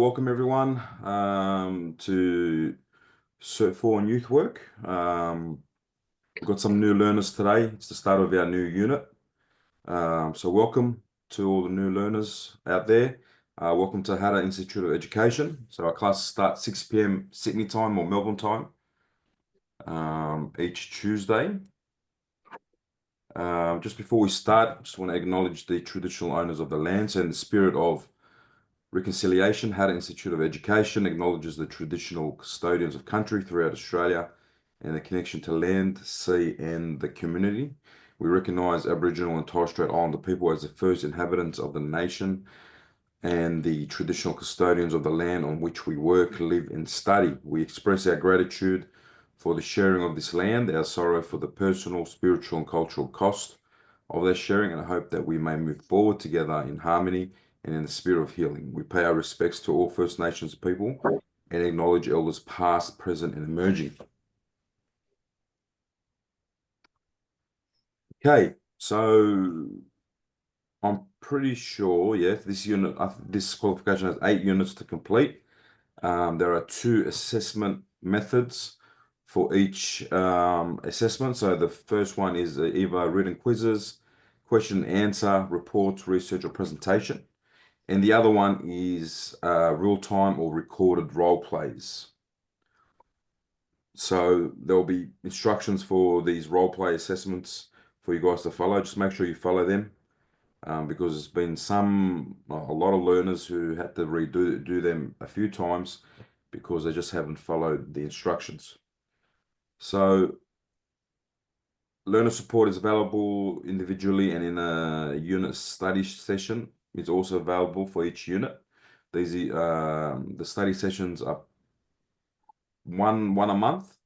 welcome everyone to Cert 4 and Youth Work. We've got some new learners today. It's the start of our new unit. So welcome to all the new learners out there. Welcome to Hattah Institute of Education. So our classes start 6 p.m. Sydney time or Melbourne time each Tuesday. Just before we start, I just want to acknowledge the traditional owners of the land. So in the spirit of reconciliation, Hattah Institute of Education acknowledges the traditional custodians of country throughout Australia and the connection to land, sea, and the community. We recognise Aboriginal and Torres Strait Islander people as the first inhabitants of the nation and the traditional custodians of the land on which we work, live, and study. We express our gratitude for the sharing of this land, our sorrow for the personal, spiritual, and cultural cost of their sharing, and I hope that we may move forward together in harmony and in the spirit of healing. We pay our respects to all First Nations people and acknowledge elders past, present, and emerging. Okay, so I'm pretty sure, yeah, this unit, this qualification has 8 units to complete. There are 2 assessment methods for each assessment. So the first one is either written quizzes, question and answer, reports, research, or presentation. And the other one is real-time or recorded role plays. So there'll be instructions for these role play assessments for you guys to follow. Just make sure you follow them because there's been a lot of learners who had to do them a few times because they just haven't followed the instructions. So learner support is available individually and in a unit study session. It's also available for each unit. The study sessions are one a month.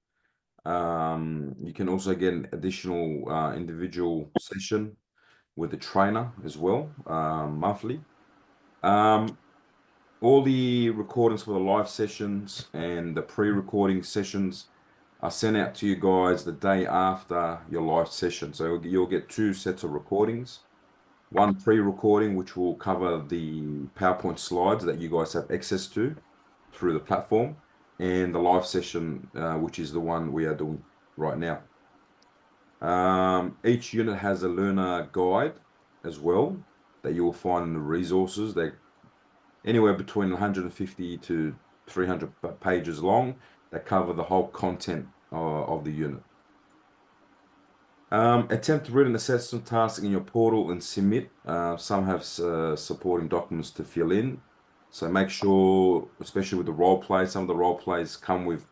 You can also get an additional individual session with a trainer as well, monthly. All the recordings for the live sessions and the pre-recording sessions are sent out to you guys the day after your live session. So you'll get 2 sets of recordings. One pre-recording, which will cover the PowerPoint slides that you guys have access to through the platform, and the live session, which is the one we are doing right now. Each unit has a learner guide as well that you will find in the resources. They're anywhere between 150 to 300 pages long that cover the whole content of the unit. Attempt written assessment task in your portal and submit. Some have supporting documents to fill in. So make sure, especially with the role play, some of the role plays come with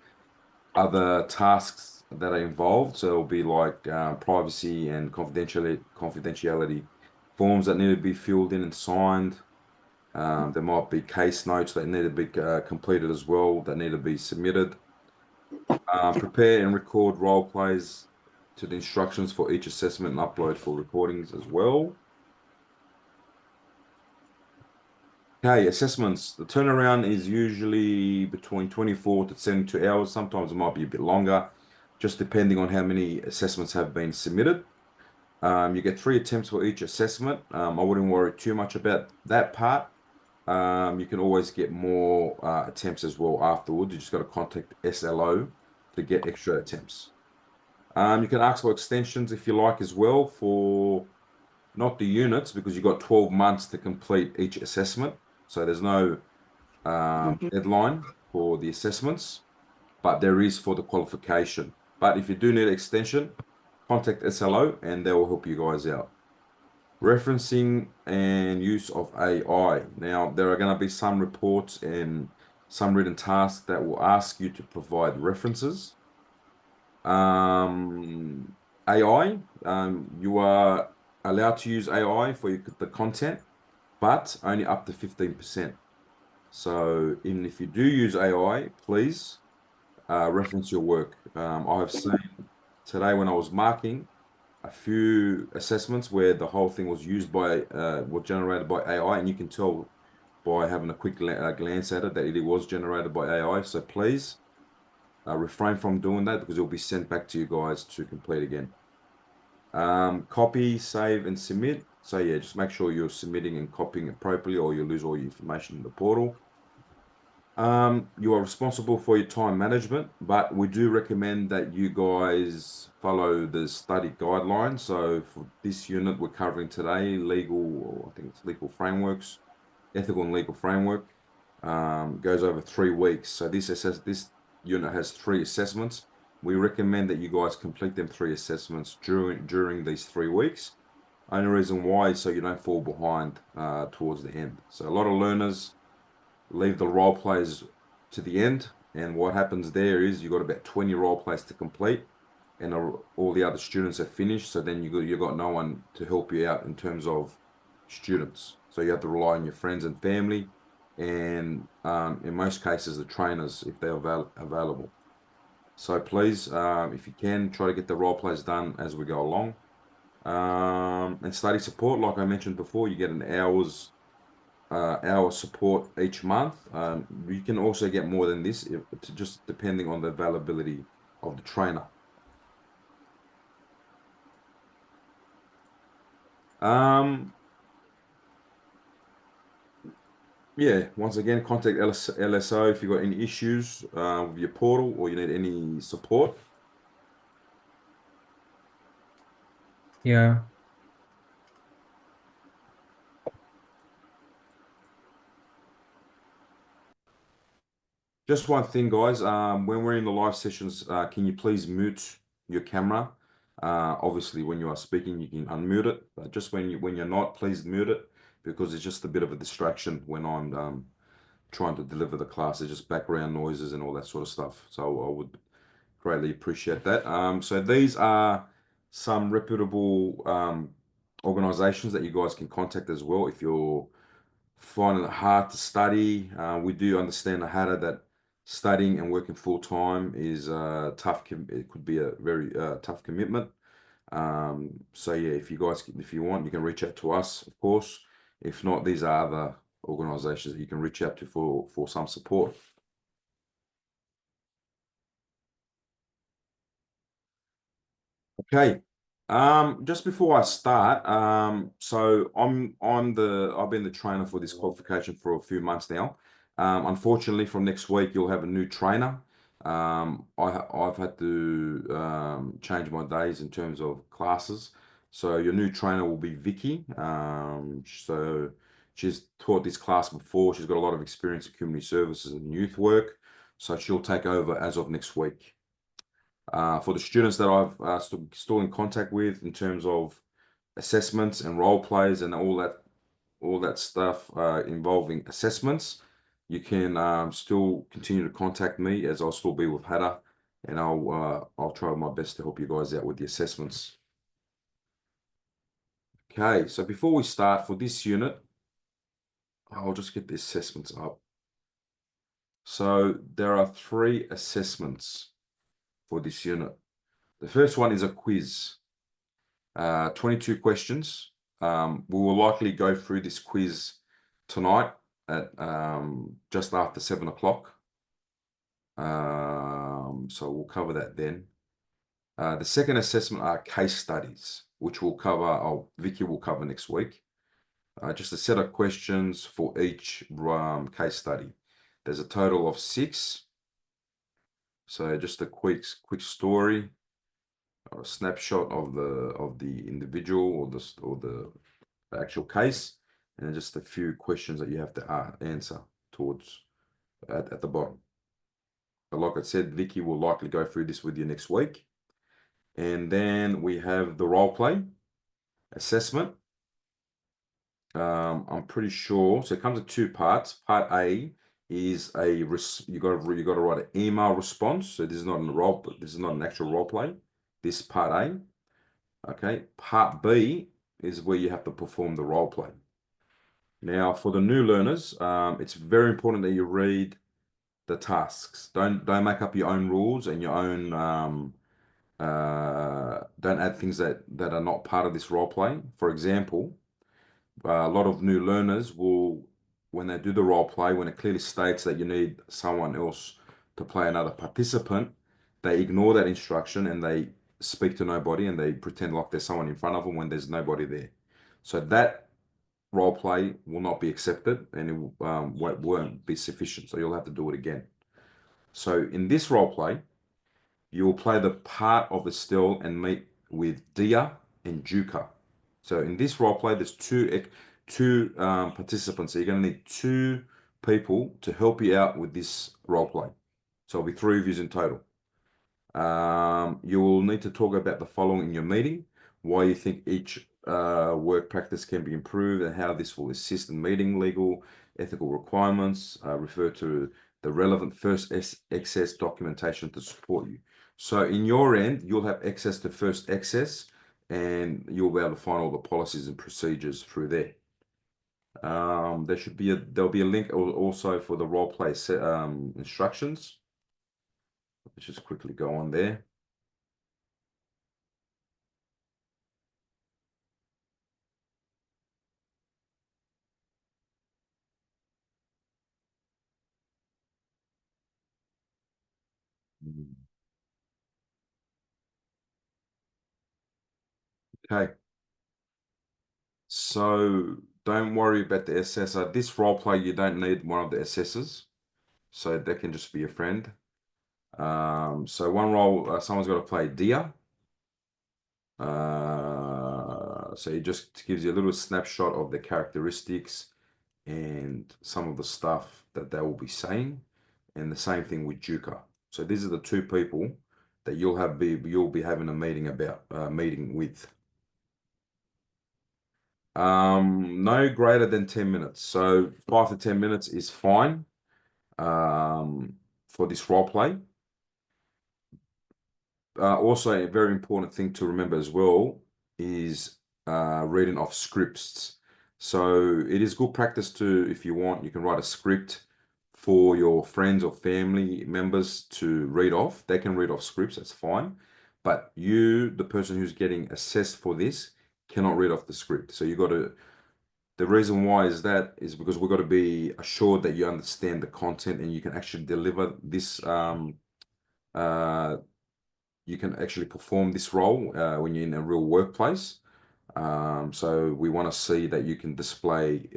other tasks that are involved. So it'll be like privacy and confidentiality forms that need to be filled in and signed. There might be case notes that need to be completed as well, that need to be submitted. Prepare and record role plays to the instructions for each assessment and upload for recordings as well. Okay, assessments. The turnaround is usually between 24 to 72 hours. Sometimes it might be a bit longer, just depending on how many assessments have been submitted. You get 3 attempts for each assessment. I wouldn't worry too much about that part. You can always get more attempts as well afterwards. You just got to contact SLO to get extra attempts. You can ask for extensions if you like as well for not the units because you've got 12 months to complete each assessment. So there's no deadline for the assessments, but there is for the qualification. But if you do need extension, contact SLO and they will help you guys out. Referencing and use of AI. Now, there are going to be some reports and some written tasks that will ask you to provide references. AI, you are allowed to use AI for the content, but only up to 15%. So even if you do use AI, please reference your work. I have seen today when I was marking a few assessments where the whole thing was generated by AI, and you can tell by having a quick glance at it that it was generated by AI. So please refrain from doing that because it will be sent back to you guys to complete again. Copy, save, and submit. So yeah, just make sure you're submitting and copying appropriately or you'll lose all your information in the portal. You are responsible for your time management, but we do recommend that you guys follow the study guidelines. So for this unit we're covering today, legal, or I think it's legal frameworks, ethical and legal framework, goes over 3 weeks. So this unit has 3 assessments. We recommend that you guys complete them 3 assessments during these 3 weeks. Only reason why is so you don't fall behind towards the end. So a lot of learners leave the role plays to the end, and what happens there is you've got about 20 role plays to complete, and all the other students have finished. So then you got no one to help you out in terms of students. So you have to rely on your friends and family, and in most cases the trainers if they're available. So please, if you can, try to get the role plays done as we go along. And study support, like I mentioned before, you get an hour support each month. You can also get more than this, just depending on the availability of the trainer. Um, yeah, once again, contact LSO if you've got any issues with your portal or you need any support. Yeah. Just one thing, guys. When we're in the live sessions, can you please mute your camera? Obviously, when you are speaking, you can unmute it. But just when you're not, please mute it because it's just a bit of a distraction when I'm trying to deliver the class. There's just background noises and all that sort of stuff. So I would greatly appreciate that. So these are some reputable organizations that you guys can contact as well if you're finding it hard to study. We do understand the harder that studying and working full time is tough. It could be a very tough commitment. So yeah, if you want, you can reach out to us, of course. If not, these are other organizations that you can reach out to for some support. Okay. Just before I start, so I've been the trainer for this qualification for a few months now. Unfortunately, from next week you'll have a new trainer. I've had to change my days in terms of classes. So your new trainer will be Vicky. So she's taught this class before. She's got a lot of experience in community services and youth work. So she'll take over as of next week. For the students that I've still in contact with in terms of assessments and role plays and all that stuff involving assessments, you can still continue to contact me as I'll still be with Hada, and I'll try my best to help you guys out with the assessments. Okay, so before we start for this unit, I'll just get the assessments up. So there are 3 assessments for this unit. The first one is a quiz. 22 questions. We will likely go through this quiz tonight at just after 7 o'clock. So we'll cover that then. The second assessment are case studies, which Vicky will cover next week. Just a set of questions for each case study. There's a total of 6. So just a quick story, a snapshot of the individual or the actual case, and then just a few questions that you have to answer towards at the bottom. But like I said, Vicky will likely go through this with you next week. And then we have the role play assessment. I'm pretty sure. So it comes in 2 parts. Part A is you got to write an email response. So this is not an actual role play. This part A. Okay. Part B is where you have to perform the role play. Now, for the new learners, it's very important that you read the tasks. Don't make up your own rules and your own. Don't add things that are not part of this role play. For example, a lot of new learners will, when they do the role play, when it clearly states that you need someone else to play another participant, they ignore that instruction and they speak to nobody and they pretend like there's someone in front of them when there's nobody there. So role play will not be accepted and it won't be sufficient. So you'll have to do it again. So in this role play, you will play the part of Estelle and meet with Dia and Juka. So in this role play, there's two participants. So you're going to need two people to help you out with this role play. So it'll be 3 of you in total. You will need to talk about the following in your meeting: why you think each work practice can be improved and how this will assist in meeting legal, ethical requirements. Refer to the relevant first access documentation to support you. So in your end, you'll have access to first access and you'll be able to find all the policies and procedures through there. There'll be a link also for the role play instructions. Let's just quickly go on there. Okay. So don't worry about the assessor. This role play, you don't need one of the assessors. So that can just be a friend. So one role, someone's got to play Dia. So it just gives you a little snapshot of the characteristics and some of the stuff that they will be saying. And the same thing with Juka. So these are the two people that you'll be having a meeting with. No greater than 10 minutes. So 5 to 10 minutes is fine for this role play. Also, a very important thing to remember as well is reading off scripts. So it is good practice to, if you want, you can write a script for your friends or family members to read off. They can read off scripts, that's fine. But you, the person who's getting assessed for this, cannot read off the script. So you got to, the reason why is because we've got to be assured that you understand the content and you can actually deliver this, you can actually perform this role when you're in a real workplace. So we want to see that you can display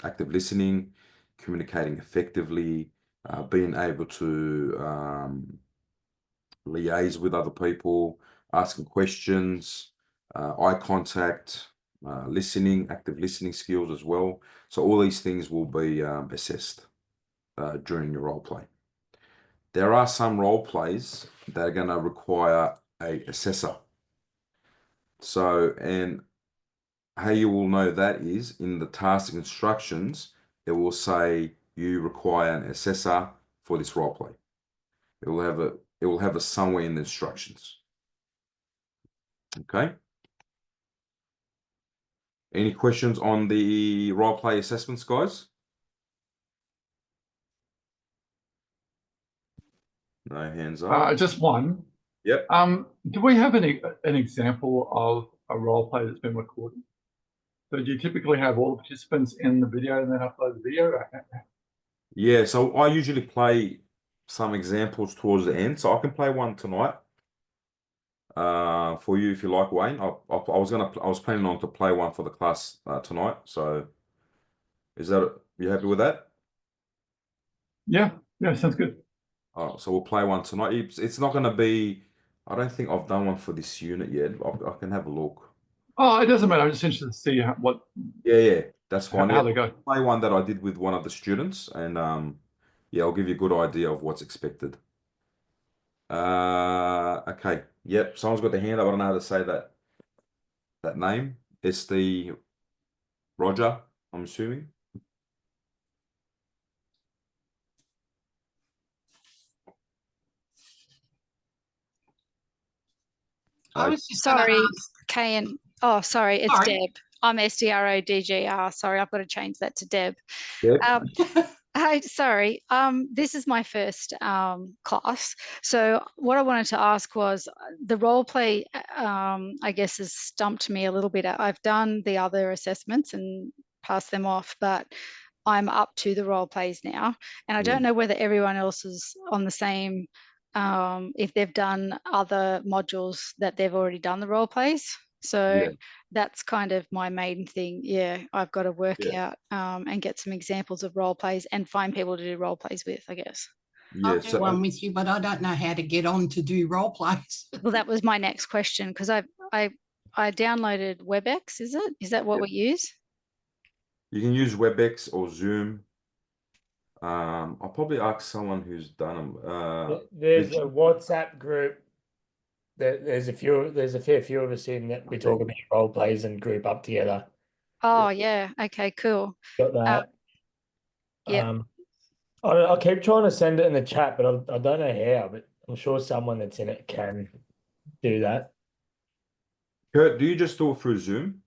active listening, communicating effectively, being able to liaise with other people, asking questions, eye contact, listening, active listening skills as well. So all these things will be assessed during your role play. There are some role plays that are going to require a assessor. So, and how you will know that is in the task instructions, it will say you require an assessor for this role play. It will have a somewhere in the instructions. Okay. Any questions on the role play assessments, guys? No hands up. Just one. Yep. Do we have an example of a role play that's been recorded? So do you typically have all the participants in the video and then upload the video? Yeah, so I usually play some examples towards the end. So I can play one tonight for you if you like, Wayne. I was planning on to play one for the class tonight. So you happy with that? Yeah, sounds good. So we'll play one tonight. It's not going to be, I don't think I've done one for this unit yet. I can have a look. Oh, it doesn't matter. I'm just interested to see Yeah, that's fine. how they go. Play one that I did with one of the students, and yeah, I'll give you a good idea of what's expected. Okay. Yep. Someone's got their hand up. I don't know how to say that name. It's the Roger, I'm assuming. I was just sorry, Kayan. Oh, sorry, it's Deb. I'm SDRODGR. Sorry, I've got to change that to Deb. Deb. Hi, sorry. This is my first class. So what I wanted to ask was the role play, I guess, has stumped me a little bit. I've done the other assessments and passed them off, but I'm up to the role plays now. And I don't know whether everyone else is on the same, if they've done other modules that they've already done the role plays. So that's kind of my main thing. Yeah, I've got to work Yeah. out and get some examples of role plays and find people to do role plays with, I guess. Yeah. I'll do one with you, but I don't know how to get on to do role plays. Well, that was my next question because I downloaded WebEx. Is it? Is that what we use? You can use WebEx or Zoom. I'll probably ask someone who's done them. There's a WhatsApp group. There's a fair few of us in that we talk about role plays and group up together. Oh, yeah. Okay, cool. Got that. Yeah. I keep trying to send it in the chat, but I don't know how. But I'm sure someone that's in it can do that. Kurt, do you just do it through Zoom?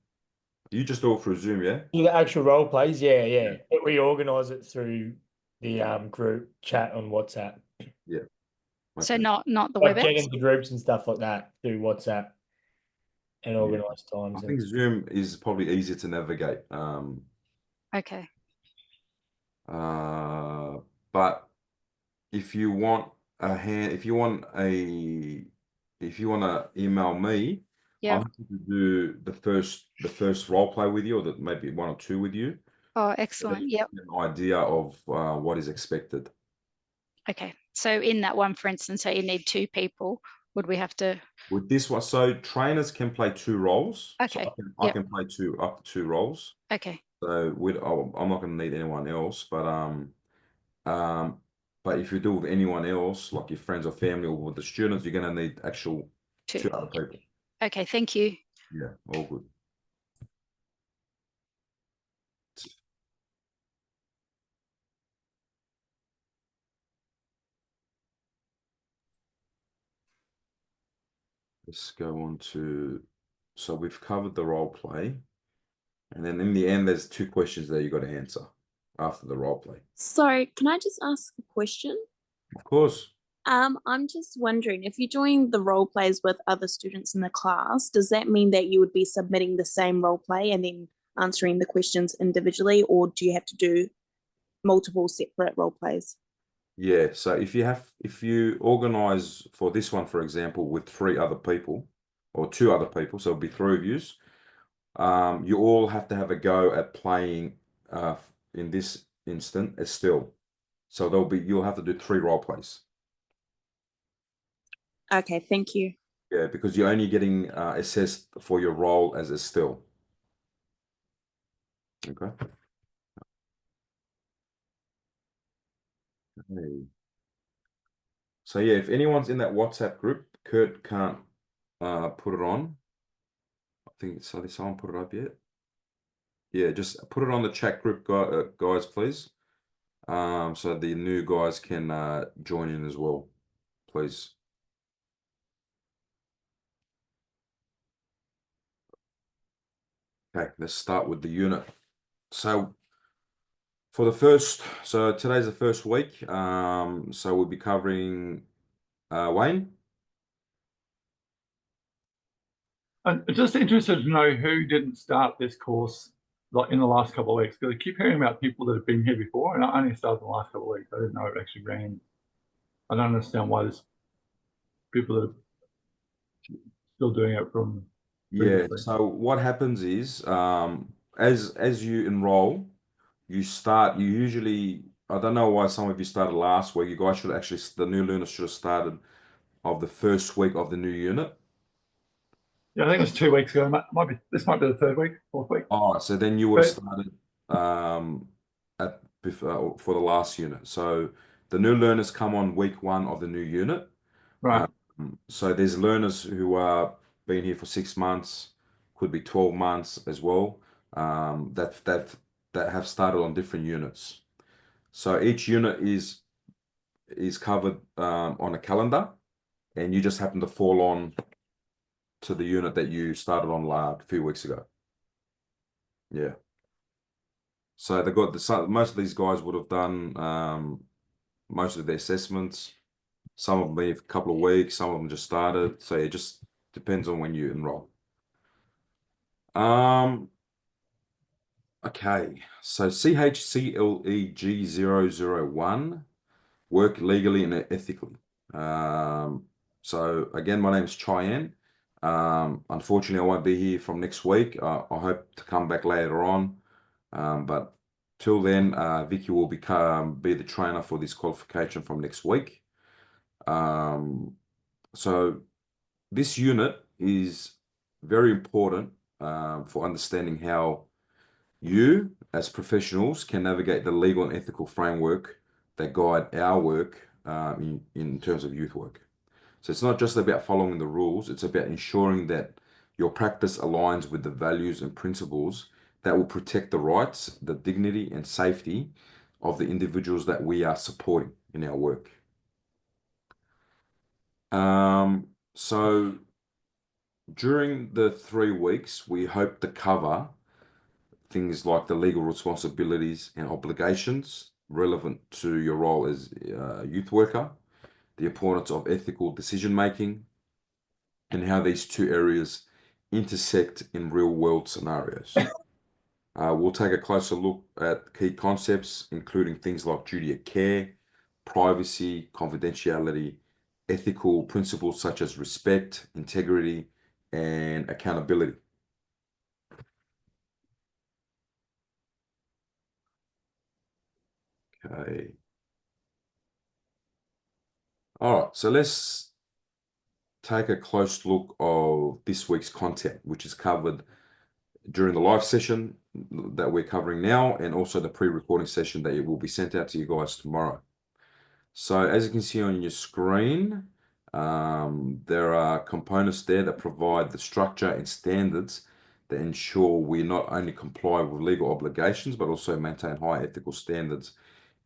You just do it through Zoom, yeah? The actual role plays, yeah. But we organise it through the group chat on WhatsApp. Yeah. So Okay. not the Like WebEx? get into groups and stuff like that through WhatsApp and Yeah. organise times. I think Zoom is probably easier to navigate. Okay. But if you want if you want to email me, Yeah. I'm happy to do the first role play with you, or maybe one or two with you. Oh, excellent. Yep. An idea of what is expected. Okay. So in that one, for instance, so you need 2 people. Would we have to? With this one, so trainers can play 2 roles. Okay. So I can play up to 2 roles. Okay. So I'm not going to need anyone else, but if you do with anyone else, like your friends or family or with the students, you're going to need actual 2 other people. Okay. Thank you. Yeah, all good. Let's go on to, so we've covered the role play, and then in the end, there's 2 questions that you got to answer after the role play. So, can I just ask a question? Of course. I'm just wondering, if you join the role plays with other students in the class, does that mean that you would be submitting the same role play and then answering the questions individually, or do you have to do multiple separate role plays? Yeah, so if you organize for this one, for example, with 3 other people or 2 other people, so it'll be 3 of yous, you all have to have a go at playing in this instant Estelle. So you'll have to do 3 role plays. Okay, thank you. Yeah, because you're only getting assessed for your role as Estelle. Okay. Okay. So yeah, if anyone's in that WhatsApp group, Kurt can't put it on. I think so. Did someone put it up yet? Yeah, just put it on the chat group, guys, please. So the new guys can join in as well, please. Okay, let's start with the unit. So today's the first week. So we'll be covering Wayne. I'm just interested to know who didn't start this course like in the last couple of weeks, because I keep hearing about people that have been here before, and I only started in the last couple of weeks. I didn't know it actually ran. I don't understand why there's people that are still doing it from previously. So what happens is as you enroll, you usually, I don't know why some of you started last week. You guys should actually, the new learners should have started of the first week of the new unit. Yeah, I think it was 2 weeks ago. This might be the 3rd week, 4th week. Oh, so then you would have started for the last unit. So the new learners come on week 1 of the new unit. Right. So there's learners who are been here for 6 months, could be 12 months as well, that have started on different units. So each unit is covered on a calendar, and you just happen to fall on to the unit that you started on a few weeks ago. Yeah. So they got most of these guys would have done most of their assessments. Some of them a couple of weeks, some of them just started. So it just depends on when you enroll. Okay, so CHCLEG001, work legally and ethically. So again, my name is Cheyenne. Unfortunately, I won't be here from next week. I hope to come back later on. But till then, Vicky will be the trainer for this qualification from next week. So this unit is very important for understanding how you, as professionals, can navigate the legal and ethical framework that guide our work in terms of youth work. So it's not just about following the rules, it's about ensuring that your practice aligns with the values and principles that will protect the rights, the dignity and safety of the individuals that we are supporting in our work. So during the 3 weeks, we hope to cover things like the legal responsibilities and obligations relevant to your role as a youth worker, the importance of ethical decision making, and how these two areas intersect in real world scenarios. We'll take a closer look at key concepts, including things like duty of care, privacy, confidentiality, ethical principles such as respect, integrity, and accountability. Okay. All right, so let's take a close look of this week's content, which is covered during the live session that we're covering now, and also the pre-recording session that will be sent out to you guys tomorrow. So as you can see on your screen, there are components there that provide the structure and standards that ensure we not only comply with legal obligations, but also maintain high ethical standards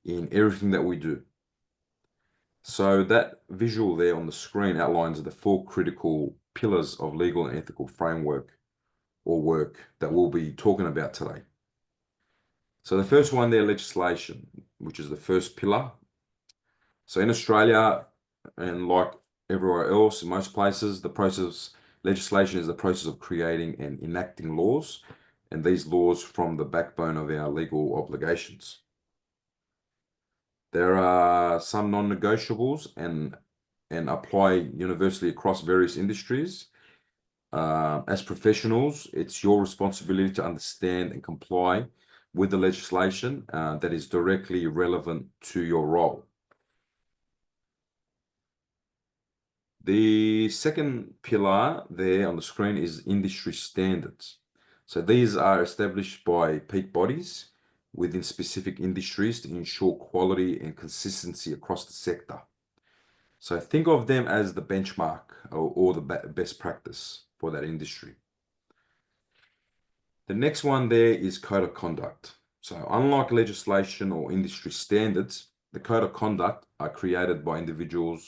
in everything that we do. So that visual there on the screen outlines the 4 critical pillars of legal and ethical framework or work that we'll be talking about today. So the first one there, legislation, which is the first pillar. So in Australia, and like everywhere else, in most places, legislation is the process of creating and enacting laws, and these laws form the backbone of our legal obligations. There are some non-negotiables and apply universally across various industries. As professionals, it's your responsibility to understand and comply with the legislation that is directly relevant to your role. The second pillar there on the screen is industry standards. So these are established by peak bodies within specific industries to ensure quality and consistency across the sector. So think of them as the benchmark or the best practice for that industry. The next one there is code of conduct. So unlike legislation or industry standards, the code of conduct are created by individual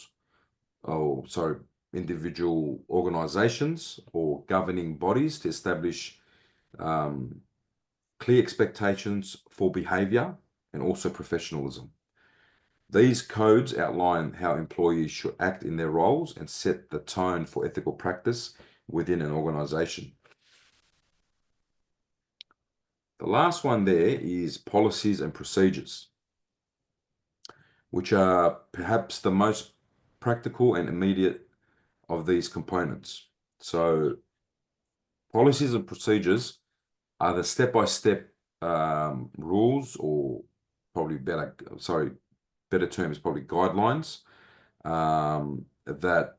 organizations or governing bodies to establish clear expectations for behavior and also professionalism. These codes outline how employees should act in their roles and set the tone for ethical practice within an organization. The last one there is policies and procedures, which are perhaps the most practical and immediate of these components. So policies and procedures are the step-by-step rules, or probably better term is probably guidelines that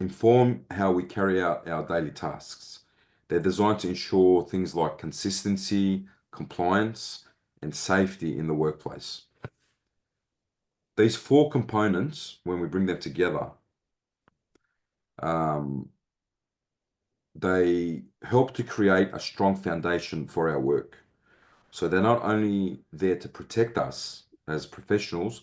inform how we carry out our daily tasks. They're designed to ensure things like consistency, compliance, and safety in the workplace. These 4 components, when we bring them together, they help to create a strong foundation for our work. So they're not only there to protect us as professionals,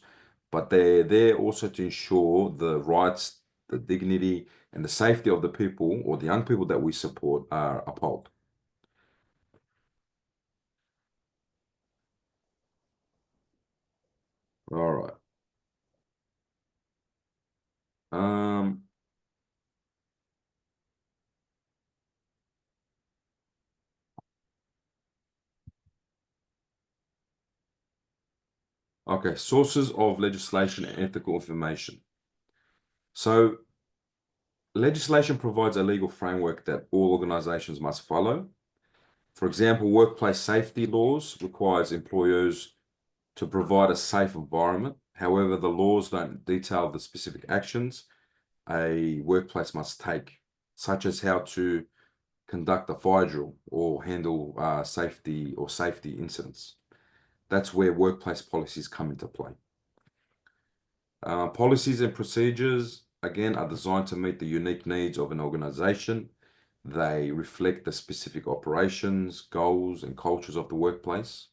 but they're there also to ensure the rights, the dignity, and the safety of the people or the young people that we support are upheld. All right. Okay, sources of legislation and ethical information. So Legislation provides a legal framework that all organizations must follow. For example, workplace safety laws requires employers to provide a safe environment. However, the laws don't detail the specific actions a workplace must take, such as how to conduct a fire drill or handle safety incidents. That's where workplace policies come into play. Policies and procedures, again, are designed to meet the unique needs of an organization. They reflect the specific operations, goals, and cultures of the workplace.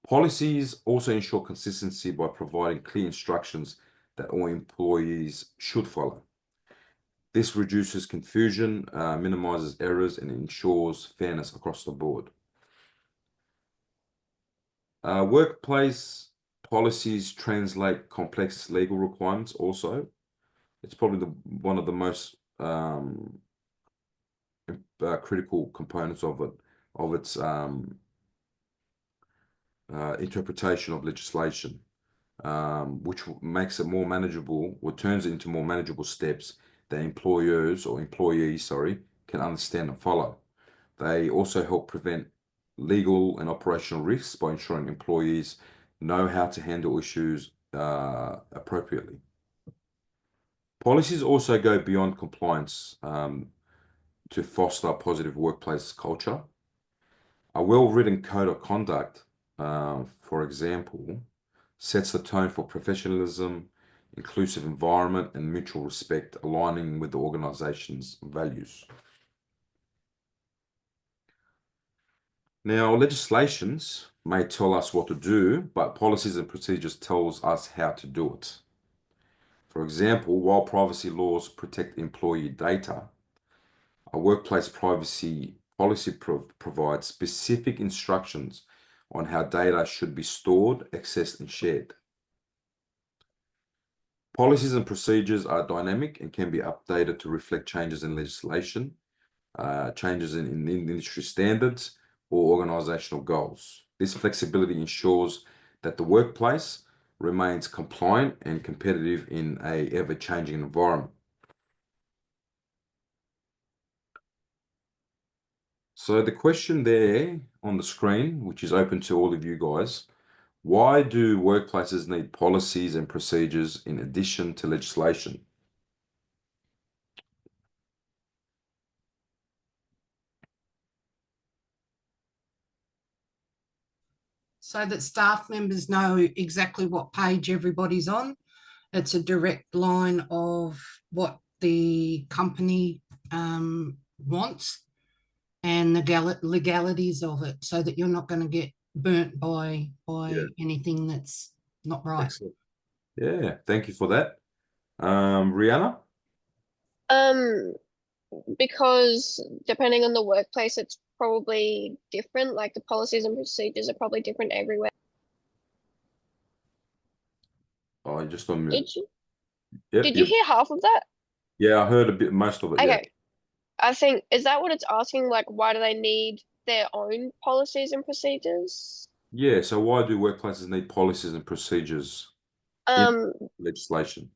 Policies also ensure consistency by providing clear instructions that all employees should follow. This reduces confusion, minimizes errors, and ensures fairness across the board. Workplace policies translate complex legal requirements also. It's probably one of the most critical components of its interpretation of legislation, which makes it more manageable, or turns it into more manageable steps that employers or employees, can understand and follow. They also help prevent legal and operational risks by ensuring employees know how to handle issues appropriately. Policies also go beyond compliance to foster a positive workplace culture. A well-written code of conduct, for example, sets the tone for professionalism, inclusive environment, and mutual respect, aligning with the organization's values. Now, legislations may tell us what to do, but policies and procedures tells us how to do it. For example, while privacy laws protect employee data, a workplace privacy policy provides specific instructions on how data should be stored, accessed, and shared. Policies and procedures are dynamic and can be updated to reflect changes in legislation, changes in industry standards, or organizational goals. This flexibility ensures that the workplace remains compliant and competitive in an ever-changing environment. So the question there on the screen, which is open to all of you guys, why do workplaces need policies and procedures in addition to legislation? So that staff members know exactly what page everybody's on. It's a direct line of what the company wants and the legalities of it, so that you're not going to get burnt by anything that's not right. Excellent. Yeah, thank you for that. Rihanna? Because depending on the workplace, it's probably different. Like the policies and procedures are probably different everywhere. Oh, I just on mute. Did you? Yep, Did you hear half of that? Yeah, I heard a bit, most of it. Okay. Yeah. I think, is that what it's asking? Like, why do they need their own policies and procedures? Yeah, so why do workplaces need policies and procedures in legislation?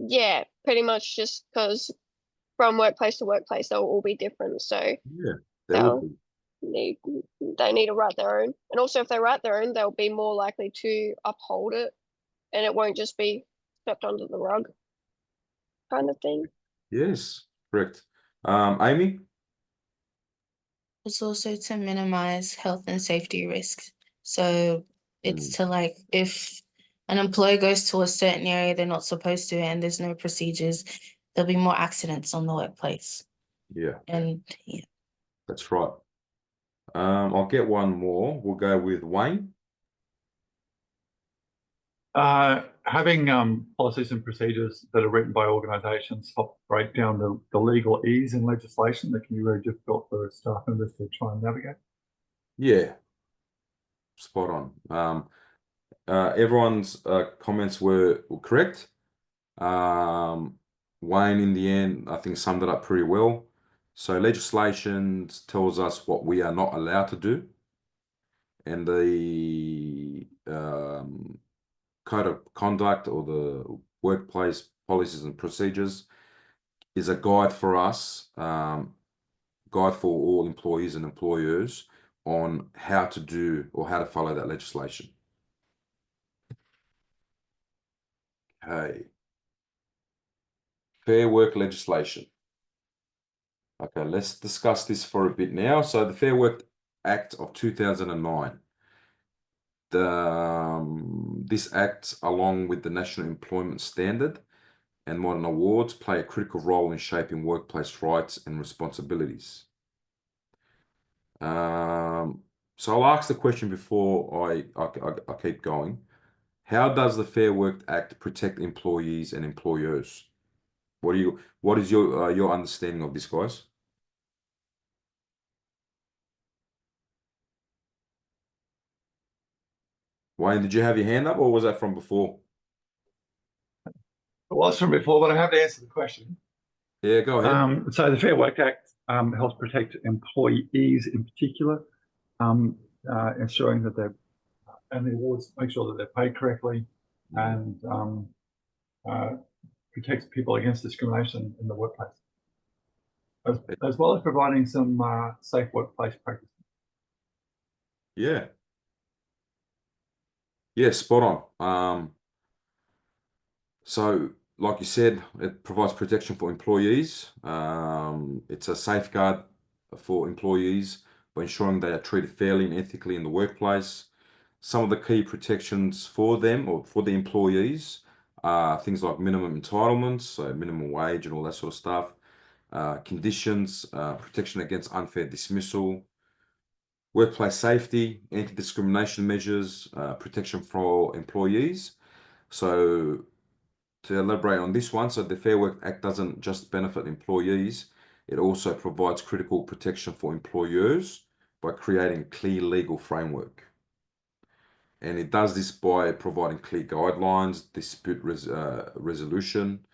Yeah, pretty much just because from workplace to workplace, they'll all be different. So Yeah, they need to write their own. And also if they write their own, they'll be more likely to uphold it and it won't just be swept under the rug kind of thing. Yes, correct. Amy? It's also to minimize health and safety risks. So it's to, like, if an employee goes to a certain area they're not supposed to and there's no procedures, there'll be more accidents on the workplace. Yeah. And yeah. That's right. I'll get one more. We'll go with Wayne. Having policies and procedures that are written by organisations help break down the legalese in legislation that can be very difficult for staff members to try and navigate. Yeah. Spot on. Everyone's comments were correct. Wayne, in the end, I think summed it up pretty well. So legislation tells us what we are not allowed to do. And the code of conduct or the workplace policies and procedures is a guide for us, guide for all employees and employers on how to do or how to follow that legislation. Okay. Fair work legislation. Okay, let's discuss this for a bit now. So the Fair Work Act of 2009. This act, along with the National Employment Standard and modern awards, play a critical role in shaping workplace rights and responsibilities. So I'll ask the question before I keep going. How does the Fair Work Act protect employees and employers? What is your understanding of this, guys? Wayne, did you have your hand up, or was that from before? It was from before, but I have to answer the question. Yeah, go ahead. So the Fair Work Act helps protect employees in particular, ensuring that and the awards make sure that they're paid correctly, and protects people against discrimination in the workplace, as well as providing some safe workplace practices. Yeah. Yeah, spot on. So like you said, it provides protection for employees. It's a safeguard for employees by ensuring they are treated fairly and ethically in the workplace. Some of the key protections for them or for the employees are things like minimum entitlements, so minimum wage and all that sort of stuff, conditions, protection against unfair dismissal, workplace safety, anti-discrimination measures, protection for employees. So to elaborate on this one, so the Fair Work Act doesn't just benefit employees, it also provides critical protection for employers by creating a clear legal framework. And it does this by providing clear guidelines, dispute resolution,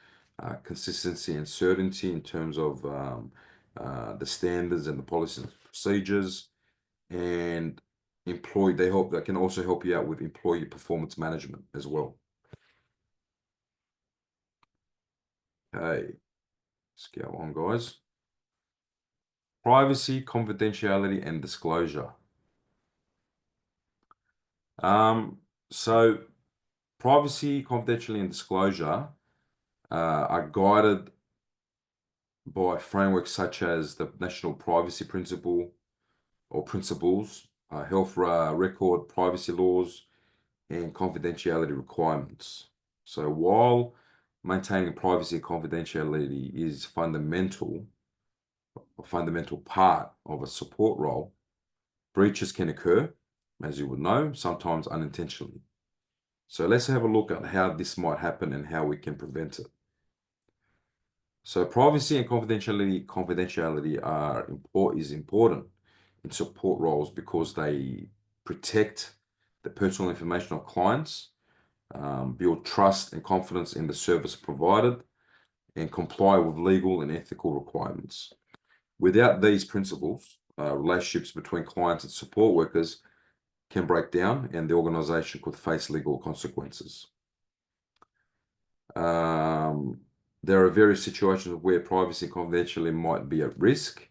consistency and certainty in terms of the standards and the policies and procedures. And they can also help you out with employee performance management as well. Okay, let's go on, guys. Privacy, confidentiality, and disclosure. So privacy, confidentiality, and disclosure are guided by frameworks such as the National Privacy Principle or principles, health record privacy laws, and confidentiality requirements. So while maintaining privacy and confidentiality is a fundamental part of a support role, breaches can occur, as you would know, sometimes unintentionally. So let's have a look at how this might happen and how we can prevent it. So privacy and confidentiality is important in support roles because they protect the personal information of clients, build trust and confidence in the service provided, and comply with legal and ethical requirements. Without these principles, relationships between clients and support workers can break down and the organization could face legal consequences. There are various situations where privacy and confidentiality might be at risk.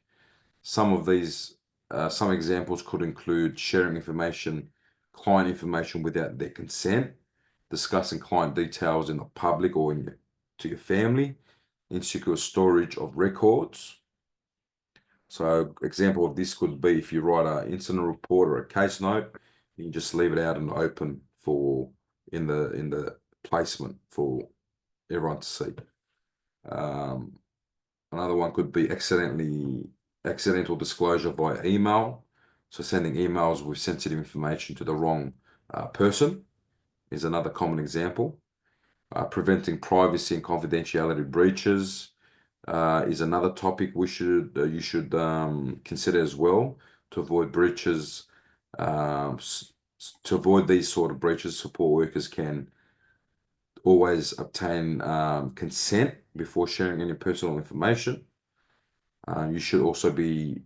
Some examples could include sharing client information without their consent, discussing client details in the public or to your family, insecure storage of records. So example of this could be if you write an incident report or a case note, you can just leave it out and open in the placement for everyone to see. Another one could be accidental disclosure via email. So sending emails with sensitive information to the wrong person is another common example. Preventing privacy and confidentiality breaches is another topic you should consider as well to avoid breaches. To avoid these sort of breaches, support workers can always obtain consent before sharing any personal information. You should also be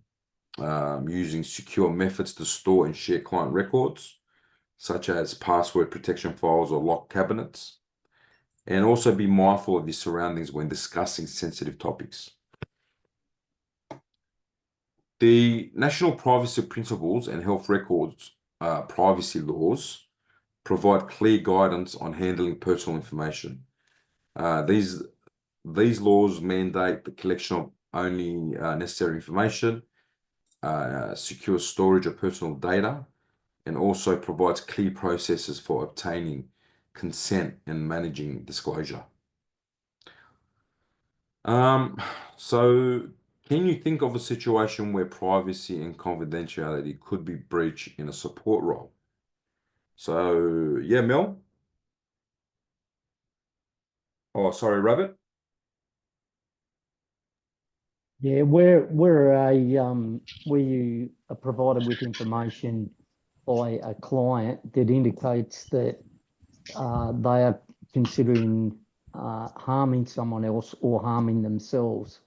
using secure methods to store and share client records, such as password protection files or locked cabinets. and also be mindful of your surroundings when discussing sensitive topics. The National Privacy Principles and Health Records privacy laws provide clear guidance on handling personal information. These laws mandate the collection of only necessary information, secure storage of personal data, and also provides clear processes for obtaining consent and managing disclosure. So can you think of a situation where privacy and confidentiality could be breached in a support role? So yeah, Mel? Oh, sorry, Rabbit? Yeah, where you are provided with information by a client that indicates that they are considering harming someone else or harming themselves,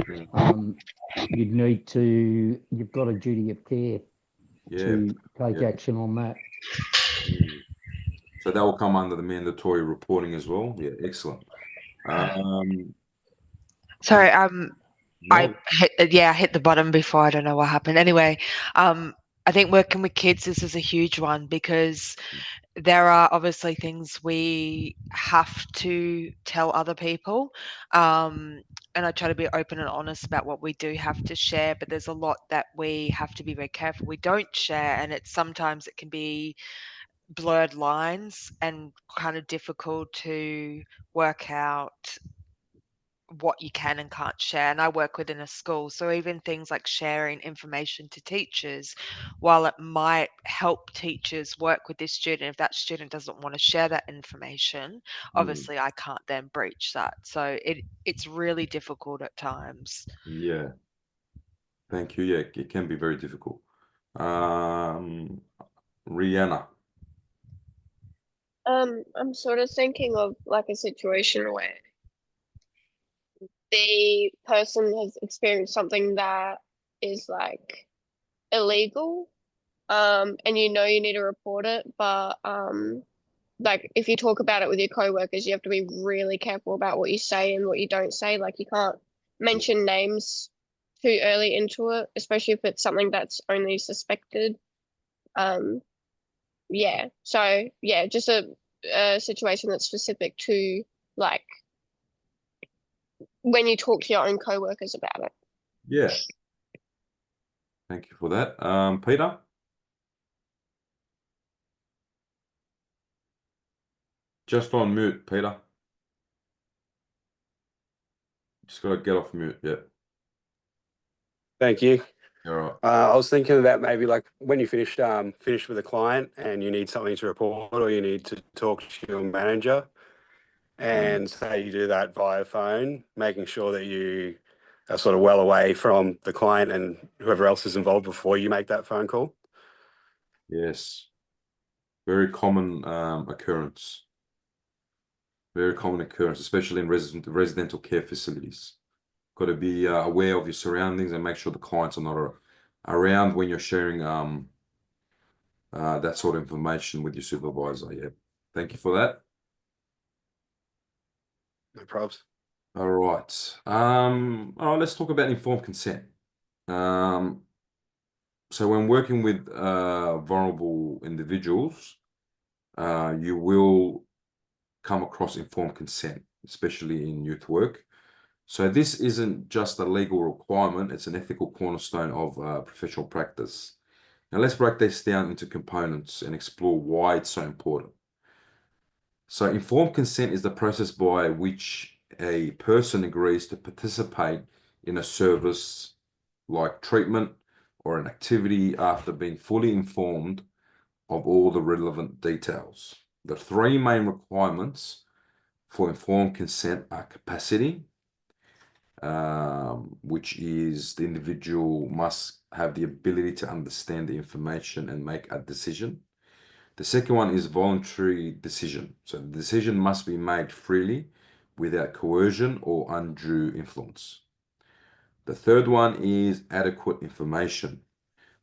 you've got a duty of care to take action on that. So that will come under the mandatory reporting as well. Yeah, excellent. Sorry, Mel? I hit the button before. I don't know what happened. Anyway, I think working with kids, this is a huge one because there are obviously things we have to tell other people. And I try to be open and honest about what we do have to share, but there's a lot that we have to be very careful we don't share, and sometimes it can be blurred lines and kind of difficult to work out what you can and can't share. And I work within a school, so even things like sharing information to teachers, while it might help teachers work with this student, if that student doesn't want to share that information, obviously I can't then breach that. So it's really difficult at times. Yeah. Thank you. Yeah, it can be very difficult. Rihanna. I'm sort of thinking of like a situation where the person has experienced something that is like illegal, and you know you need to report it, but like if you talk about it with your coworkers, you have to be really careful about what you say and what you don't say. Like you can't mention names too early into it, especially if it's something that's only suspected. Yeah, so yeah, just a situation that's specific to like when you talk to your own coworkers about it. Yeah. Thank you for that. Peter? Just on mute, Peter. Just got to get off mute. Yeah. Thank you. All right. I was thinking about maybe like when you finished with a client and you need something to report or you need to talk to your manager, and say you do that via phone, making sure that you are sort of well away from the client and whoever else is involved before you make that phone call. Yes. Very common occurrence. Very common occurrence, especially in residential care facilities. Got to be aware of your surroundings and make sure the clients are not around when you're sharing that sort of information with your supervisor. Yeah. Thank you for that. No probs. All right. Let's talk about informed consent. So when working with vulnerable individuals, you will come across informed consent, especially in youth work. So this isn't just a legal requirement, it's an ethical cornerstone of professional practice. Now let's break this down into components and explore why it's so important. So informed consent is the process by which a person agrees to participate in a service like treatment or an activity after being fully informed of all the relevant details. The three main requirements for informed consent are capacity, which is the individual must have the ability to understand the information and make a decision. The second one is voluntary decision. So the decision must be made freely without coercion or undue influence. The third one is adequate information.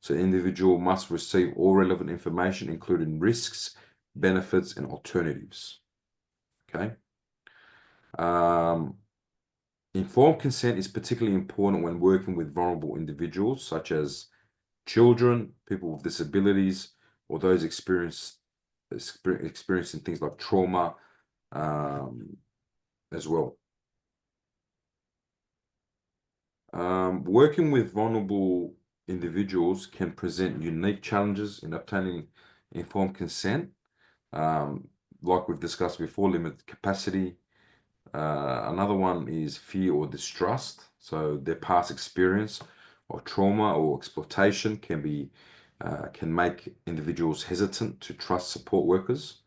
So the individual must receive all relevant information, including risks, benefits, and alternatives. Okay. Informed consent is particularly important when working with vulnerable individuals, such as children, people with disabilities, or those experiencing things like trauma as well. Working with vulnerable individuals can present unique challenges in obtaining informed consent. Like we've discussed before, limited capacity. Another one is fear or distrust. So their past experience or trauma or exploitation can make individuals hesitant to trust support workers,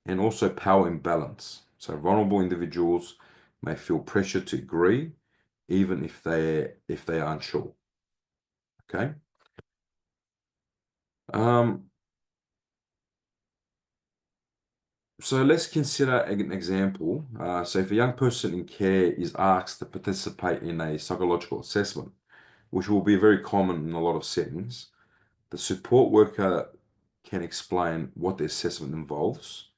and also power imbalance. So vulnerable individuals may feel pressure to agree, even if they are unsure. Okay. So let's consider an example. So if a young person in care is asked to participate in a psychological assessment, which will be very common in a lot of settings, the support worker can explain what the assessment involves,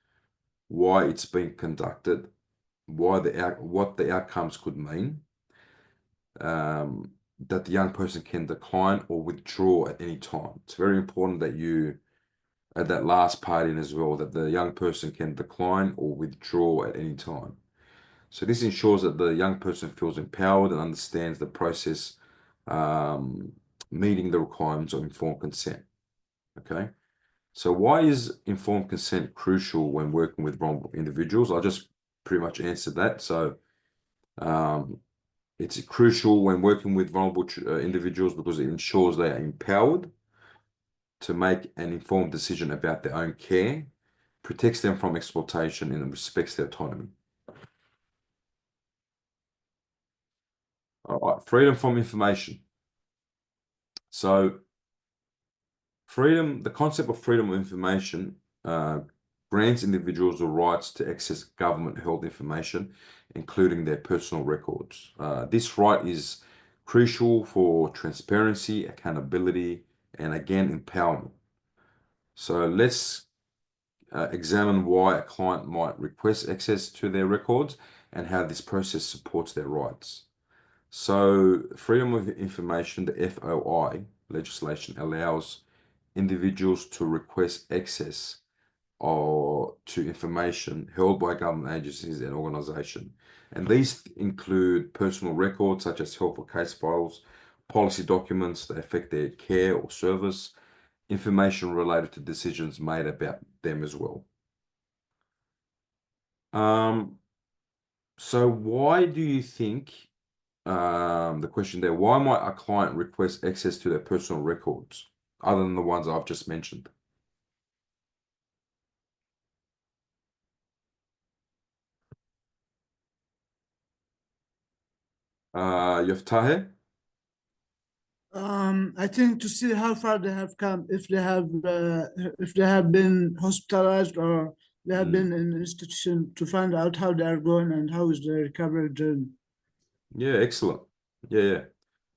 why it's being conducted, what the outcomes could mean, that the young person can decline or withdraw at any time. It's very important that you add that last part in as well, that the young person can decline or withdraw at any time. So this ensures that the young person feels empowered and understands the process, meeting the requirements of informed consent. Okay. So why is informed consent crucial when working with vulnerable individuals? I just pretty much answered that. So it's crucial when working with vulnerable individuals because it ensures they are empowered to make an informed decision about their own care, protects them from exploitation, and respects their autonomy. All right, freedom from information. So the concept of freedom of information grants individuals the rights to access government-held information, including their personal records. This right is crucial for transparency, accountability, and again, empowerment. So let's examine why a client might request access to their records and how this process supports their rights. So freedom of information, the FOI legislation, allows individuals to request access to information held by government agencies and organizations. And these include personal records such as health or case files, policy documents that affect their care or service, information related to decisions made about them as well. So why do you think, the question there, why might a client request access to their personal records other than the ones I've just mentioned? Yoftahe? I think to see how far they have come, if they have been hospitalized or they have been in an institution, to find out how they are going and how is their recovery journey. Yeah, excellent. Yeah.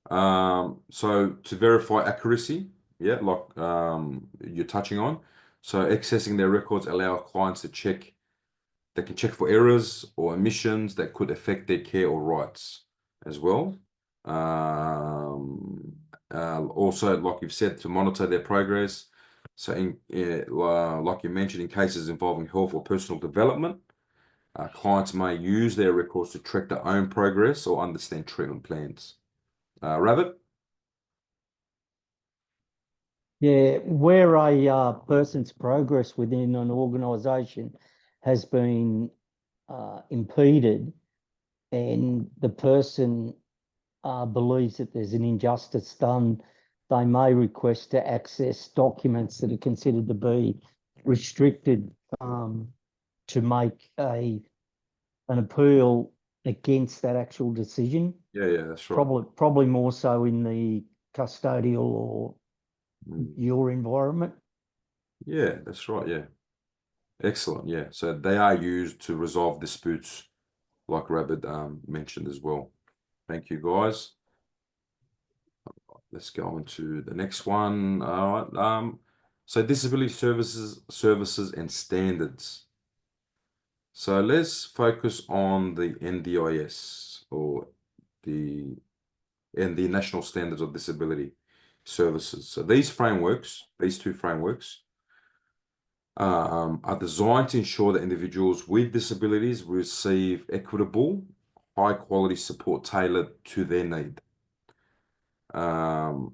So to verify accuracy, yeah, like you're touching on. So accessing their records allow clients to check, they can check for errors or omissions that could affect their care or rights as well. Also, like you've said, to monitor their progress. So like you mentioned, in cases involving health or personal development, clients may use their records to track their own progress or understand treatment plans. Rabbit? Yeah, where a person's progress within an organisation has been impeded and the person believes that there's an injustice done, they may request to access documents that are considered to be restricted to make an appeal against that actual decision. Yeah, that's right. Probably more so in the custodial or your environment. Yeah, that's right. Yeah. Excellent. Yeah. So they are used to resolve disputes, like Rabbit mentioned as well. Thank you, guys. Let's go on to the next one. All right. So disability services and standards. So let's focus on the NDIS or the National Standards of Disability Services. So these two frameworks, are designed to ensure that individuals with disabilities receive equitable, high-quality support tailored to their need. So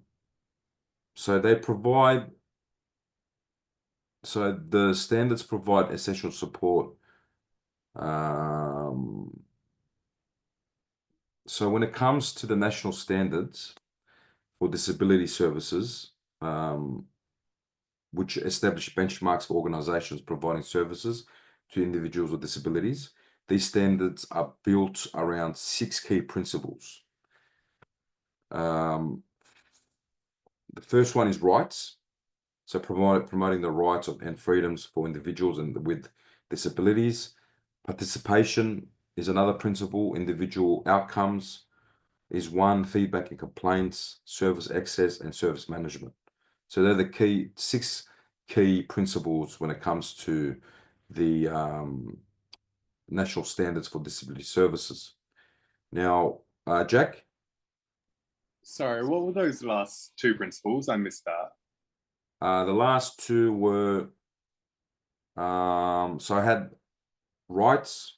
the standards provide essential support. So when it comes to the national standards for disability services, which establish benchmarks for organizations providing services to individuals with disabilities, these standards are built around 6 key principles. The first one is rights. So promoting the rights and freedoms for individuals with disabilities. Participation is another principle. Individual outcomes is one. Feedback and complaints, service access, and service management. So they're the 6 key principles when it comes to the national standards for disability services. Now, Jack? Sorry, what were those last 2 principles? I missed that. The last 2 were, so I had rights,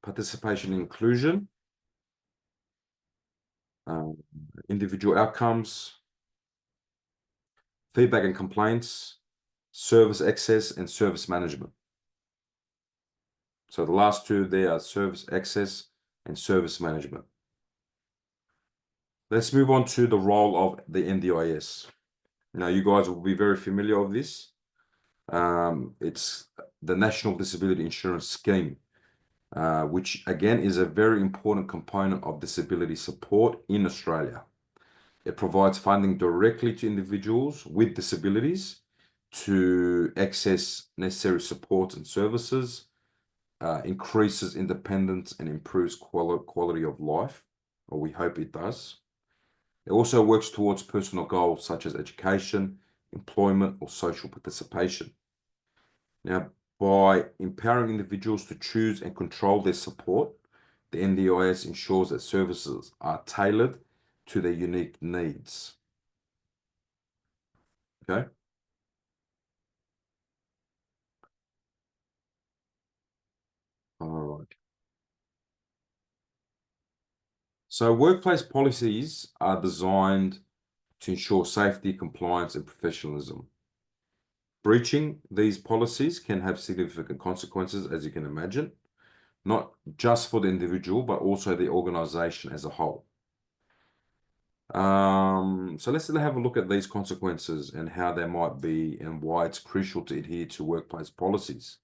participation, inclusion, individual outcomes, feedback and complaints, service access, and service management. So the last 2 there are service access and service management. Let's move on to the role of the NDIS. Now, you guys will be very familiar with this. It's the National Disability Insurance Scheme, which again is a very important component of disability support in Australia. It provides funding directly to individuals with disabilities to access necessary supports and services, increases independence and improves quality of life, or we hope it does. It also works towards personal goals such as education, employment, or social participation. Now, by empowering individuals to choose and control their support, the NDIS ensures that services are tailored to their unique needs. Okay. All right. So workplace policies are designed to ensure safety, compliance, and professionalism. Breaching these policies can have significant consequences, as you can imagine, not just for the individual, but also the organization as a whole. So let's have a look at these consequences and how they might be and why it's crucial to adhere to workplace policies.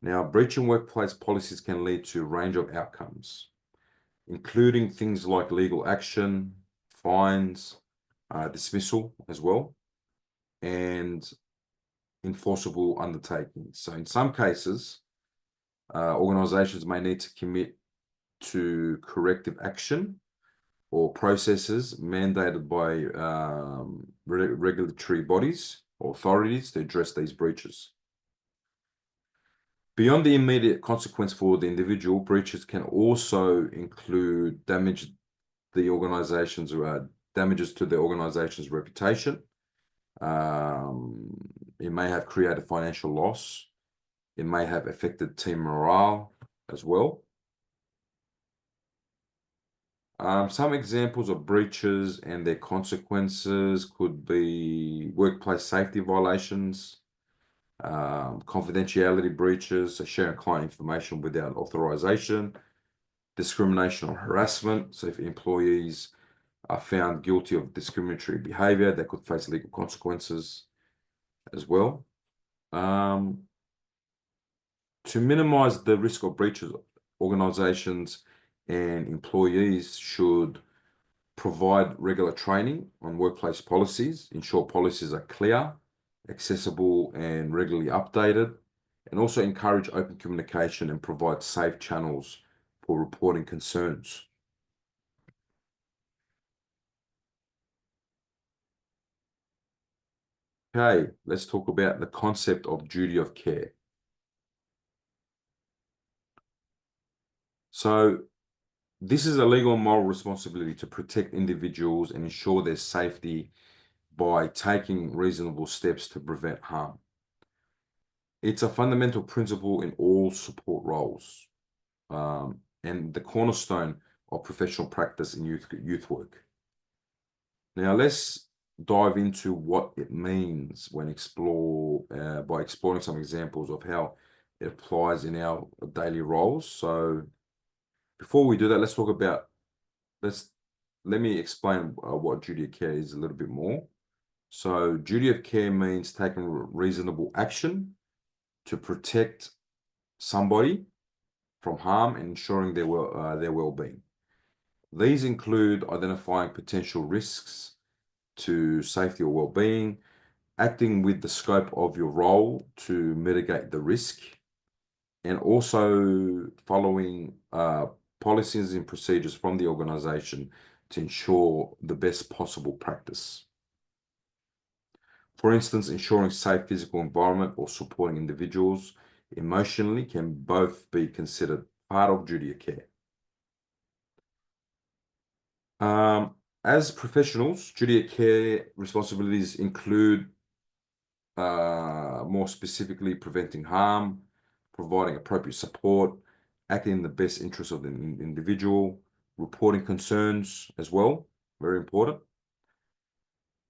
Now, breaching workplace policies can lead to a range of outcomes, including things like legal action, fines, dismissal as well, and enforceable undertakings. So in some cases, organizations may need to commit to corrective action or processes mandated by regulatory bodies or authorities to address these breaches. Beyond the immediate consequence for the individual, breaches can also include damages to the organization's reputation. It may have created financial loss. It may have affected team morale as well. Some examples of breaches and their consequences could be workplace safety violations, confidentiality breaches, so sharing client information without authorization, discrimination or harassment. So if employees are found guilty of discriminatory behavior, they could face legal consequences as well. To minimize the risk of breaches, organizations and employees should provide regular training on workplace policies, ensure policies are clear, accessible, and regularly updated, and also encourage open communication and provide safe channels for reporting concerns. Okay, let's talk about the concept of duty of care. So this is a legal and moral responsibility to protect individuals and ensure their safety by taking reasonable steps to prevent harm. It's a fundamental principle in all support roles, and the cornerstone of professional practice in youth work. Now let's dive into what it means when by exploring some examples of how it applies in our daily roles. So before we do that, let's talk about, let me explain what duty of care is a little bit more. So duty of care means taking reasonable action to protect somebody from harm and ensuring their well-being. These include identifying potential risks to safety or well-being, acting with the scope of your role to mitigate the risk, and also following policies and procedures from the organization to ensure the best possible practice. For instance, ensuring safe physical environment or supporting individuals emotionally can both be considered part of duty of care. As professionals, duty of care responsibilities include more specifically preventing harm, providing appropriate support, acting in the best interest of the individual, reporting concerns as well, very important.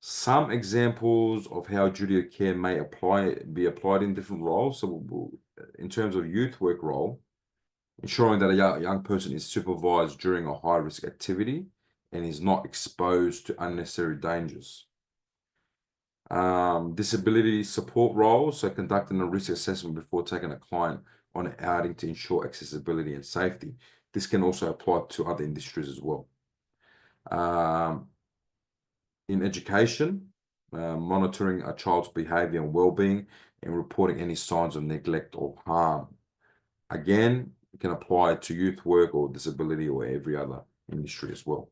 Some examples of how duty of care may be applied in different roles. So in terms of youth work role, ensuring that a young person is supervised during a high-risk activity and is not exposed to unnecessary dangers. Disability support roles, so conducting a risk assessment before taking a client on an outing to ensure accessibility and safety. This can also apply to other industries as well. In education, monitoring a child's behavior and well-being and reporting any signs of neglect or harm. Again, it can apply to youth work or disability or every other industry as well.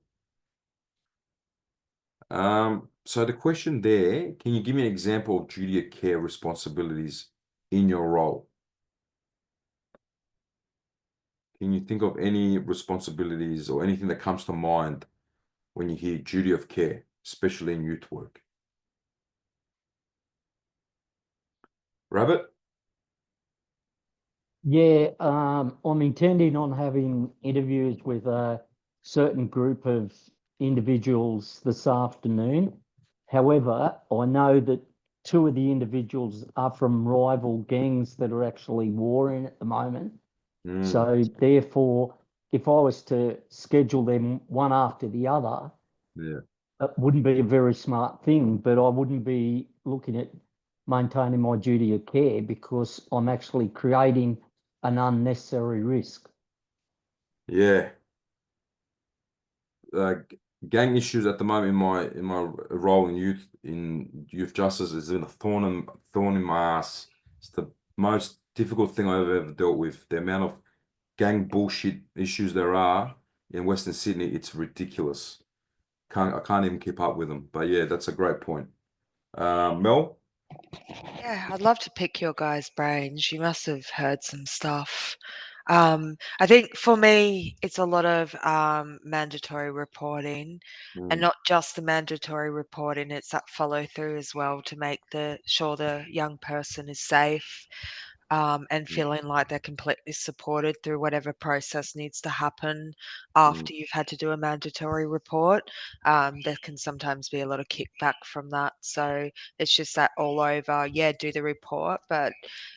So the question there, can you give me an example of duty of care responsibilities in your role? Can you think of any responsibilities or anything that comes to mind when you hear duty of care, especially in youth work? Rabbit? Yeah, I'm intending on having interviews with a certain group of individuals this afternoon. However, I know that two of the individuals are from rival gangs that are actually warring at the moment. So therefore, if I was to schedule them one after the other, it wouldn't be a very smart thing, but I wouldn't be looking at maintaining my duty of care because I'm actually creating an unnecessary risk. Yeah. Gang issues at the moment in my role in youth justice is in a thorn in my ass. It's the most difficult thing I've ever dealt with. The amount of gang bullshit issues there are in Western Sydney, it's ridiculous. I can't even keep up with them. But yeah, that's a great point. Mel? Yeah, I'd love to pick your guys' brains. You must have heard some stuff. I think for me, it's a lot of mandatory reporting, and not just the mandatory reporting. It's that follow through as well to make sure the young person is safe, and feeling like they're completely supported through whatever process needs to happen after you've had to do a mandatory report. There can sometimes be a lot of kickback from that. So it's just that all over, yeah, do the report, but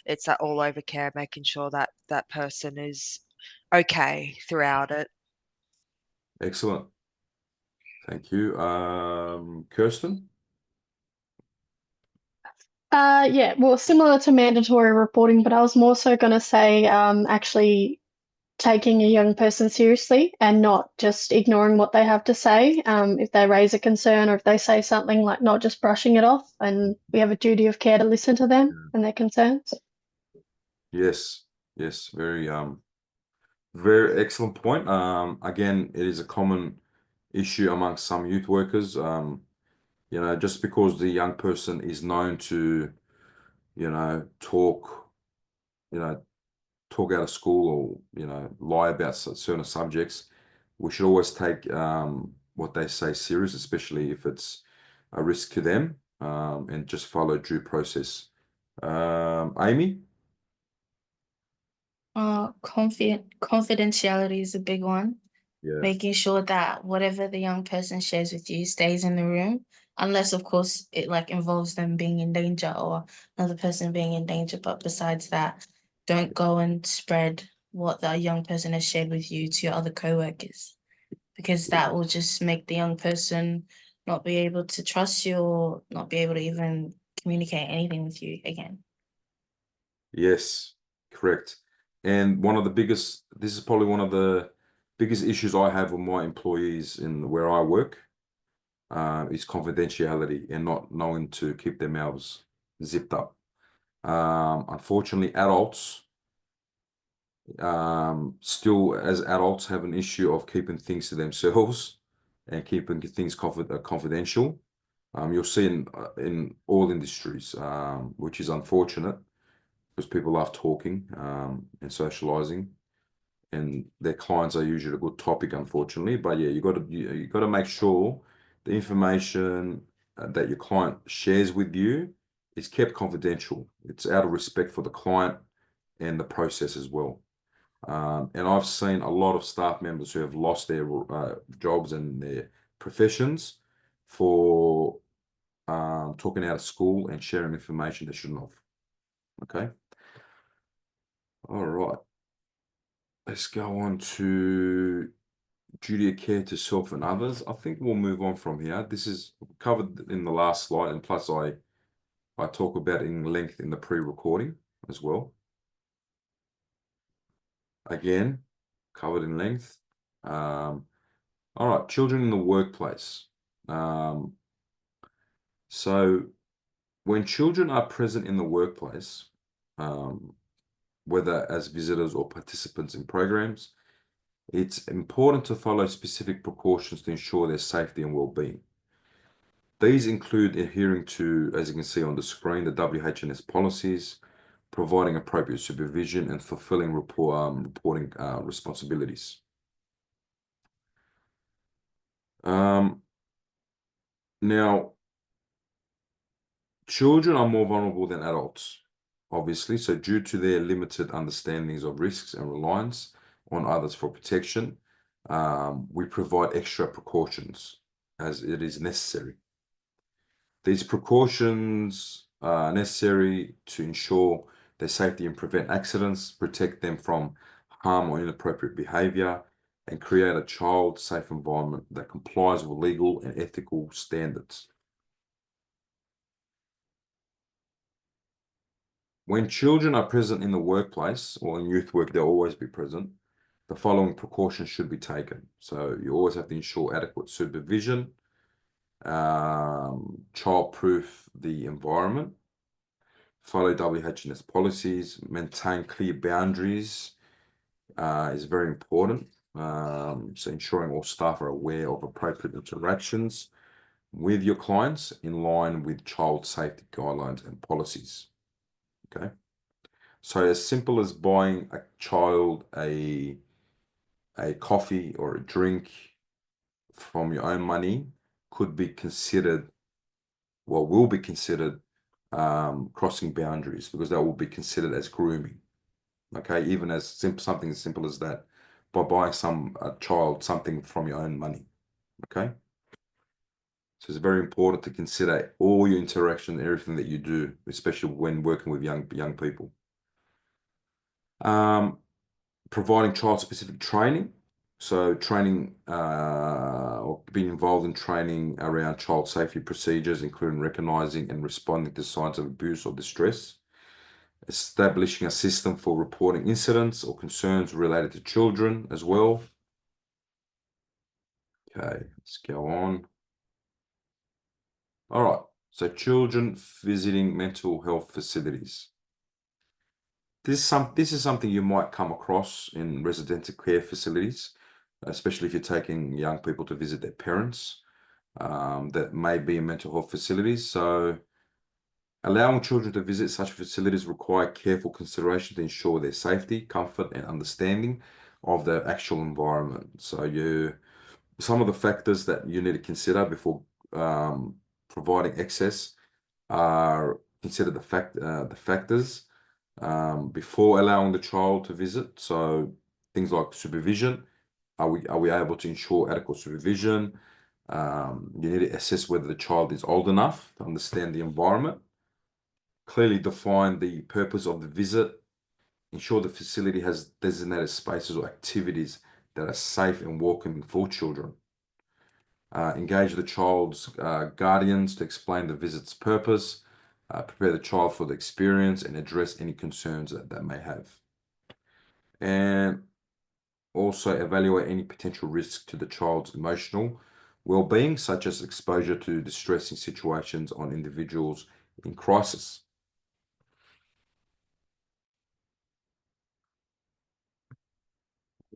it's that all over care, making sure that that person is okay throughout it. Excellent. Thank you. Kirsten? Yeah, well, similar to mandatory reporting, but I was more so going to say actually taking a young person seriously and not just ignoring what they have to say. If they raise a concern or if they say something, like not just brushing it off, and we have a duty of care to listen to them and their concerns. Yes, very very excellent point. Again, it is a common issue amongst some youth workers. Just because the young person is known to, talk, talk out of school or, you know, lie about certain subjects, we should always take what they say serious, especially if it's a risk to them, and just follow due process. Amy? Confidentiality is a big one. Yeah. Making sure that whatever the young person shares with you stays in the room, unless of course it like involves them being in danger or another person being in danger. But besides that, don't go and spread what the young person has shared with you to your other co-workers, because that will just make the young person not be able to trust you or not be able to even communicate anything with you again. Yes, correct. And this is probably one of the biggest issues I have with my employees in where I work, is confidentiality and not knowing to keep their mouths zipped up. Unfortunately, adults still, as adults, have an issue of keeping things to themselves and keeping things confidential. You'll see in all industries, which is unfortunate because people love talking and socializing, and their clients are usually a good topic, unfortunately. But yeah, you got to make sure the information that your client shares with you is kept confidential. It's out of respect for the client and the process as well. And I've seen a lot of staff members who have lost their jobs and their professions for talking out of school and sharing information they shouldn't have. Okay. All right. Let's go on to duty of care to self and others. I think we'll move on from here. This is covered in the last slide, and plus I talk about it in length in the pre-recording as well. Again, covered in length. All right, children in the workplace. So when children are present in the workplace, whether as visitors or participants in programs, it's important to follow specific precautions to ensure their safety and well-being. These include adhering to, as you can see on the screen, the WHS policies, providing appropriate supervision, and fulfilling reporting responsibilities. Now, children are more vulnerable than adults, obviously. So due to their limited understandings of risks and reliance on others for protection, we provide extra precautions as it is necessary. These precautions are necessary to ensure their safety and prevent accidents, protect them from harm or inappropriate behavior, and create a child-safe environment that complies with legal and ethical standards. When children are present in the workplace or in youth work, they'll always be present. The following precautions should be taken. So you always have to ensure adequate supervision, child-proof the environment, follow WHS policies, maintain clear boundaries is very important. So ensuring all staff are aware of appropriate interactions with your clients in line with child safety guidelines and policies. Okay. So as simple as buying a child a coffee or a drink from your own money could be considered, well, will be considered crossing boundaries, because that will be considered as grooming. Okay, even as something as simple as that, by buying a child something from your own money. Okay, so it's very important to consider all your interaction, everything that you do, especially when working with young people. Providing child-specific training. So training or being involved in training around child safety procedures, including recognizing and responding to signs of abuse or distress. Establishing a system for reporting incidents or concerns related to children as well. Okay, let's go on. All right, so children visiting mental health facilities. This is something you might come across in residential care facilities, especially if you're taking young people to visit their parents that may be in mental health facilities. So Allowing children to visit such facilities require careful consideration to ensure their safety, comfort, and understanding of the actual environment. So some of the factors that you need to consider before providing access are consider the factors before allowing the child to visit. So things like supervision. Are we able to ensure adequate supervision? You need to assess whether the child is old enough to understand the environment. Clearly define the purpose of the visit. Ensure the facility has designated spaces or activities that are safe and welcoming for children. Engage the child's guardians to explain the visit's purpose. Prepare the child for the experience and address any concerns that may have. And also evaluate any potential risks to the child's emotional well-being, such as exposure to distressing situations on individuals in crisis.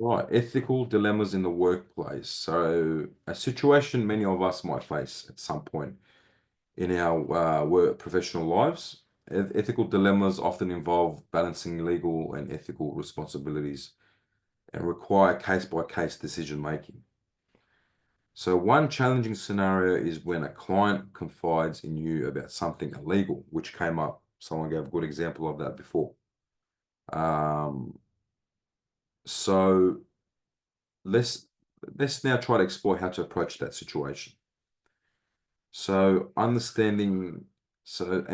Right, ethical dilemmas in the workplace. So a situation many of us might face at some point in our work professional lives. Ethical dilemmas often involve balancing legal and ethical responsibilities and require case-by-case decision making. So one challenging scenario is when a client confides in you about something illegal, which came up. Someone gave a good example of that before. So let's now try to explore how to approach that situation. So an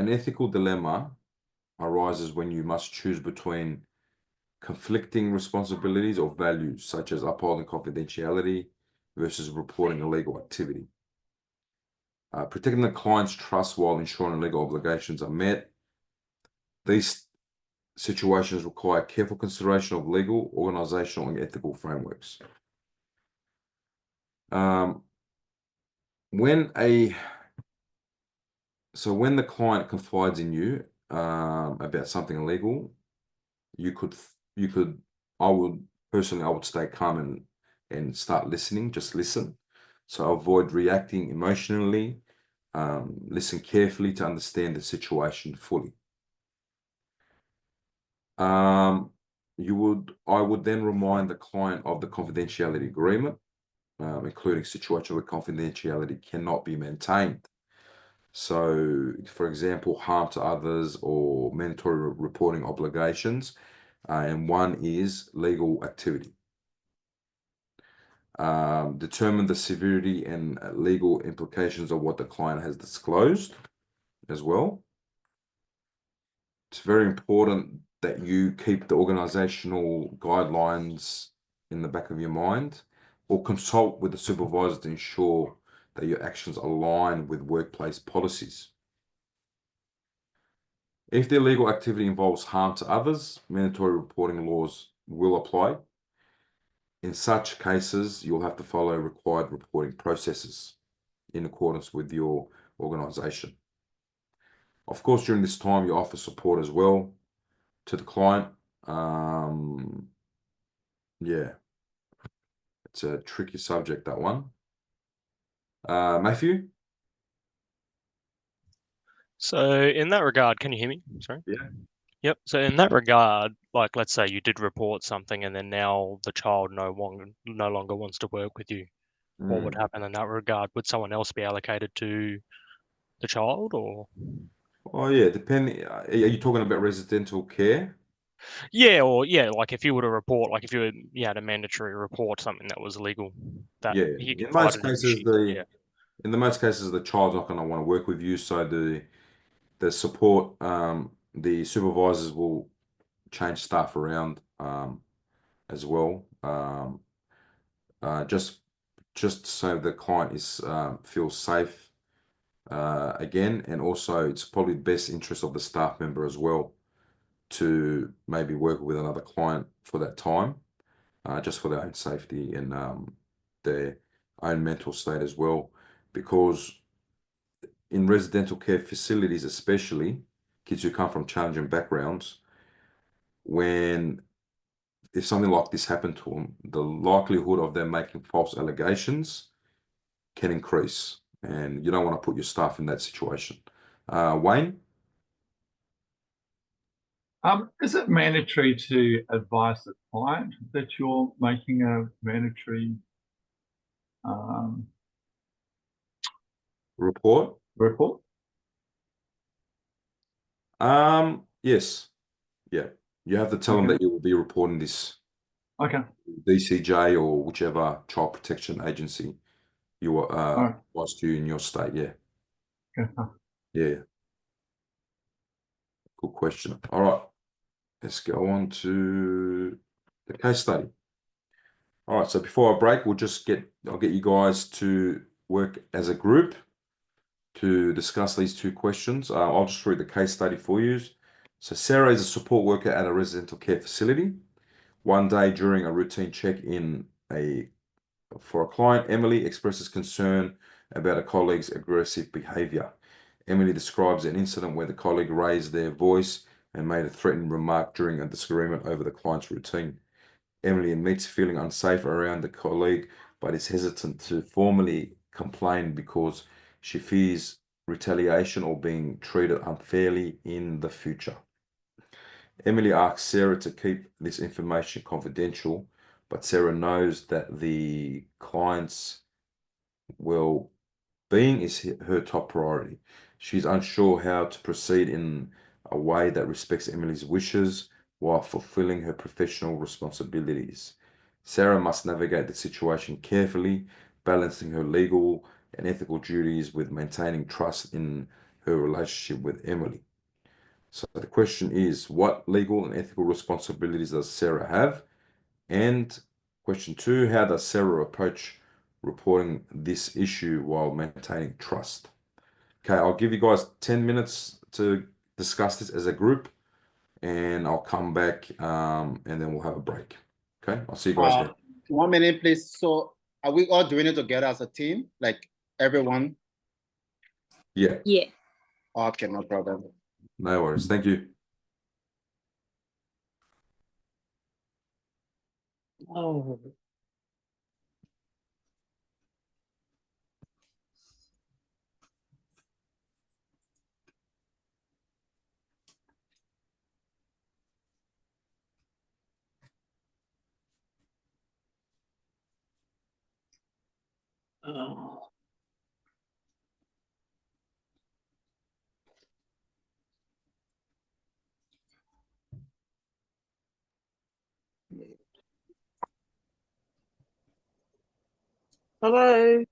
ethical dilemma arises when you must choose between conflicting responsibilities or values, such as upholding confidentiality versus reporting illegal activity. Protecting the client's trust while ensuring legal obligations are met. These situations require careful consideration of legal, organizational, and ethical frameworks. When the client confides in you about something illegal, I would stay calm and start listening, just listen. So avoid reacting emotionally, listen carefully to understand the situation fully. I would then remind the client of the confidentiality agreement, including situations where confidentiality cannot be maintained. So, for example, harm to others or mandatory reporting obligations, and one is legal activity. Determine the severity and legal implications of what the client has disclosed as well. It's very important that you keep the organizational guidelines in the back of your mind, or consult with the supervisor to ensure that your actions align with workplace policies. If the illegal activity involves harm to others, mandatory reporting laws will apply. In such cases, you'll have to follow required reporting processes in accordance with your organization. Of course, during this time, you offer support as well to the client. Yeah, it's a tricky subject, that one. Matthew? So in that regard, can you hear me? Sorry. Yeah. Yep. So in that regard, like let's say you did report something and then now the child no longer wants to work with you. What would happen in that regard? Would someone else be allocated to the child or? Oh yeah, depending. Are you talking about residential care? Yeah, or yeah, like if you were to report, like if you had a mandatory report something that was illegal, that Yeah, he in most confided in cases, you. in the most cases, the child's not going to want to work with you, so the support, the supervisors will change staff around as well, just so the client feels safe again, and also it's probably the best interest of the staff member as well to maybe work with another client for that time, just for their own safety and their own mental state as well, because in residential care facilities, especially kids who come from challenging backgrounds, if something like this happened to them, the likelihood of them making false allegations can increase, and you don't want to put your staff in that situation. Wayne? Is it mandatory to advise the client that you're making a mandatory report? Yes. Yeah. You have to tell them Okay. that you will be reporting this. Okay. DCJ or whichever child protection agency you are was to in your state. Yeah. Okay. Yeah. Good question. All right. Let's go on to the case study. All right. So before I break, I'll get you guys to work as a group to discuss these two questions. I'll just read the case study for you. So Sarah is a support worker at a residential care facility. One day during a routine check-in for a client, Emily expresses concern about a colleague's aggressive behavior. Emily describes an incident where the colleague raised their voice and made a threatening remark during a disagreement over the client's routine. Emily admits feeling unsafe around the colleague, but is hesitant to formally complain because she fears retaliation or being treated unfairly in the future. Emily asks Sarah to keep this information confidential, but Sarah knows that the client's well-being is her top priority. She's unsure how to proceed in a way that respects Emily's wishes while fulfilling her professional responsibilities. Sarah must navigate the situation carefully, balancing her legal and ethical duties with maintaining trust in her relationship with Emily. So the question is, what legal and ethical responsibilities does Sarah have? And question 2, how does Sarah approach reporting this issue while maintaining trust? Okay, I'll give you guys 10 minutes to discuss this as a group, and I'll come back and then we'll have a break. Okay, I'll see you guys then. 1 minute, please. So are we all doing it together as a team? Like everyone? Yeah. Yeah. Okay, no problem. No worries. Thank you. Oh. Oh. Hello.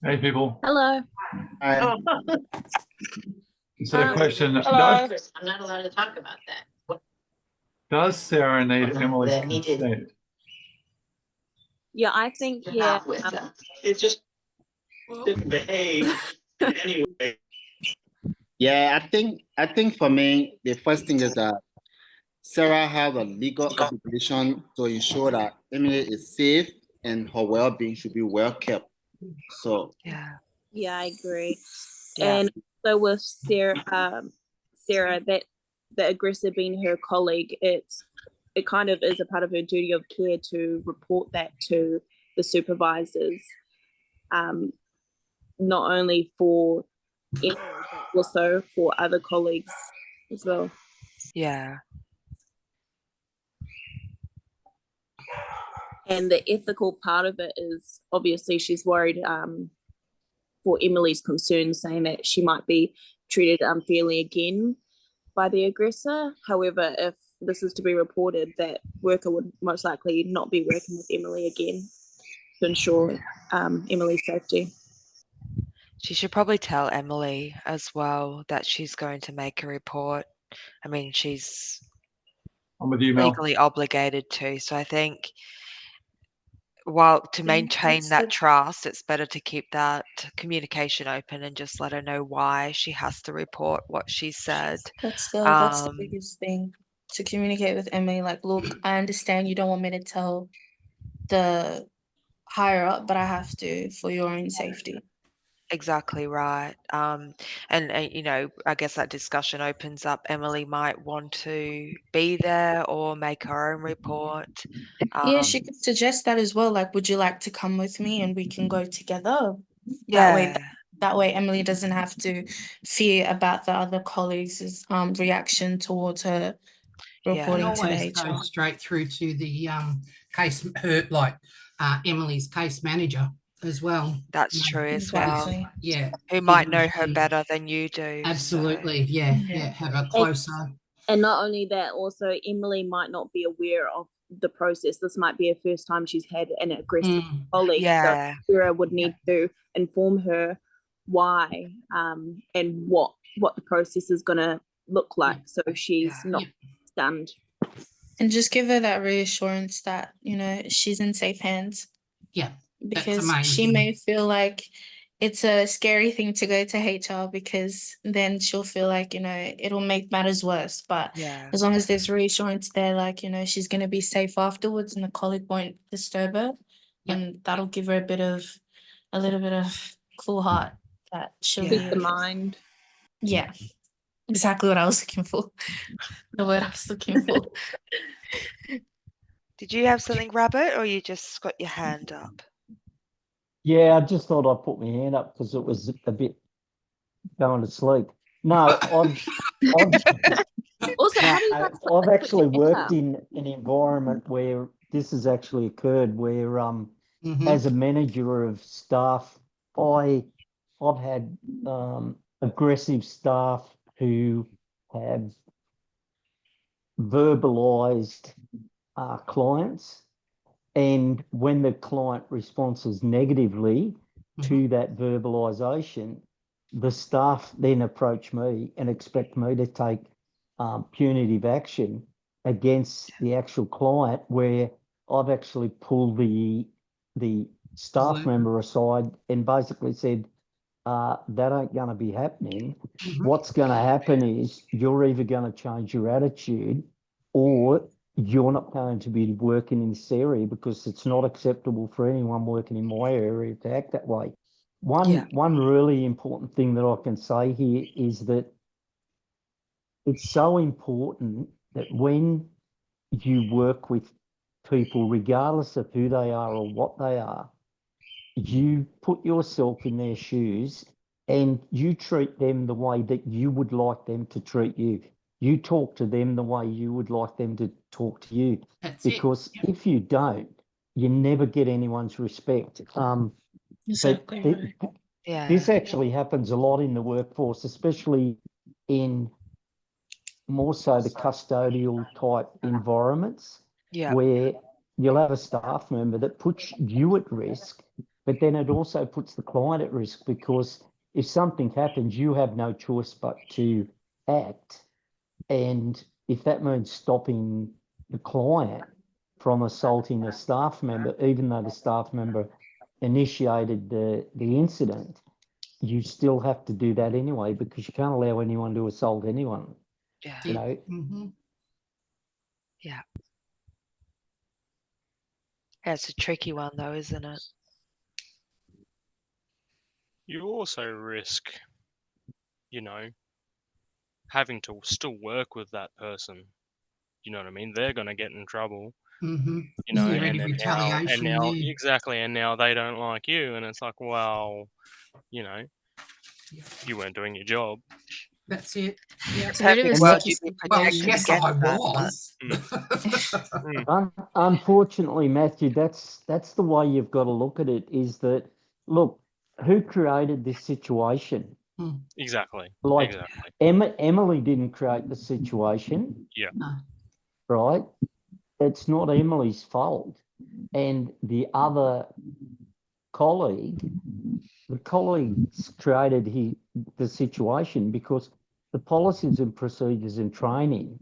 Hey, people. Hello. Hi. So the question, Hello. I'm not allowed to talk about that. does Sarah need Emily's consent? Yeah, I think, yeah. It's just behave anyway. Yeah, I think for me, the first thing is that Sarah has a legal obligation to ensure that Emily is safe and her well-being should be well kept. So Yeah, I agree. Yeah. And so with Sarah, that the aggressor being her colleague, it kind of is a part of her duty of care to report that to the supervisors, not only for Emily, but also for other colleagues as well. Yeah. And the ethical part of it is obviously she's worried for Emily's concerns, saying that she might be treated unfairly again by the aggressor. However, if this is to be reported, that worker would most likely not be working with Emily again to ensure Emily's safety. She should probably tell Emily as well that she's going to make a report. I mean, she's I'm with you, Mel. legally obligated to. So I think while to maintain that trust, it's better to keep that communication open and just let her know why she has to report what she said. That's the biggest thing, to communicate with Emily. Like, look, I understand you don't want me to tell the higher up, but I have to for your own safety. Exactly right. And you know, I guess that discussion opens up. Emily might want to be there or make her own report. Yeah, she could suggest that as well. Like, would you like to come with me and we can go together? Yeah. That way Emily doesn't have to fear about the other colleagues' reaction towards her reporting And to the always go HR. straight through to the case, Emily's case manager as well. That's true as well. Exactly. Yeah. Who give might her know her the- better than you do. Absolutely. Yeah. Yeah. Have a closer. And not only that, also Emily might not be aware of the process. This might be her first time she's had an aggressive colleague. Yeah. So Sarah would need to inform her why and what the process is going to look like, so she's not stunned. And just give her that reassurance that, you know, she's in safe hands. Yeah. Because she may feel like it's a scary thing to go to HR, because then she'll feel like, you know, it'll make matters worse. But as long as there's reassurance there, like, you know, she's going to be safe afterwards and the colleague won't disturb her, and that'll give her a little bit of cool heart that she'll be Peace of mind. Yeah, exactly what I was looking for. The word I was looking for. Did you have something, Rabbit, or you just got your hand up? Yeah, I just thought I'd put my hand up because it was a bit going to sleep. No, Also, how do you guys I've actually put your hand worked up? in an environment where this has actually occurred, where as a manager of staff, I've had aggressive staff who have verbalized clients, and when the client responds negatively to that verbalization, the staff then approach me and expect me to take punitive action against the actual client, where I've actually pulled the staff member aside and basically said, that ain't going to be happening. What's going to happen is you're either going to change your attitude, or you're not going to be working in this area, because it's not acceptable for anyone working in my area to act that way. One really important thing that I can say here is that it's so important that when you work with people, regardless of who they are or what they are, you put yourself in their shoes and you treat them the way that you would like them to treat you. You talk to them the way you would like them to talk to you. Because if you don't, you never get anyone's respect. Exactly. This actually happens a lot in the workforce, especially in more so the custodial type environments, where you'll have a staff member that puts you at risk, but then it also puts the client at risk, because if something happens, you have no choice but to act. And if that means stopping the client from assaulting a staff member, even though the staff member initiated the incident, you still have to do that anyway, because you can't allow anyone to assault anyone. You know. Yeah, it's a tricky one though, isn't it? You also risk, having to still work with that person. You know what I mean? They're going to get in trouble. And then now, exactly, and now they don't like you, and it's like, well, you weren't doing your job. That's it. Yeah. Perfect world, you'd be protected yes, I against was. Unfortunately, Matthew, that's the way you've got to look at it, is that, look, who created this situation? Exactly. Like, Emily didn't create the situation. Yeah. Right? It's not Emily's fault. And the other colleague, the colleagues created the situation because the policies and procedures and training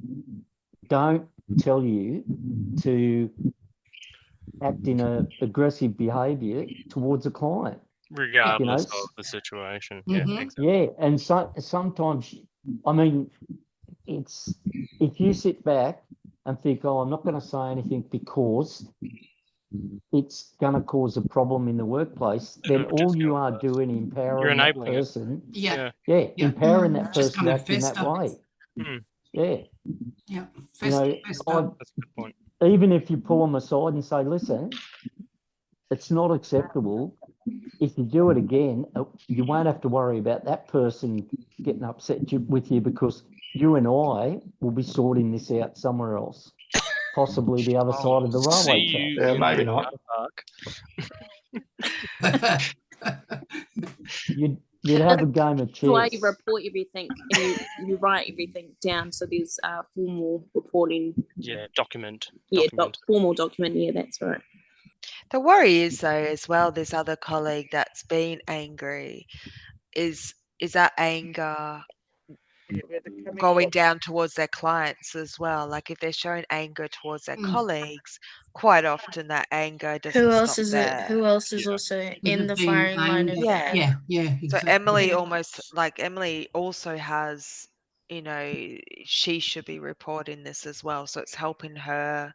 don't tell you to act in a aggressive behaviour towards a client. Regardless of the situation. Yeah, exactly. Yeah, and so sometimes, I mean, it's, if you sit back and think, oh, I'm not going to say anything because it's going to cause a problem in the workplace, then all you are doing empowering that person. Empowering that person to act in that way. Yeah. Yeah. You know, that's a good point. Even if you pull them aside and say, listen, it's not acceptable. If you do it again, you won't have to worry about that person getting upset with you, because you and I will be sorting this out somewhere else, possibly the other side of the railway See track. you Yeah, in maybe the not. car park. You'd have a game of That's why you chess. report everything and you write everything down. So there's formal reporting. Yeah, document. Yeah, Document. formal document. Yeah, that's right. The worry is though, as well, this other colleague that's been angry, is that anger going down towards their clients as well? Like if they're showing anger towards their colleagues, quite often that anger doesn't Who stop else is there. it? Who else is also in the being firing line of aimed the at. Yeah. Yeah, So exactly. Emily also has, she should be reporting this as well. So it's helping her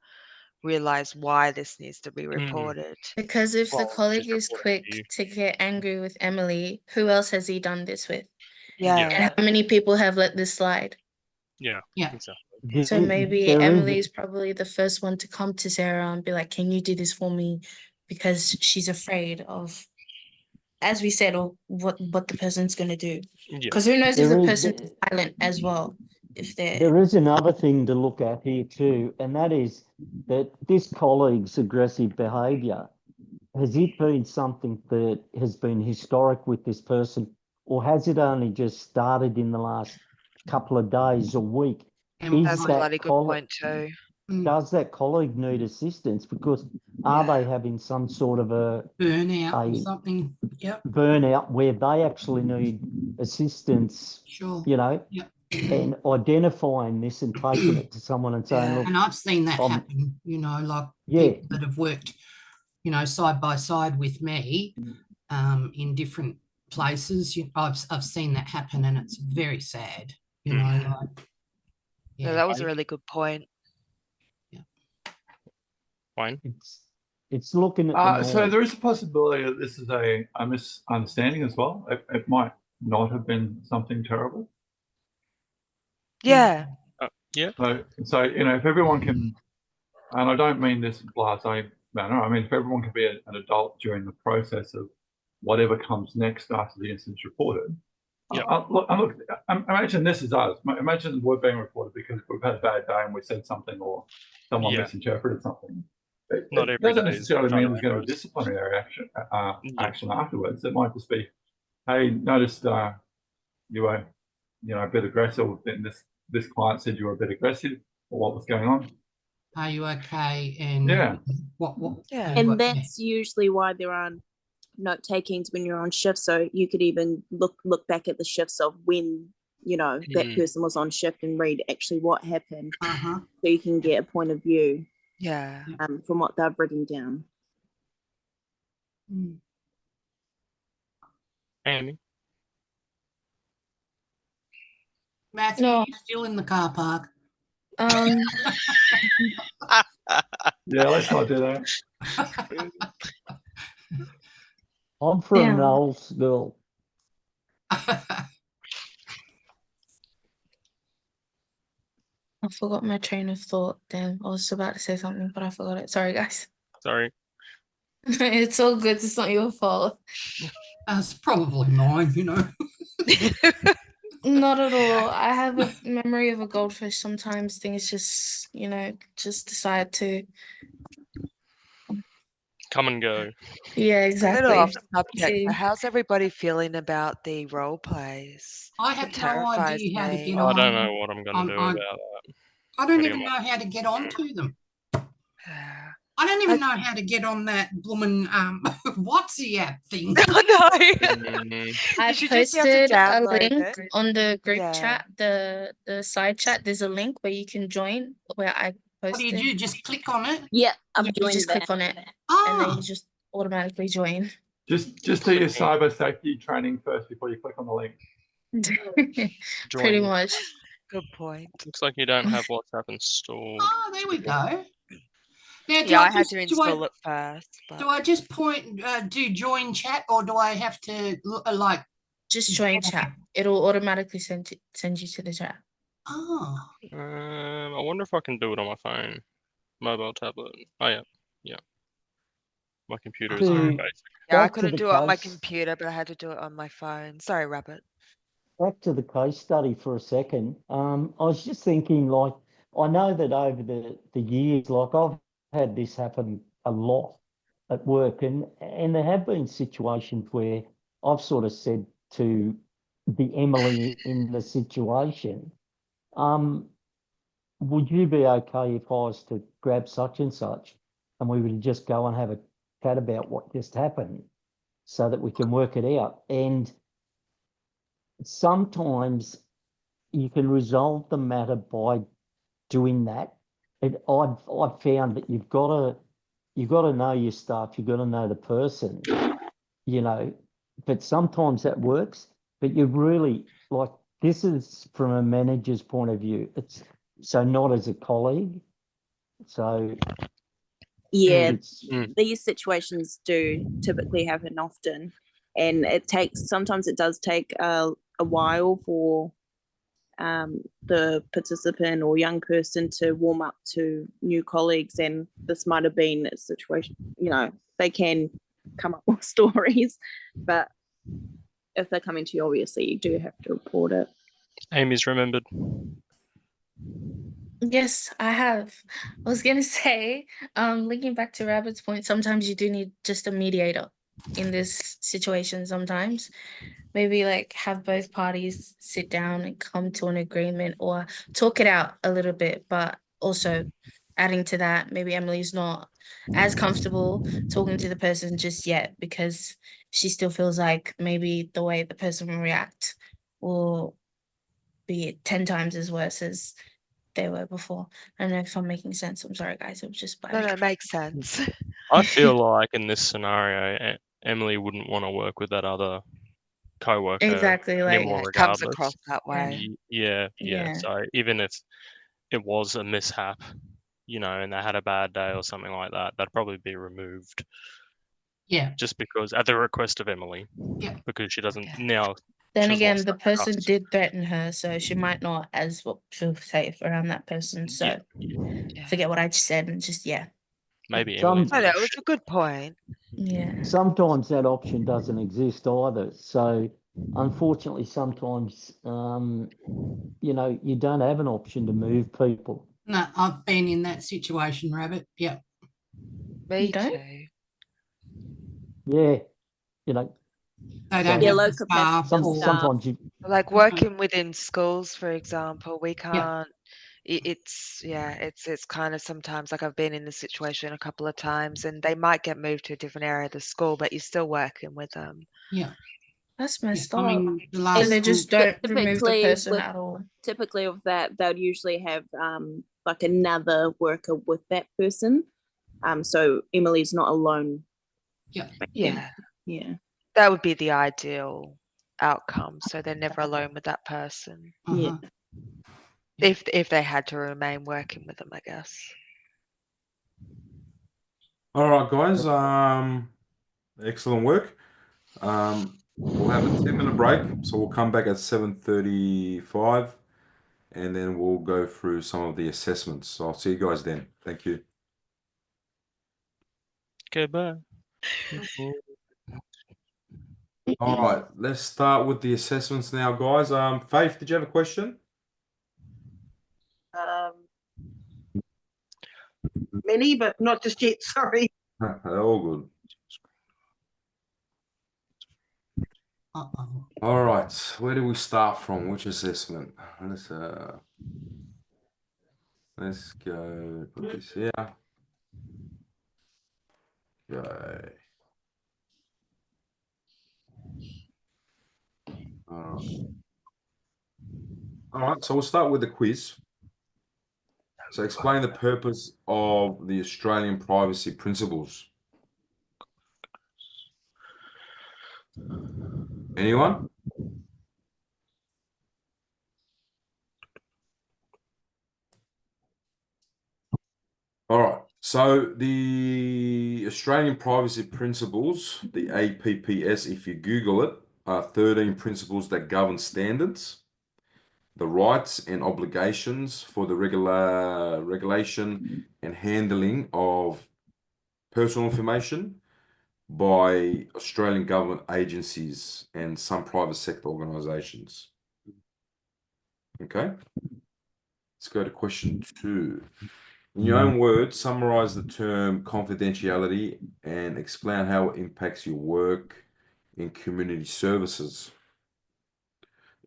realize why this needs to be reported. Because if the Well, colleague she's is reporting to you. quick to get angry with Emily, who else has he done this with? Yeah. And how many people have let this slide? Yeah. Yeah. Exactly. So maybe There Emily is- is probably the first one to come to Sarah and be like, can you do this for me? Because she's afraid of, as we said, or what the person's going to do. Yeah. Because who knows if There the is- person is silent as well. If they're There is another thing to look at here too, and that is that this colleague's aggressive behaviour, has it been something that has been historic with this person, or has it only just started in the last couple of days or week? That's a bloody good point too. Does that colleague need assistance? Because are they having some sort of a burnout or something? Yep. burnout where they actually need assistance? Sure. Yep. And identifying this and taking it to someone and saying, Yeah, look, and I've seen that I'm- happen, like Yeah. people that have worked, side by side with me in different places. I've seen that happen, and it's very sad, No, that was a really good point. Fine. It's looking at the So norm. there is a possibility that this is a misunderstanding as well. It might not have been something terrible. Yeah. Yeah. So if everyone can, and I don't mean this in a blasé manner, I mean if everyone can be an adult during the process of whatever comes next after the incident's reported. Look, imagine this is us. Imagine we're being reported because we've had a bad day and we said something or someone misinterpreted something. It doesn't necessarily mean there's going to be disciplinary action afterwards. It might just be, hey, noticed you were, a bit aggressive. Then this client said you were a bit aggressive, or what was going on? Are you okay? And what? Yeah. And that's usually why there aren't note takings when you're on shift. So you could even look back at the shifts of when that person was on shift and read actually what happened, so you can get a point of view. Yeah. From what they've written down. Amy. Matthew, No. you're still in the car park. Yeah, let's not do that. I'm from Knowles School. I forgot my train of thought. Then I was about to say something, but I forgot it. Sorry, guys. Sorry. It's all good. It's not your fault. It's probably mine, Not at all. I have a memory of a goldfish. Sometimes things just, just decide to Come and go. Yeah, A exactly. little off subject, See. but how's everybody feeling about the role plays? I It have no terrifies idea how to me. get I on. don't know what I'm going to do about that. I don't Pretty even much. know how to get onto them. I don't even know how to get on that woman what's the app thing. I should just be able to posted a download link it. on the group Yeah. chat, the side chat. There's a link where you can join where I What posted. do? Just click on it? Yeah, You just click on it and then you just automatically join. Just do your cyber safety training first before you click on the link. Pretty Join. much. Good point. Looks like you don't have WhatsApp installed. Oh, there we go. Now, Yeah, I had to install it first. But... Do I just do join chat, or do I have to just join chat? It'll automatically send you to the chat. Oh. I wonder if I can do it on my phone, mobile tablet. Oh yeah. My computer is very basic. Yeah, I Back to couldn't the do it on my case. computer, but I had to do it on my phone. Sorry, Rabbit. back to the case study for a second. I was just thinking, like, I know that over the years, like I've had this happen a lot at work, and there have been situations where I've sort of said to the Emily in the situation, would you be okay if I was to grab such and such, and we would just go and have a chat about what just happened, so that we can work it out? And sometimes you can resolve the matter by doing that. And I've found that you've got to know your staff, you've got to know the person, you know. But sometimes that works. But you really, like, this is from a manager's point of view. It's so not as a colleague. So Yeah, it's these situations do typically happen often, and sometimes it does take a while for the participant or young person to warm up to new colleagues, and this might have been a situation, you know, they can come up with stories, but if they're coming to you, obviously you do have to report it. Amy's remembered. Yes, I have. I was gonna say, linking back to Rabbit's point, sometimes you do need just a mediator in this situation. Sometimes maybe like have both parties sit down and come to an agreement or talk it out a little bit. But also adding to that, maybe Emily's not as comfortable talking to the person just yet because she still feels like maybe the way the person will react will be 10 times as worse as they were before. I don't know if I'm making sense. I'm sorry, guys. It was just No, it makes sense. I feel like in this scenario, Emily wouldn't want to work with that other co-worker Exactly, like anymore, it comes regardless. across that way. Yeah. Yeah. So even if it was a mishap, you know, and they had a bad day or something like that, that'd probably be removed. Yeah. Just because, at the request of Emily. Yeah. Because she doesn't now. Then she's again, lost the that person trust. did threaten her, so she might not as well feel safe around that person. So forget what I just said and just Maybe Some- Emily's Oh, a no, bit it was a good point. Yeah. sometimes that option doesn't exist either. So unfortunately, sometimes you know, you don't have an option to move people. No, I've been in that situation, Rabbit. Yep. Me don't? too. Yeah, you know. They don't Yeah, have low the staff capacity or Sometimes you Like working within schools, for example, we Yeah. can't. It's kind of sometimes like I've been in this situation a couple of times, and they might get moved to a different area of the school, but you're still working with them. Yeah. That's messed I up. mean, the So last they just don't remove the Typically, person at all. Typically of that, they'll usually have like another worker with that person. So Emily's not alone. Yeah. Yeah, Yeah. that would be the ideal outcome. So they're never alone with that person. Uh-huh. If they had to remain working with them, I guess. All right, guys. Excellent work. We'll have a 10-minute break, so we'll come back at 7:35, and then we'll go through some of the assessments. So I'll see you guys then. Thank you. Goodbye. All right, let's start with the assessments now, guys. Faith, did you have a question? Many, but not just yet. Sorry. All good. All right, where do we start from? Which assessment? Let's go. Put this here. Okay. All right, so we'll start with the quiz. So explain the purpose of the Australian privacy principles. Anyone? All right. So the Australian privacy principles, the APPS, if you Google it, are 13 principles that govern standards, the rights and obligations for the regulation and handling of personal information by Australian government agencies and some private sector organisations. Okay. Let's go to question 2. In your own words, summarize the term confidentiality and explain how it impacts your work in community services.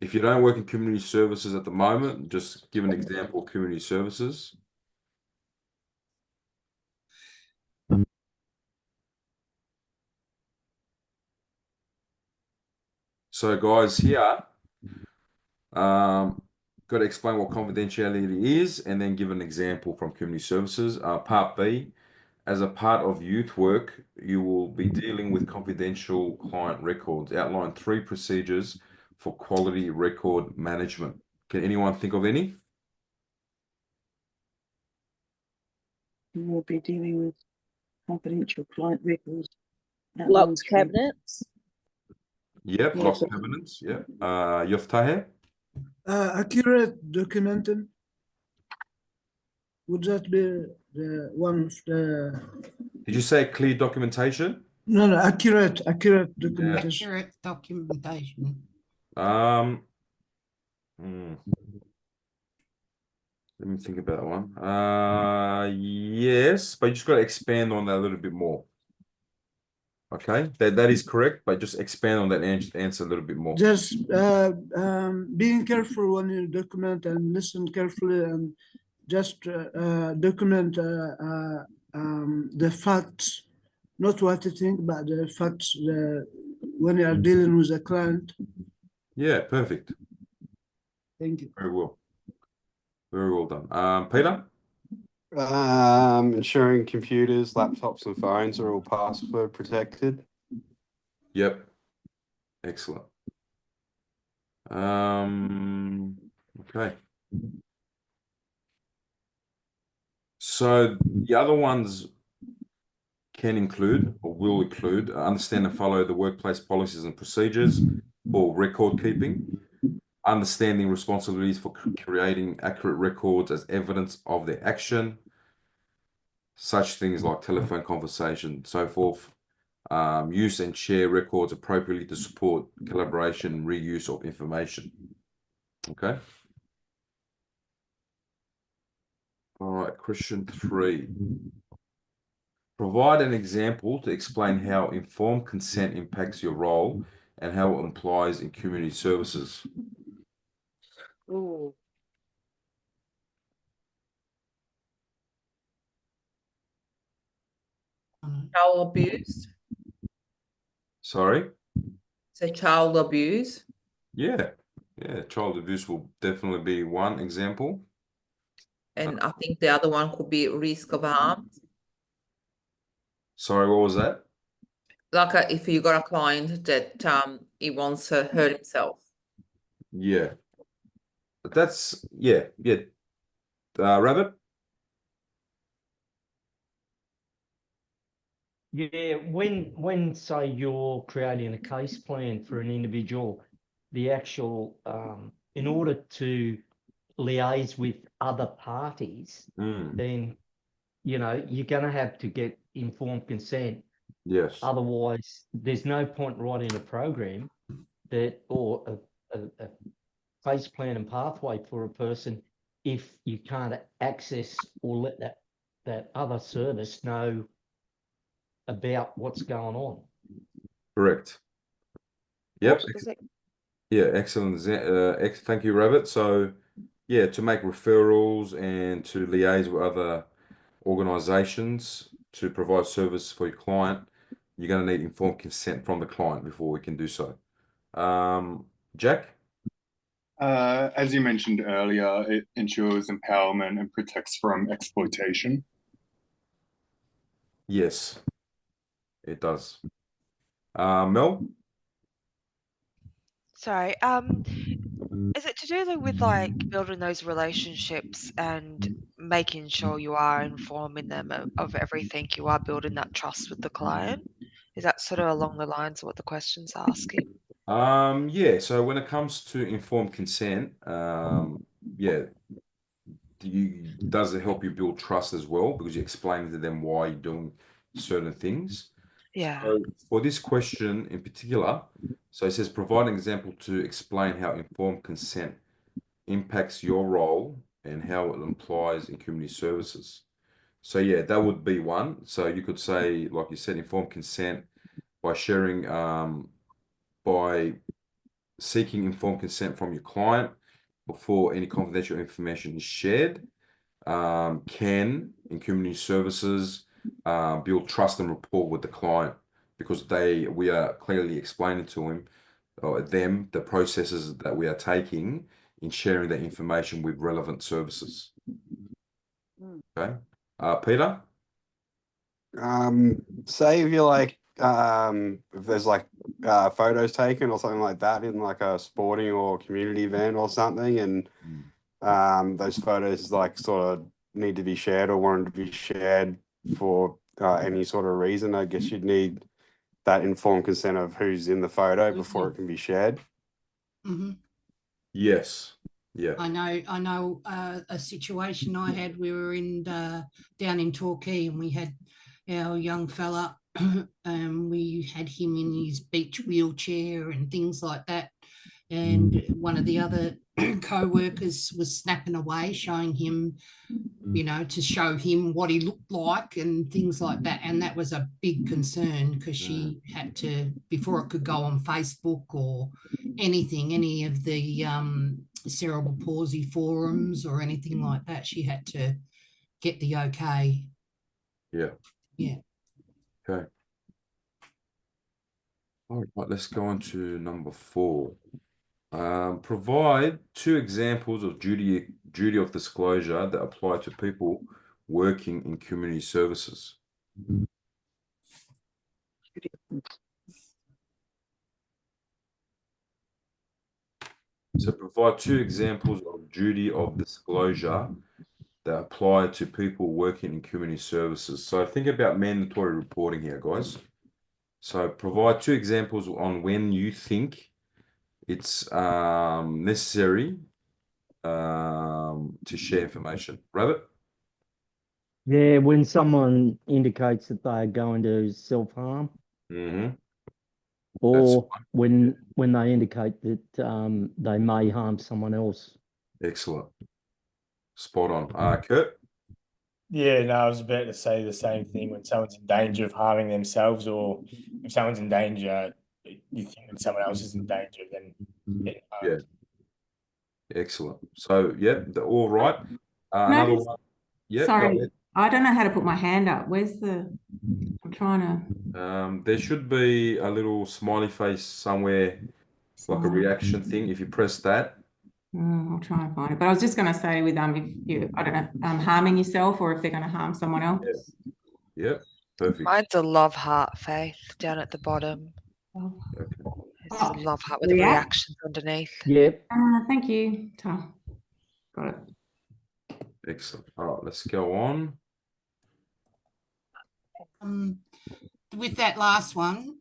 If you don't work in community services at the moment, just give an example of community services. So guys, here, got to explain what confidentiality is and then give an example from community services. Part B, as a part of youth work, you will be dealing with confidential client records. Outline 3 procedures for quality record management. Can anyone think of any? You will be dealing with confidential client records. Locked cabinets. Yep, Yeah, locked so- cabinets. Yep. Yoftahe? Accurate documenting. Would that be the one of the? Did you say clear documentation? No, accurate documentation. Accurate documentation. Let me think about that one. Yes, but you just got to expand on that a little bit more. Okay, that is correct, but just expand on that answer a little bit more. Just being careful when you document and listen carefully and just document the facts, not what you think, but the facts when you are dealing with a client. Yeah, perfect. Thank you. Very well. Very well done. Peter? Ensuring computers, laptops, and phones are all password protected. Yep. Excellent. Okay. So the other ones can include or will include understand and follow the workplace policies and procedures for record keeping, understanding responsibilities for creating accurate records as evidence of their action, such things like telephone conversation, so forth. Use and share records appropriately to support collaboration and reuse of information. Okay. All right, question 3. Provide an example to explain how informed consent impacts your role and how it applies in community services. Ooh. Child abuse. Sorry? So child abuse. Yeah. Yeah, child abuse will definitely be one example. And I think the other one could be risk of harm. Sorry, what was that? Like if you got a client that he wants to hurt himself. Yeah. But that's, yeah. Rabbit? Yeah, when say you're creating a case plan for an individual, the actual in order to liaise with other parties, then you're going to have to get informed consent. Yes. Otherwise, there's no point writing a program that or a case plan and pathway for a person if you can't access or let that other service know about what's going on. Correct. Yep. What Yeah, excellent. Thank you, Rabbit. So, yeah, to make referrals and to liaise with other organizations to provide service for your client, you're going to need informed consent from the client before we can do so. Jack? As you mentioned earlier, it ensures empowerment and protects from exploitation. Yes, it does. Mel? Sorry, is it to do with like building those relationships and making sure you are informing them of everything, you are building that trust with the client? Is that sort of along the lines of what the question's asking? Yeah, so when it comes to informed consent, yeah, does it help you build trust as well because you explain to them why you're doing certain things? Yeah. So for this question in particular, so it says provide an example to explain how informed consent impacts your role and how it applies in community services. So yeah, that would be one. So you could say, like you said, informed consent by sharing, by seeking informed consent from your client before any confidential information is shared, can, in community services, build trust and rapport with the client because we are clearly explaining to him or them the processes that we are taking in sharing that information with relevant services. Okay. Peter? Say if you're like, if there's like photos taken or something like that in like a sporting or community event or something, and those photos like sort of need to be shared or wanted to be shared for any sort of reason, I guess you'd need that informed consent of who's in the photo before it can be shared. Mm-hmm. Yes. Yeah. I know a situation I had. We were down in Torquay, and we had our young fella. We had him in his beach wheelchair and things like that. And one of the other co-workers was snapping away, showing him, to show him what he looked like and things like that. And that was a big concern because she had to, before it could go on Facebook or anything, any of the cerebral palsy forums or anything like that, she had to get the okay. Yeah. Yeah. Okay. All right, let's go on to number 4. Provide 2 examples of duty of disclosure that apply to people working in community services. So provide 2 examples of duty of disclosure that apply to people working in community services. So think about mandatory reporting here, guys. So provide 2 examples on when you think it's necessary to share information. Rabbit? Yeah, when someone indicates that they're going to self-harm, or when they indicate that they may harm someone else. Excellent. Spot on. Kurt? Yeah, no, I was about to say the same thing. When someone's in danger of harming themselves, or if someone's in danger, you think that someone else is in danger, then getting harmed. Yeah. Excellent. So, yeah, they're all right. Another one. Yeah, sorry, I don't know how to put my hand up. Where's the? I'm trying to. There should be a little smiley face somewhere, like a reaction thing. If you press that. I'll try and find it. But I was just going to say with if you, I don't know, harming yourself or if they're going to harm someone else. Yep. Perfect. Mine's a love heart, Faith, down at the bottom. Okay. It's a love heart with the reactions underneath. Yep. Thank you, Tom. Got it. Excellent. All right, let's go on. With that last one,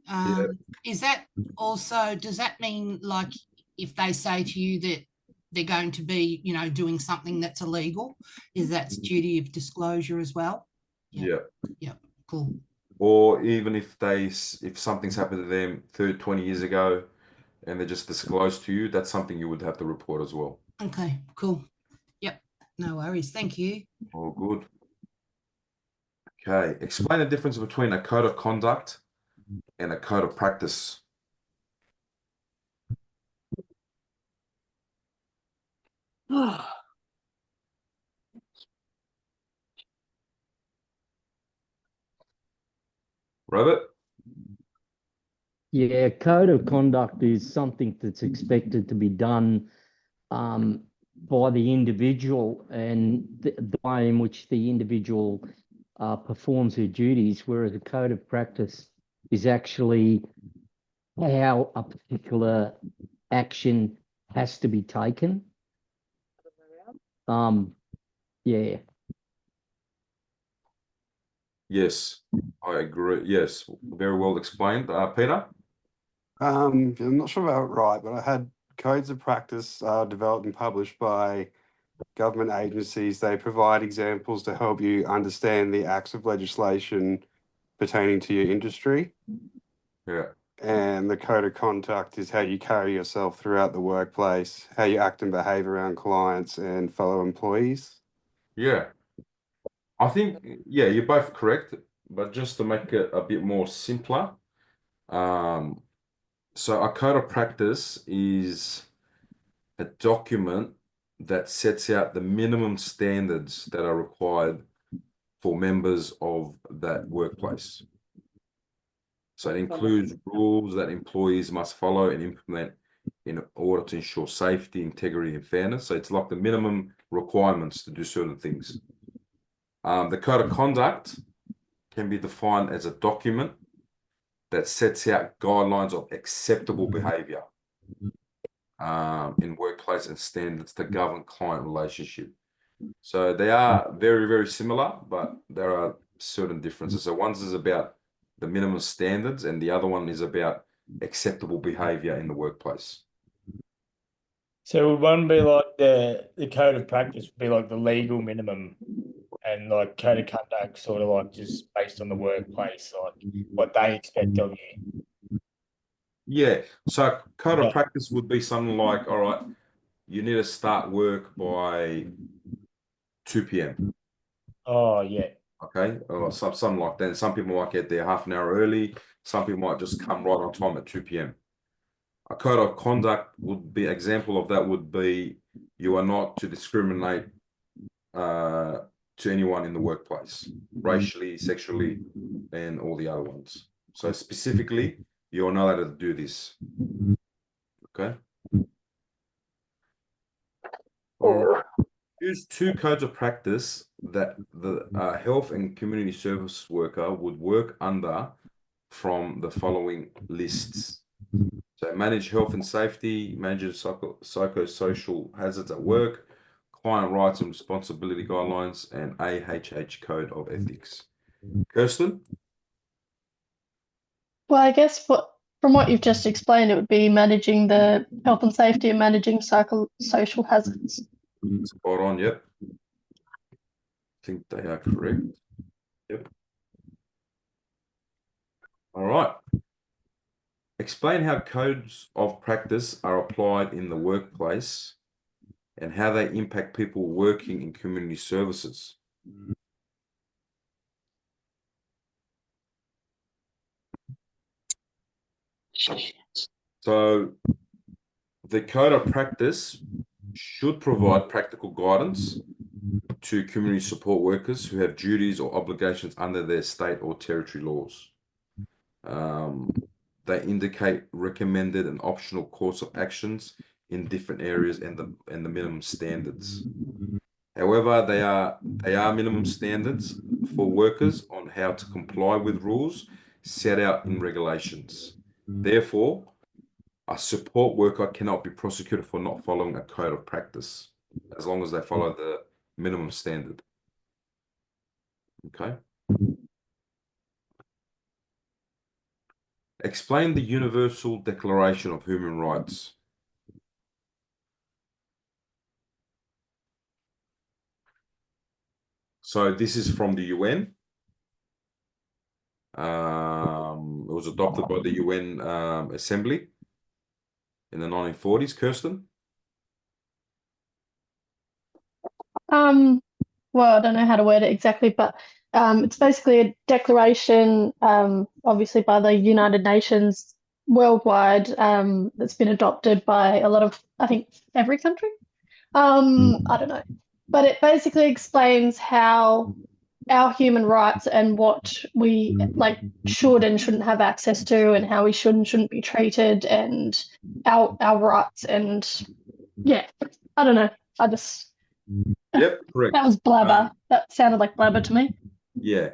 is that also, does that mean like if they say to you that they're going to be, doing something that's illegal, is that duty of disclosure as well? Yeah. Yeah. Cool. Or even if something's happened to them 20 years ago and they just disclose to you, that's something you would have to report as well. Okay, cool. Yep. No worries. Thank you. All good. Okay. Explain the difference between a code of conduct and a code of practice. Rabbit? Yeah, code of conduct is something that's expected to be done by the individual and the way in which the individual performs her duties, whereas a code of practice is actually how a particular action has to be taken. Yeah. Yes, I agree. Yes, very well explained. Peter? I'm not sure about right, but I had codes of practice developed and published by government agencies. They provide examples to help you understand the acts of legislation pertaining to your industry. Yeah. and the code of conduct is how you carry yourself throughout the workplace, how you act and behave around clients and fellow employees. Yeah. I think, yeah, you're both correct, but just to make it a bit more simpler, so a code of practice is a document that sets out the minimum standards that are required for members of that workplace. So it includes rules that employees must follow and implement in order to ensure safety, integrity, and fairness. So it's like the minimum requirements to do certain things. The code of conduct can be defined as a document that sets out guidelines of acceptable behavior in workplace and standards to govern client relationship. So they are very, very similar, but there are certain differences. So one is about the minimum standards and the other one is about acceptable behavior in the workplace. So would one be like the code of practice would be like the legal minimum, and like code of conduct sort of like just based on the workplace, like what they expect of you. Yeah. So code of practice would be something like, all right, you need to start work by 2 p.m. Oh, yeah. Okay, or something like that. Some people might get there half an hour early. Some people might just come right on time at 2 p.m. A code of conduct would be example of that would be you are not to discriminate to anyone in the workplace, racially, sexually, and all the other ones. So specifically, you're not allowed to do this. Okay. All right. Here's two codes of practice that the health and community service worker would work under from the following lists. So manage health and safety, manage psychosocial hazards at work, client rights and responsibility guidelines, and AHH code of ethics. Kirsten? Well, I guess from what you've just explained, it would be managing the health and safety and managing psychosocial hazards. Spot on, yep. I think they are correct. Yep. All right. Explain how codes of practice are applied in the workplace and how they impact people working in community services. So the code of practice should provide practical guidance to community support workers who have duties or obligations under their state or territory laws. They indicate recommended and optional course of actions in different areas and the minimum standards. However, they are minimum standards for workers on how to comply with rules set out in regulations. Therefore, a support worker cannot be prosecuted for not following a code of practice, as long as they follow the minimum standard. Okay. Explain the Universal Declaration of Human Rights. So this is from the UN. It was adopted by the UN Assembly in the 1940s. Kirsten? Well, I don't know how to word it exactly, but it's basically a declaration, obviously by the United Nations worldwide, that's been adopted by a lot of, I think, every country. I don't know, but it basically explains how our human rights and what we like should and shouldn't have access to, and how we should and shouldn't be treated, and our rights. And yeah, I don't know. I just Yep, correct. that was blabber. That sounded like blabber to me. Yeah,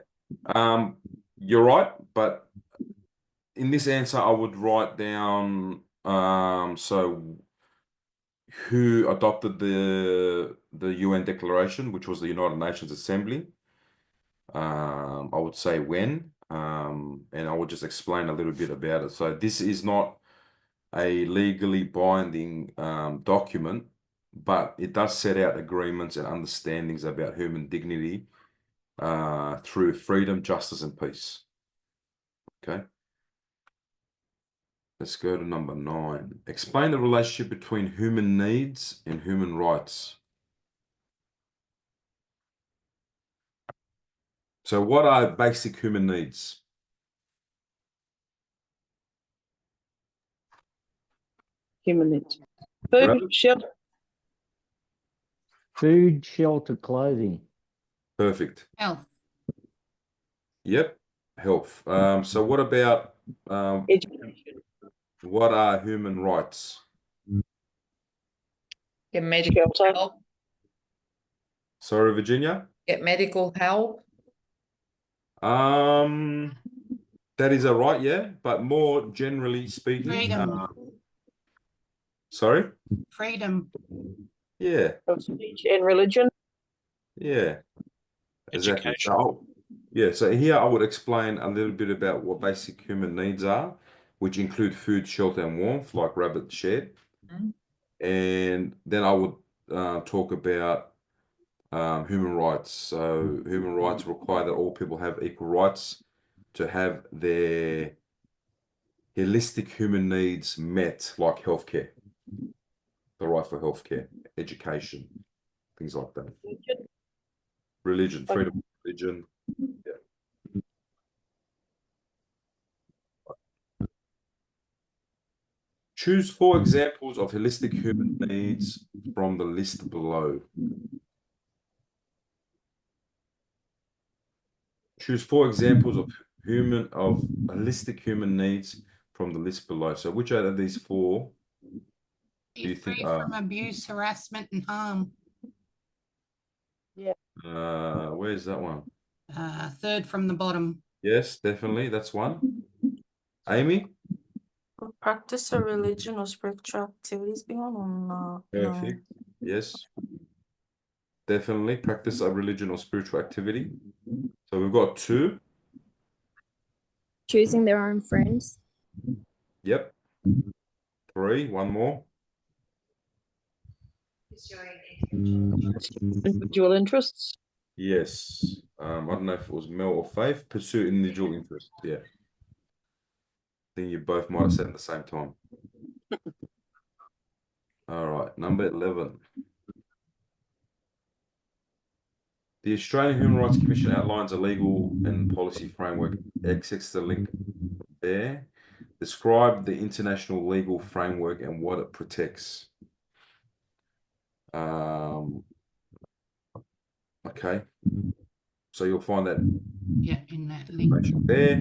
you're right, but in this answer, I would write down so who adopted the UN Declaration, which was the United Nations Assembly. I would say when, and I would just explain a little bit about it. So this is not a legally binding document, but it does set out agreements and understandings about human dignity through freedom, justice, and peace. Okay. Let's go to number 9. Explain the relationship between human needs and human rights. So what are basic human needs? Human needs. Food, shelter. Food, shelter, clothing. Perfect. Health. Yep. Health. So what about Education. what are human rights? Get medical Shelter. help. Sorry, Virginia? Get medical help. That is a right, yeah, but more generally speaking, Freedom. sorry? Freedom. Yeah, Of speech and religion. yeah, exactly. Education. So, yeah, so here I would explain a little bit about what basic human needs are, which include food, shelter, and warmth, like Rabbit shared. And then I would talk about human rights. So human rights require that all people have equal rights to have their holistic human needs met, like healthcare, the right for healthcare, education, things like that. Religion, freedom of religion. Yeah. Choose 4 examples of holistic human needs from the list below. Choose 4 examples of holistic human needs from the list below. So which out of these 4 do you Be think free are from abuse, harassment, and harm. Yeah. where's that one? Third from the bottom. Yes, definitely. That's one. Amy? Practice a religion or spiritual activities beyond or no? Perfect. Yes. Definitely practice a religion or spiritual activity. So we've got 2. Choosing their own friends. Yep. 3. One more. Individual interests. Yes. I don't know if it was Mel or Faith. Pursue individual interests. Yeah. I think you both might have said at the same time. All right. Number 11. The Australian Human Rights Commission outlines a legal and policy framework. Access the link there. Describe the international legal framework and what it protects. Okay. So you'll find that in that link there.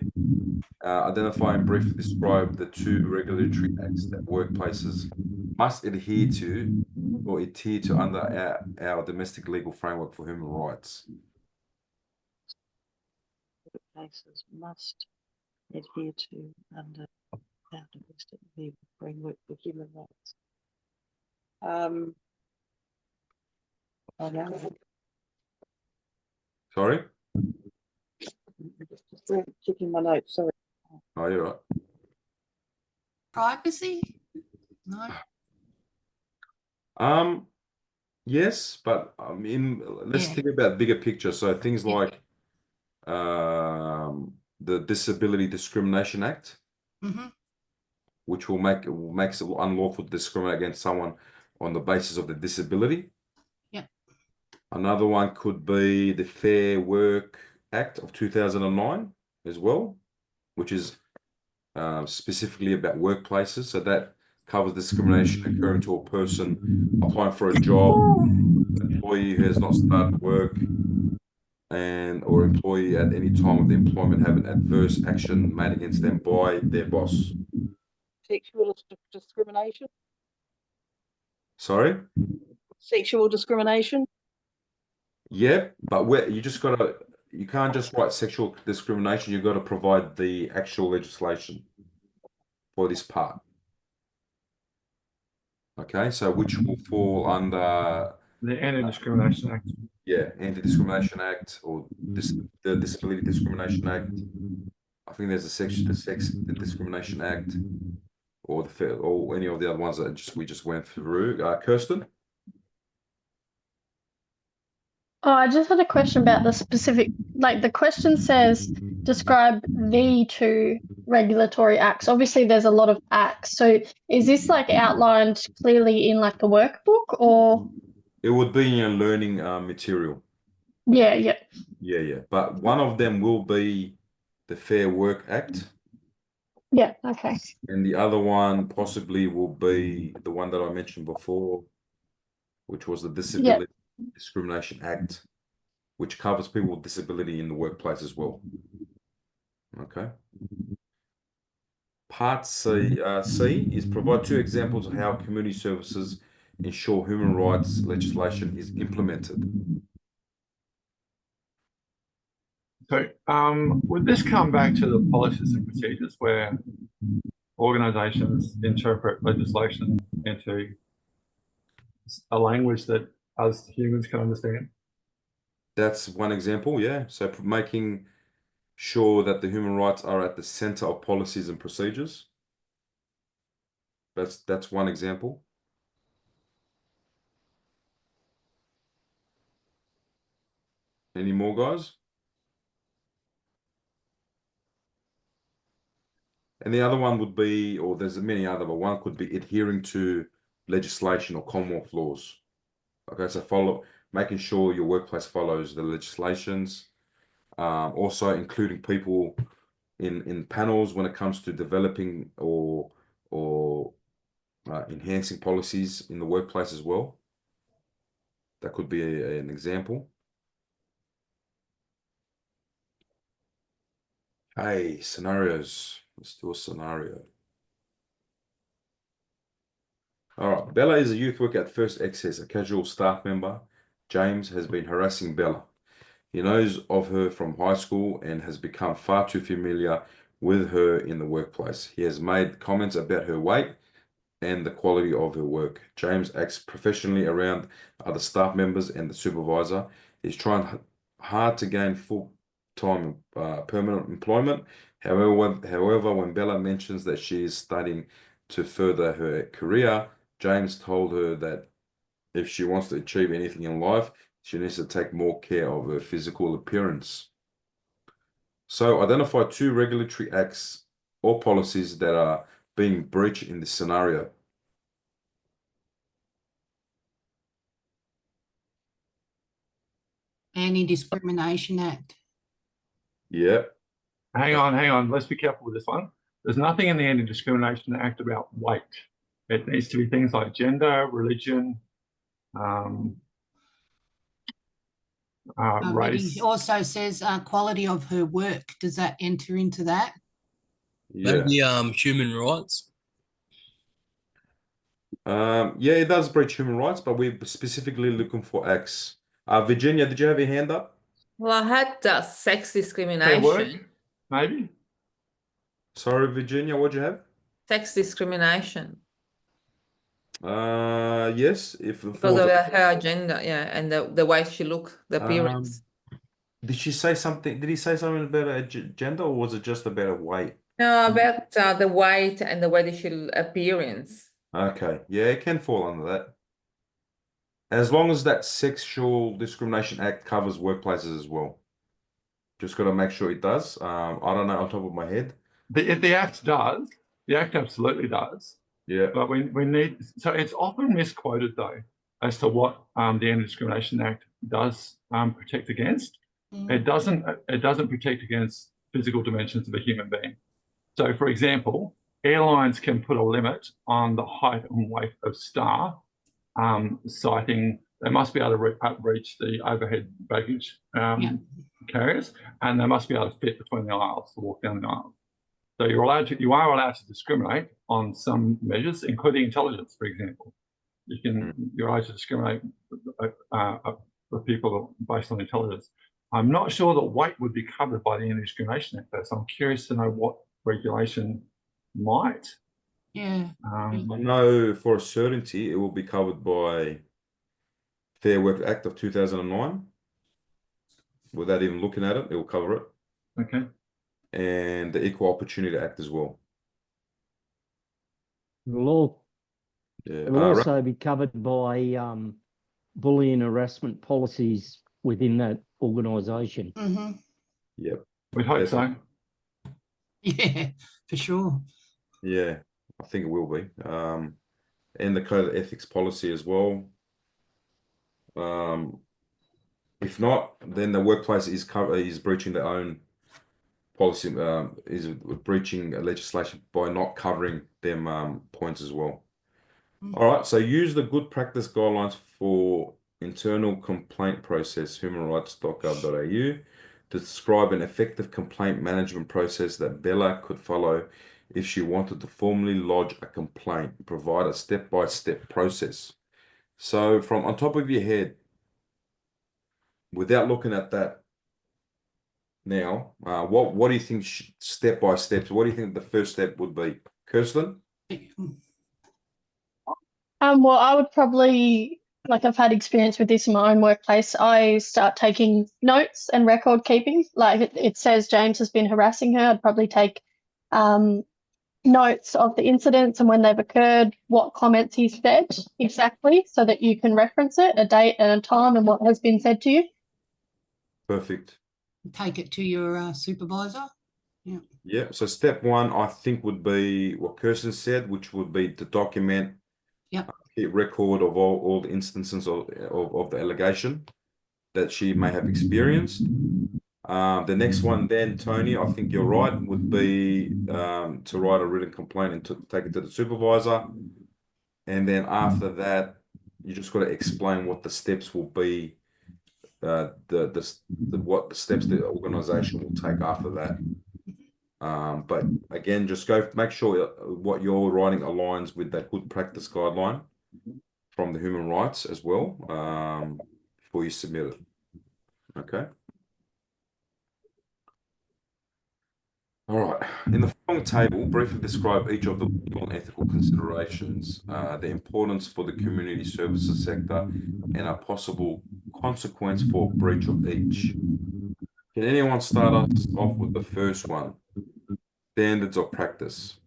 Identify and briefly describe the 2 regulatory acts that workplaces must adhere to or adhere to under our domestic legal framework for human rights. Workplaces must adhere to under our domestic legal framework for human rights. I know. Sorry? Just checking my notes, sorry. Oh, you're right. privacy. No. Yes, but I mean, let's think about bigger picture. So things like the Disability Discrimination Act, which makes it unlawful to discriminate against someone on the basis of the disability. Yeah. Another one could be the Fair Work Act of 2009 as well, which is specifically about workplaces. So that covers discrimination occurring to a person applying for a job, employee who has not started work, or employee at any time of the employment have an adverse action made against them by their boss. Sexual discrimination. Sorry? Sexual discrimination. Yeah, but you can't just write sexual discrimination. You've got to provide the actual legislation for this part. Okay, so which will fall under the Anti-Discrimination Act. Yeah, Anti-Discrimination Act or the Disability Discrimination Act. I think there's the Discrimination Act, or any of the other ones that we just went through. Kirsten? Oh, I just had a question about the specific, like the question says describe the two regulatory acts? Obviously, there's a lot of acts. So is this like outlined clearly in like a workbook or? It would be in your learning material. Yeah, yeah. Yeah. But one of them will be the Fair Work Act. Yeah, okay. And the other one possibly will be the one that I mentioned before, which was the Disability Discrimination Act, which covers people with disability in the workplace as well. Okay. Part C is provide 2 examples of how community services ensure human rights legislation is implemented. So would this come back to the policies and procedures where organisations interpret legislation into a language that us humans can understand? That's one example, yeah. So making sure that the human rights are at the center of policies and procedures. That's one example. Any more, guys? And the other one would be, or there's many other, but one could be adhering to legislation or Commonwealth laws. Okay, so making sure your workplace follows the legislations. Also including people in panels when it comes to developing or enhancing policies in the workplace as well. That could be an example. Hey, scenarios. Let's do a scenario. All right. Bella is a youth worker at First Access. A casual staff member, James, has been harassing Bella. He knows of her from high school and has become far too familiar with her in the workplace. He has made comments about her weight and the quality of her work. James acts professionally around other staff members and the supervisor. He's trying hard to gain full-time permanent employment. However, when Bella mentions that she is studying to further her career, James told her that if she wants to achieve anything in life, she needs to take more care of her physical appearance. So identify 2 regulatory acts or policies that are being breached in this scenario. Anti-Discrimination Act. Yeah. Hang on. Let's be careful with this one. There's nothing in the Anti-Discrimination Act about weight. It needs to be things like gender, religion, race. It also says quality of her work. Does that enter into that? Yeah. Maybe human rights. Yeah, it does breach human rights, but we're specifically looking for acts. Virginia, did you have your hand up? Well, I had sex Fair discrimination. work, maybe. Sorry, Virginia, what'd you have? Sex discrimination. Yes, if it Because falls of under- her gender, yeah, and the way she looked, the appearance. Did she say something? Did he say something about her gender, or was it just about her weight? No, about the weight and the way that she appearance. Okay, yeah, it can fall under that. As long as that Sexual Discrimination Act covers workplaces as well. Just got to make sure it does. I don't know on top of my head. The Act does. The Act absolutely does. Yeah. But we need, so it's often misquoted though, as to what the Anti-Discrimination Act does protect against. It doesn't protect against physical dimensions of a human being. So for example, airlines can put a limit on the height and weight of staff, citing they must be able to reach the overhead baggage carriers, and they must be able to fit between the aisles to walk down the aisle. So you are allowed to discriminate on some measures, including intelligence, for example. You're allowed to discriminate for people based on intelligence. I'm not sure that weight would be covered by the Anti-Discrimination Act, though, so I'm curious to know what regulation might. Yeah. I know for a certainty it will be covered by Fair Work Act of 2009. Without even looking at it, it will cover it. Okay. And the Equal Opportunity Act as well. It will also be covered by bullying and harassment policies within that organisation. Mm-hmm. Yep. We hope Yes. so. Yeah, for sure. Yeah, I think it will be. And the code of ethics policy as well. If not, then the workplace is breaching their own policy, is breaching legislation by not covering them points as well. All right, so use the good practice guidelines for internal complaint process, humanrights.gov.au, to describe an effective complaint management process that Bella could follow if she wanted to formally lodge a complaint. Provide a step-by-step process. So from on top of your head, without looking at that now, what do you think step by steps? What do you think the first step would be, Kirsten? Well, I would probably, like I've had experience with this in my own workplace, I start taking notes and record keeping. Like it says James has been harassing her, I'd probably take notes of the incidents and when they've occurred, what comments he's said exactly, so that you can reference it, a date and a time and what has been said to you. Perfect. Take it to your supervisor. Yeah. Yeah. So step one, I think, would be what Kirsten said, which would be to document, keep record of all the instances of the allegation that she may have experienced. The next one then, Tony, I think you're right, would be to write a written complaint and to take it to the supervisor. And then after that, you just got to explain what the steps will be, what the steps the organization will take after that. But again, just make sure what you're writing aligns with that good practice guideline from the human rights as well, before you submit it. Okay. All right. In the following table, briefly describe each of the legal and ethical considerations, the importance for the community services sector, and a possible consequence for breach of each. Can anyone start us off with the first one? Standards of practice.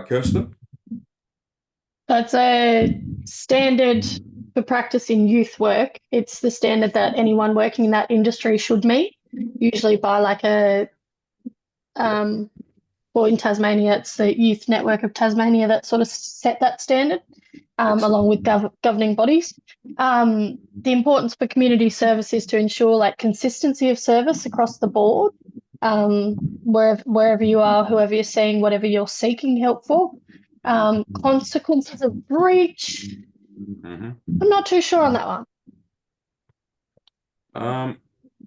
Kirsten? That's a standard for practicing youth work. It's the standard that anyone working in that industry should meet, usually by like or in Tasmania, it's the Youth Network of Tasmania that sort of set that standard, along with governing bodies. The importance for community service is to ensure like consistency of service across the board, wherever you are, whoever you're seeing, whatever you're seeking help for. Consequences of breach. I'm not too sure on that one.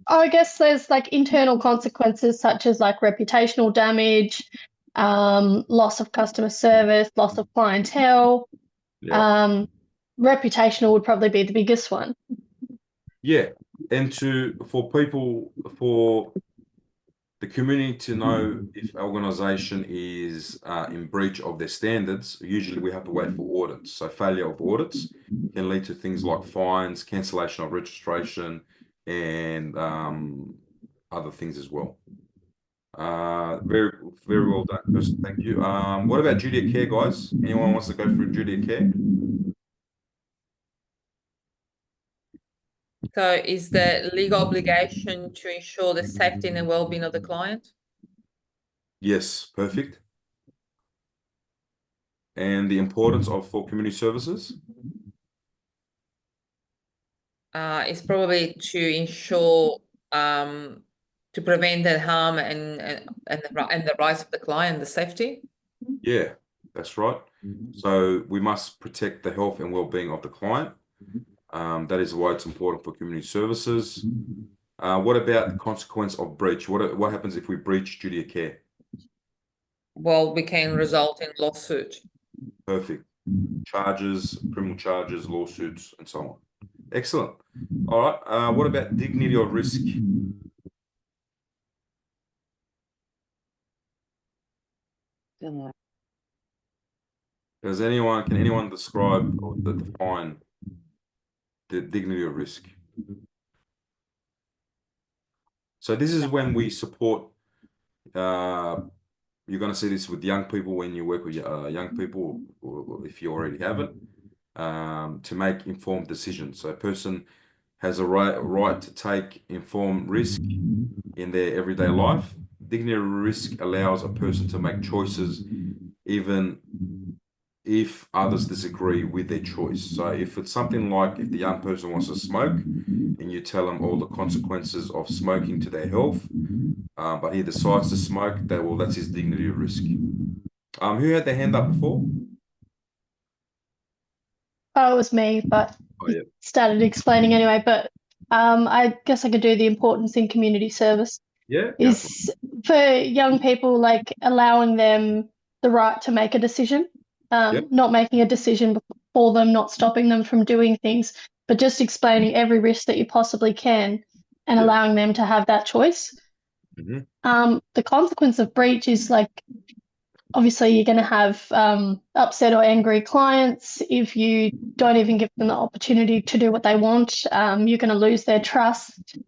I guess there's like internal consequences such as like reputational damage, loss of customer service, loss of clientele. Reputational would probably be the biggest one. Yeah, and for the community to know if organization is in breach of their standards, usually we have to wait for audits. So failure of audits can lead to things like fines, cancellation of registration, and other things as well. Very, very well done, Kirsten. Thank you. What about duty of care, guys? Anyone wants to go through duty of care? So is the legal obligation to ensure the safety and the well-being of the client? Yes, perfect. And the importance for community services? Is probably to ensure to prevent the harm and the rights of the client, the safety. Yeah, that's right. So we must protect the health and well-being of the client. That is why it's important for community services. What about the consequence of breach? What happens if we breach duty of care? Well, we can result in lawsuit. Perfect. Charges, criminal charges, lawsuits, and so on. Excellent. All right. What about dignity or risk? Can anyone describe or define the dignity or risk? So this is when we support, you're going to see this with young people when you work with young people, or if you already have it. to make informed decisions. So a person has a right to take informed risk in their everyday life. Dignity risk allows a person to make choices even if others disagree with their choice. So if it's something like if the young person wants to smoke and you tell them all the consequences of smoking to their health, but he decides to smoke, that's his dignity risk. Who had their hand up before? Oh, it was me, but Oh, yeah. started explaining anyway. But I guess I could do the importance in community service. Yeah. Is for young people, like allowing them the right to make a decision, not making a decision for them, not stopping them from doing things, but just explaining every risk that you possibly can and allowing them to have that choice. The consequence of breach is like, obviously you're going to have upset or angry clients if you don't even give them the opportunity to do what they want. You're going to lose their trust.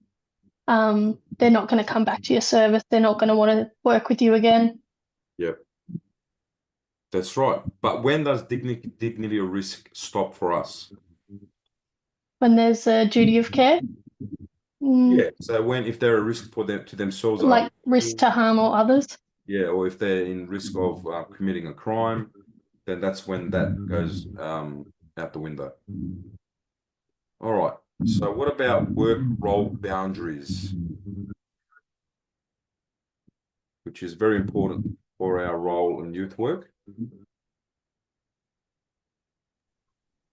They're not going to come back to your service. They're not going to want to work with you again. Yep. That's right. But when does dignity or risk stop for us? When there's a duty of care. Yeah. So if they're a risk for them to themselves, like risk to harm or others. Yeah, or if they're in risk of committing a crime, then that's when that goes out the window. All right. So what about work role boundaries, which is very important for our role in youth work?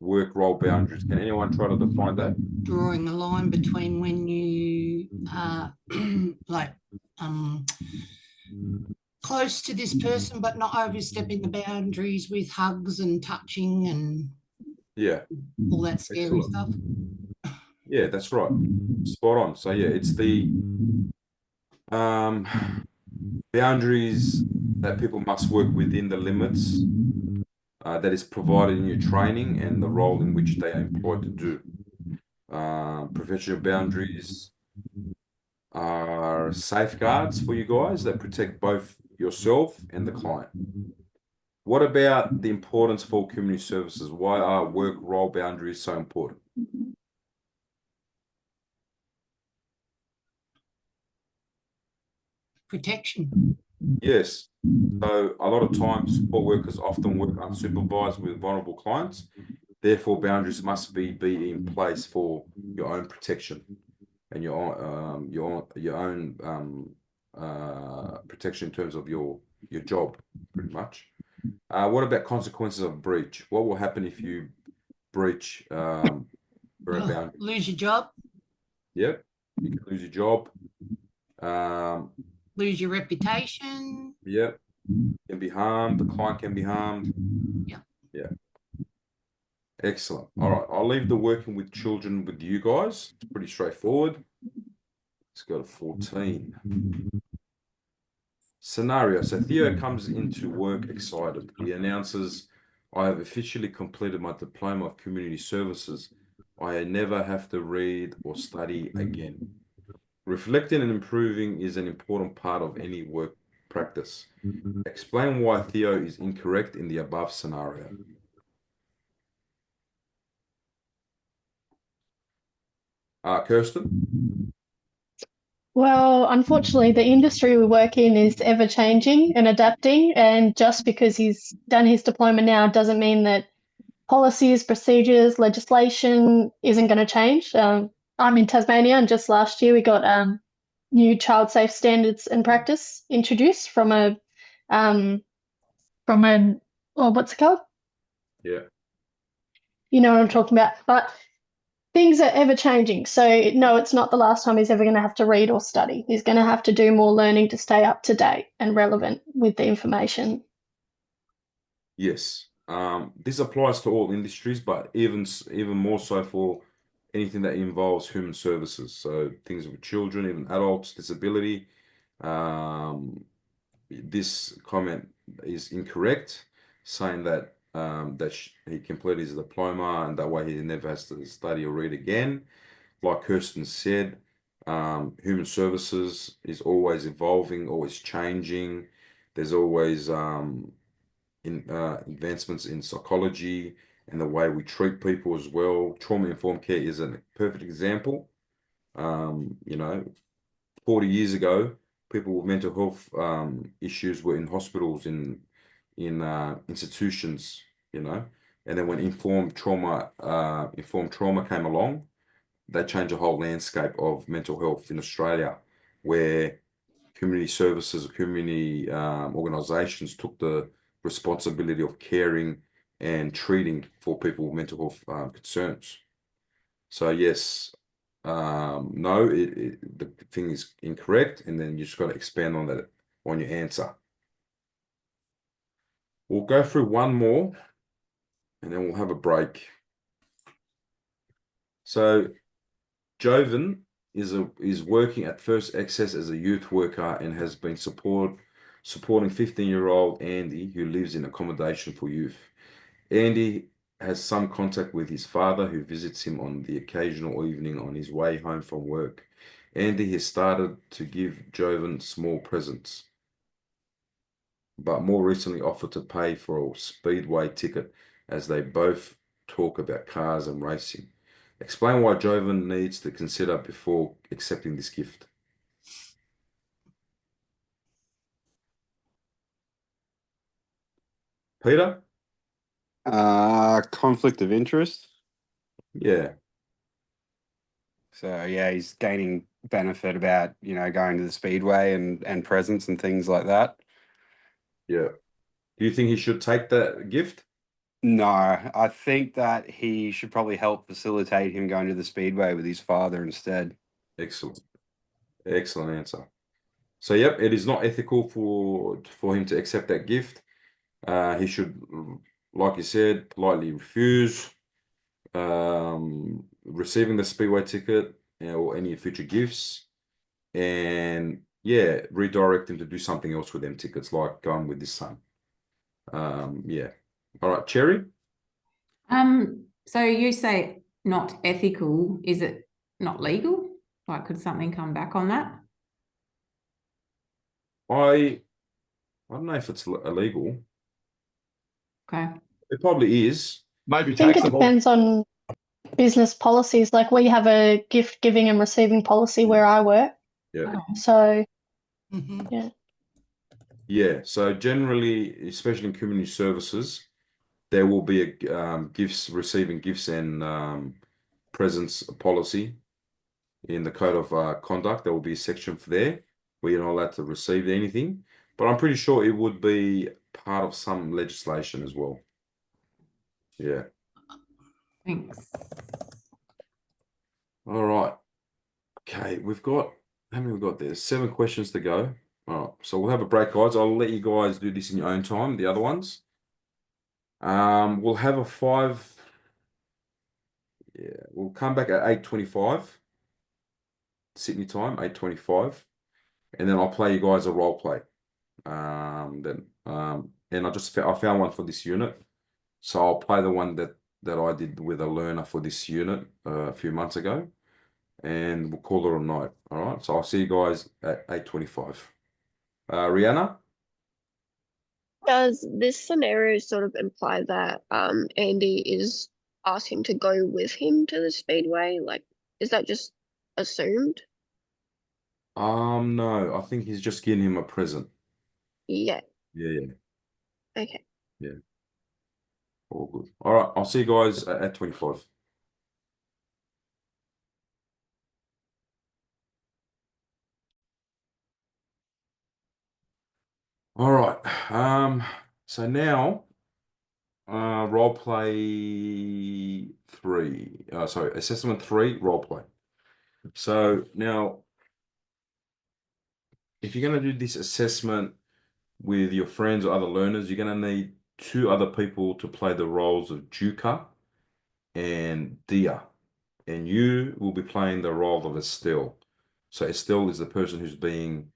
Work role boundaries. Can anyone try to define that? Drawing a line between when you close to this person but not overstepping the boundaries with hugs and touching and all that scary stuff. Yeah, that's right. Spot on. So yeah, it's the boundaries that people must work within the limits that is provided in your training and the role in which they are employed to do. Professional boundaries are safeguards for you guys that protect both yourself and the client. What about the importance for community services? Why are work role boundaries so important? Protection. Yes. So a lot of times support workers often work unsupervised with vulnerable clients. Therefore, boundaries must be in place for your own protection and your own protection in terms of your job, pretty much. What about consequences of breach? What will happen if you breach for a boundary? Lose your job. Yep, you can lose your job. Lose your reputation. Yep, can be harmed. The client can be harmed. Yeah. Yeah. Excellent. All right, I'll leave the working with children with you guys. It's pretty straightforward. Let's go to 14. Scenario. So Theo comes into work excited. He announces, I have officially completed my diploma of community services. I never have to read or study again. Reflecting and improving is an important part of any work practice. Explain why Theo is incorrect in the above scenario. Kirsten? Well, unfortunately, the industry we work in is ever changing and adapting. And just because he's done his diploma now doesn't mean that policies, procedures, legislation isn't going to change. I'm in Tasmania, and just last year we got new child safe standards and practice introduced from what's it called? Yeah. You know what I'm talking about. But things are ever changing. So no, it's not the last time he's ever going to have to read or study. He's going to have to do more learning to stay up to date and relevant with the information. Yes. This applies to all industries, but even more so for anything that involves human services. So things with children, even adults, disability. This comment is incorrect, saying that he completed his diploma and that way he never has to study or read again. Like Kirsten said, human services is always evolving, always changing. There's always advancements in psychology and the way we treat people as well. Trauma-informed care is a perfect example. You know, 40 years ago, people with mental health issues were in hospitals, in institutions, you know, and then when informed trauma came along, they changed the whole landscape of mental health in Australia, where community services, community organisations took the responsibility of caring and treating for people with mental health concerns. So yes, no, the thing is incorrect, and then you just got to expand on that on your answer. We'll go through one more, and then we'll have a break. So Jovan is working at First Access as a youth worker and has been supporting 15-year-old Andy, who lives in accommodation for youth. Andy has some contact with his father, who visits him on the occasional evening on his way home from work. Andy has started to give Jovan small presents, but more recently offered to pay for a speedway ticket, as they both talk about cars and racing. Explain why Jovan needs to consider before accepting this gift. Peter? Conflict of interest. Yeah. So yeah, he's gaining benefit about, you know, going to the speedway and presents and things like that. Yeah. Do you think he should take that gift? No, I think that he should probably help facilitate him going to the speedway with his father instead. Excellent. Excellent answer. So yep, it is not ethical for him to accept that gift. He should, like you said, politely refuse receiving the speedway ticket, you know, or any future gifts, and yeah, redirect him to do something else with them tickets, like going with his son. Yeah. All right, Cherry. So you say not ethical. Is it not legal? Like, could something come back on that? I don't know if it's illegal. Okay. It probably is. Maybe I think it taxable. depends on business policies. Like we have a gift giving and receiving policy where I work. Yeah. So, Mhm. yeah. Yeah. So generally, especially in community services, there will be a receiving gifts and presents policy in the code of conduct. There will be a section for there where you're not allowed to receive anything, but I'm pretty sure it would be part of some legislation as well. Yeah. Thanks. All right. Okay, how many we've got there? 7 questions to go. All right, so we'll have a break, guys. I'll let you guys do this in your own time, the other ones. We'll have a 5. Yeah, we'll come back at 8:25 Sydney time, 8:25, and then I'll play you guys a role play. And I found one for this unit, so I'll play the one that I did with a learner for this unit a few months ago, and we'll call it a night. All right, so I'll see you guys at 8:25. Rihanna? Does this scenario sort of imply that Andy is asking to go with him to the speedway? Like, is that just assumed? No, I think he's just giving him a present. Yeah. Yeah. Okay. Yeah. All good. All right, I'll see you guys at 25. All right. So now, role play 3. Sorry, assessment 3, role play. So now, if you're going to do this assessment with your friends or other learners, you're going to need 2 other people to play the roles of Duca and Dia, and you will be playing the role of Estelle. So Estelle is the person who's being,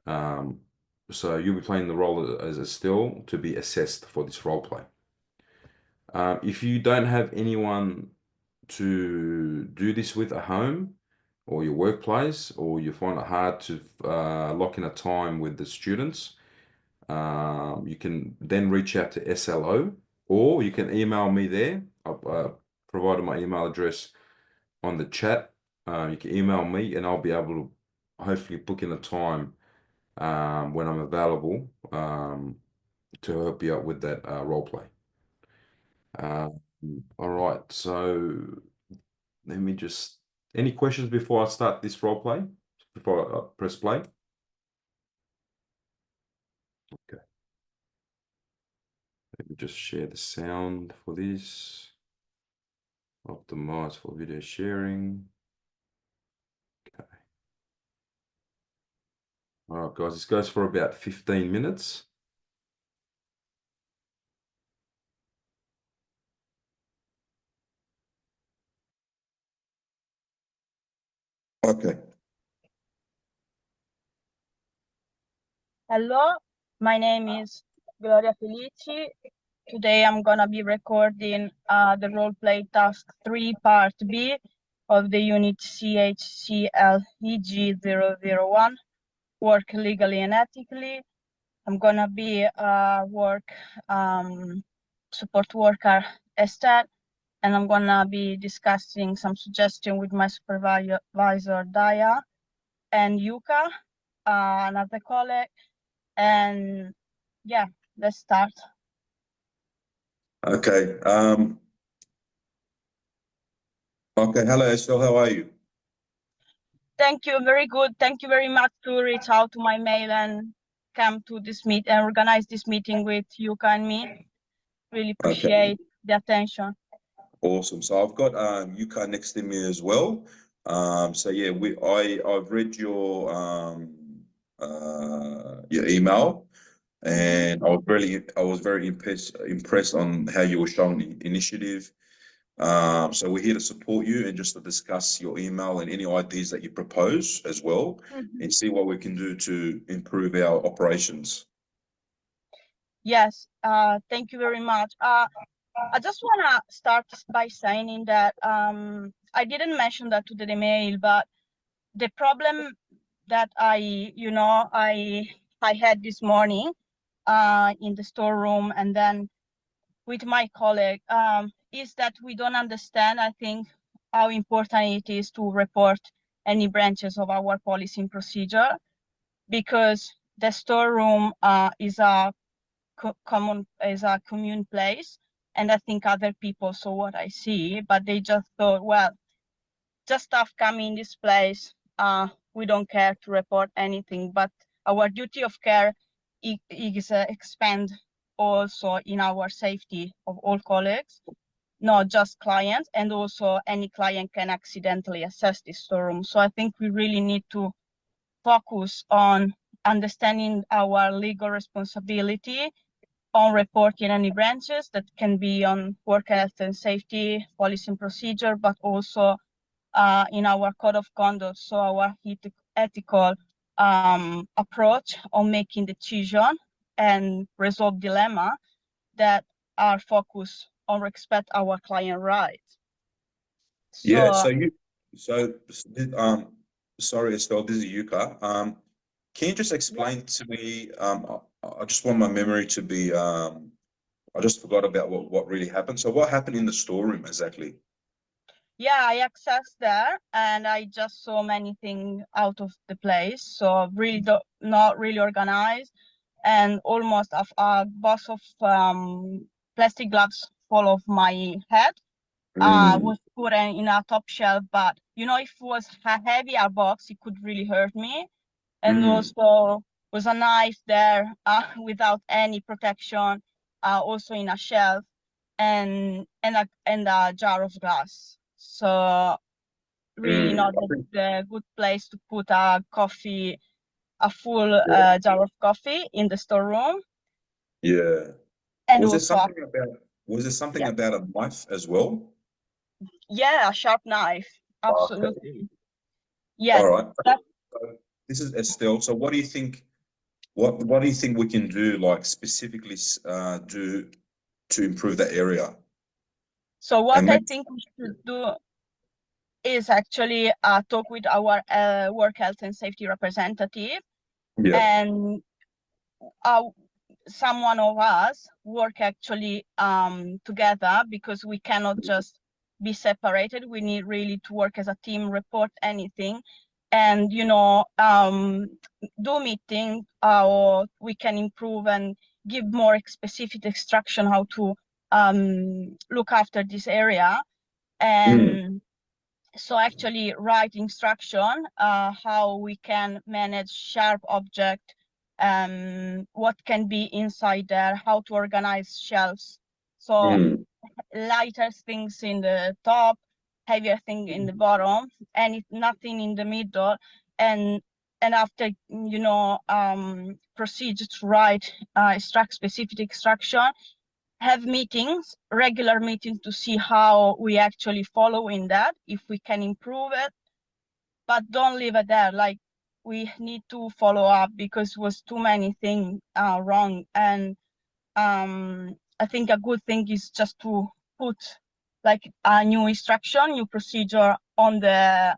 so you'll be playing the role as Estelle to be assessed for this role play. If you don't have anyone to do this with at home or your workplace, or you find it hard to lock in a time with the students, you can then reach out to SLO or you can email me there. I've provided my email address on the chat. You can email me and I'll be able to hopefully book in a time when I'm available to help you out with that role play. All right, so let me just, any questions before I start this role play? Before I press play? Okay. Let me just share the sound for this. Optimize for video sharing. Okay. All right, guys, this goes for about 15 minutes. Okay. Hello, my name is Gloria Felici. Today I'm gonna be recording the roleplay task 3 part B of the unit CHCLEG001, work legally and ethically. I'm gonna be work support worker Esther, and I'm gonna be discussing some suggestion with my supervisor Daya and Yuka, another colleague. And yeah, let's start. Okay. Okay. Hello, Estelle. How are you? Thank you. Very good. Thank you very much to reach out to my mail and come to this meet and organize this meeting with Yuka and me. Really appreciate the attention. Awesome. So I've got Yuka next to me as well. So yeah, I've read your email, and I was very impressed on how you were showing the initiative. So we're here to support you and just to discuss your email and any ideas that you propose as well, and see what we can do to improve our operations. Yes, thank you very much. I just want to start by saying that I didn't mention that to the email, but the problem that I had this morning in the storeroom and then with my colleague is that we don't understand, I think, how important it is to report any branches of our policy and procedure, because the storeroom is a commune place, and I think other people saw what I see, but they just thought, well, just stuff coming in this place, we don't care to report anything, but our duty of care is expand also in our safety of all colleagues, not just clients, and also any client can accidentally access this storeroom. So I think we really need to focus on understanding our legal responsibility on reporting any branches that can be on work health and safety, policy and procedure, but also in our code of conduct, so our ethical approach on making decision and resolve dilemma that are focused on respect our client rights. Yeah. Sorry, Estelle, this is Yuka. Can you just explain to me? I just want my memory to be. I just forgot about what really happened. So what happened in the storeroom exactly? Yeah, I accessed there and I just saw many things out of the place. So really not really organized, and almost a box of plastic gloves full of my head was put in a top shelf. But you know, if it was a heavier box, it could really hurt me. And also was a knife there without any protection, also in a shelf, and a jar of glass. So really not the good place to put a full jar of coffee in the storeroom. Yeah. And Was there also, something about a knife as well? yeah, a sharp knife. Absolutely. Okay. Yeah. All right. So this is Estelle. So what do you think? What do you think we can do, like specifically, do to improve that area? So what I think we should do is actually talk with our work health and safety representative, Yeah. and someone of us work actually together, because we cannot just be separated. We need really to work as a team, report anything, and do meeting, or we can improve and give more specific instruction how to look after this area. And so actually write instruction how we can manage sharp object, what can be inside there, how to organize shelves. So lighter things in the top, heavier thing in the bottom, and nothing in the middle. And after procedure to write specific instruction, have meetings, regular meetings, to see how we actually follow in that, if we can improve it, but don't leave it there. Like, we need to follow up, because it was too many things wrong. And I think a good thing is just to put like a new instruction, new procedure on the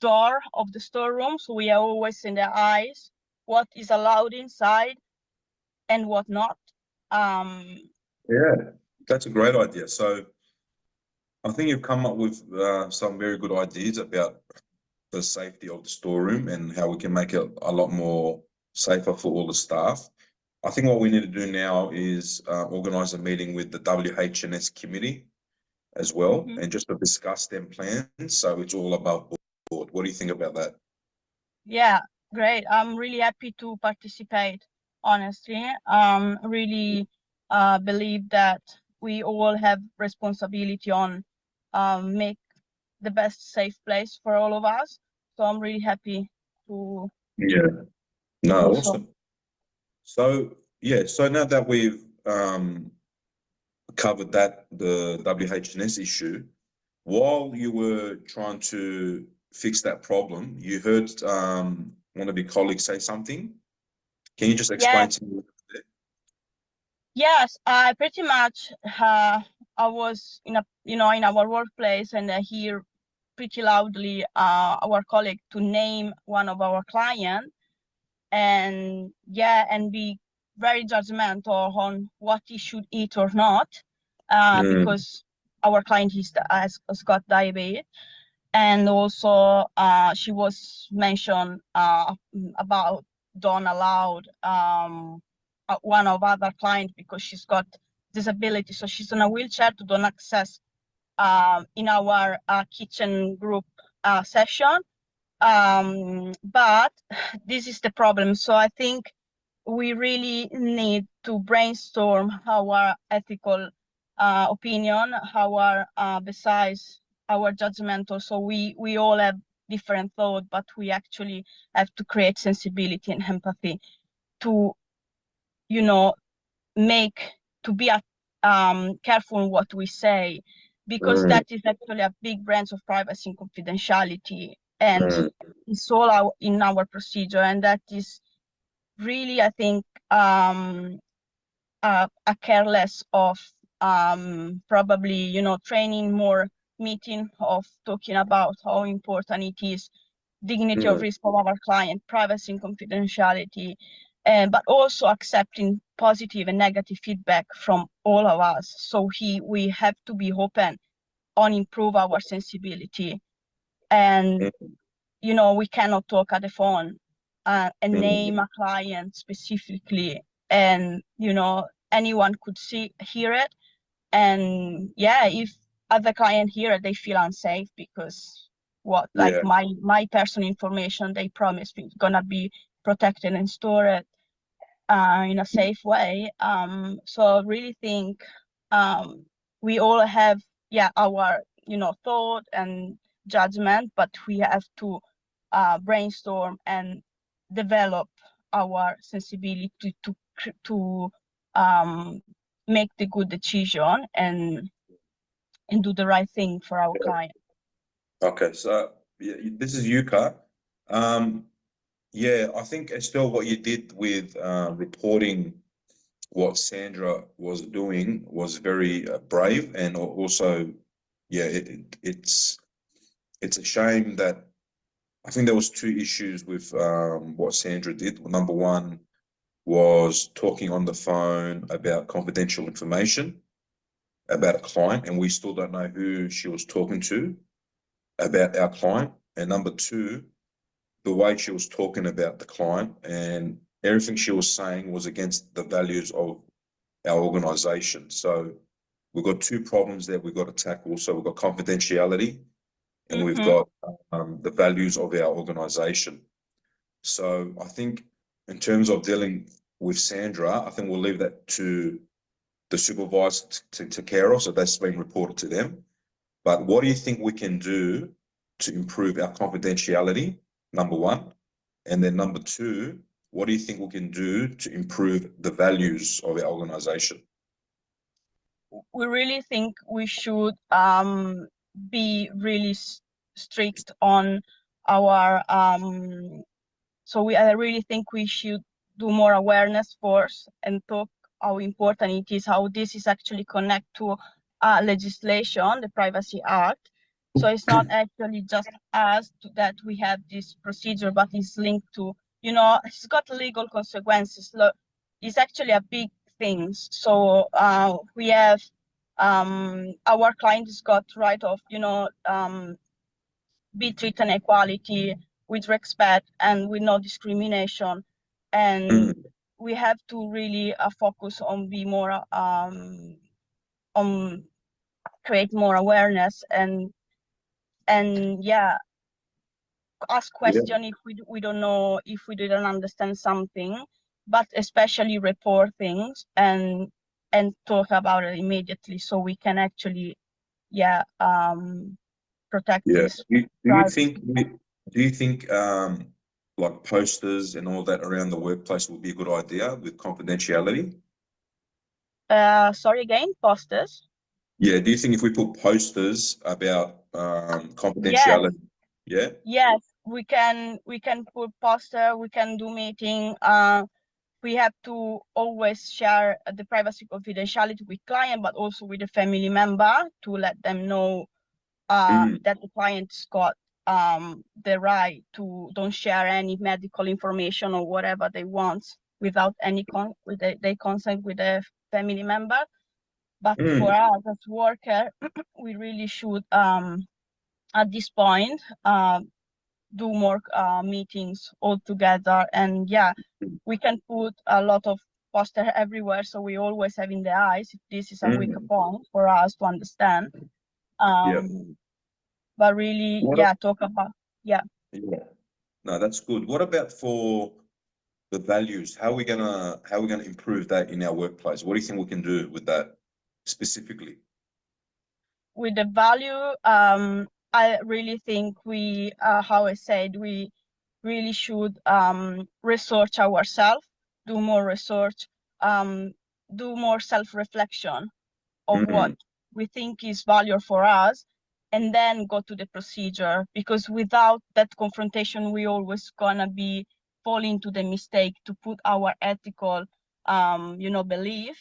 door of the storeroom, so we are always in their eyes what is allowed inside and what not. Yeah, that's a great idea. So I think you've come up with some very good ideas about the safety of the storeroom and how we can make it a lot more safer for all the staff. I think what we need to do now is organise a meeting with the WHS committee as well, and just to discuss them plans. So it's all above board. What do you think about that? Yeah, great. I'm really happy to participate, honestly. Really believe that we all have responsibility on make the best safe place for all of us. So I'm really happy to Yeah. No, do awesome. So yeah, so now that we've covered that, the WHS issue, while you were trying to fix that problem, you heard one of your colleagues say something. Can you just explain to me? Yes, I pretty much I was in our workplace, and I hear pretty loudly our colleague to name one of our clients, and be very judgmental on what he should eat or not, because our client has got diabetes. And also she was mentioned about don't allow one of other clients, because she's got disability, so she's in a wheelchair, to don't access in our kitchen group session. But this is the problem. So I think we really need to brainstorm our ethical opinion, our besides our judgmental. So we all have different thought, but we actually have to create sensibility and empathy to to be careful what we say, because that is actually a big branch of privacy and confidentiality, and it's all in our procedure. And that is really, I think, a careless of probably training more meeting of talking about how important it is, dignity of risk of our client, privacy and confidentiality, but also accepting positive and negative feedback from all of us. So we have to be open on improve our sensibility, and we cannot talk at the phone and name a client specifically, and anyone could hear it. And yeah, if other client hear it, they feel unsafe, because my personal information, they promised me, gonna be protected and stored in a safe way. So I really think we all have our thought and judgment, but we have to brainstorm and develop our sensibility to make the good decision and do the right thing for our client. Okay, so this is Yuka. Yeah, I think Estelle, what you did with reporting what Sandra was doing was very brave, and also, yeah, it's a shame that I think there was two issues with what Sandra did. Number one was talking on the phone about confidential information about a client, and we still don't know who she was talking to about our client. And number two, the way she was talking about the client and everything she was saying was against the values of our organization. So we've got two problems that we've got to tackle. So we've got confidentiality and we've got the values of our organization. So I think in terms of dealing with Sandra, I think we'll leave that to the supervisor to care of, so that's been reported to them. But what do you think we can do to improve our confidentiality, number one? And then number two, what do you think we can do to improve the values of our organization? We really think we should be really strict on our I really think we should do more awareness first and talk how important it is, how this is actually connect to legislation, the Privacy Act. So it's not actually just us that we have this procedure, but it's linked to, it's got legal consequences. It's actually a big thing. So we have our clients got right of, be treated equality with respect and with no discrimination. And we have to really focus on be more on create more awareness and ask question if we don't know, if we didn't understand something, but especially report things and talk about it immediately so we can actually protect this. Do you think like posters and all that around the workplace would be a good idea with confidentiality? Sorry again, posters? Yeah, do you think if we put posters about confidentiality? Yes. Yes, we can put poster, we can do meeting. We have to always share the privacy confidentiality with client, but also with the family member to let them know that the client's got the right to don't share any medical information or whatever they want without any they consent with the family member. But for us as worker, we really should at this point do more meetings all together, and we can put a lot of poster everywhere, so we always have in the eyes if this is a weak point for us to understand. But really, talk about No, that's good. What about for the values? How are we gonna improve that in our workplace? What do you think we can do with that specifically? With the value, I really think we, how I said, we really should research ourselves, do more research, do more self-reflection of what we think is value for us, and then go to the procedure. Because without that confrontation, we always gonna be fall into the mistake to put our ethical, belief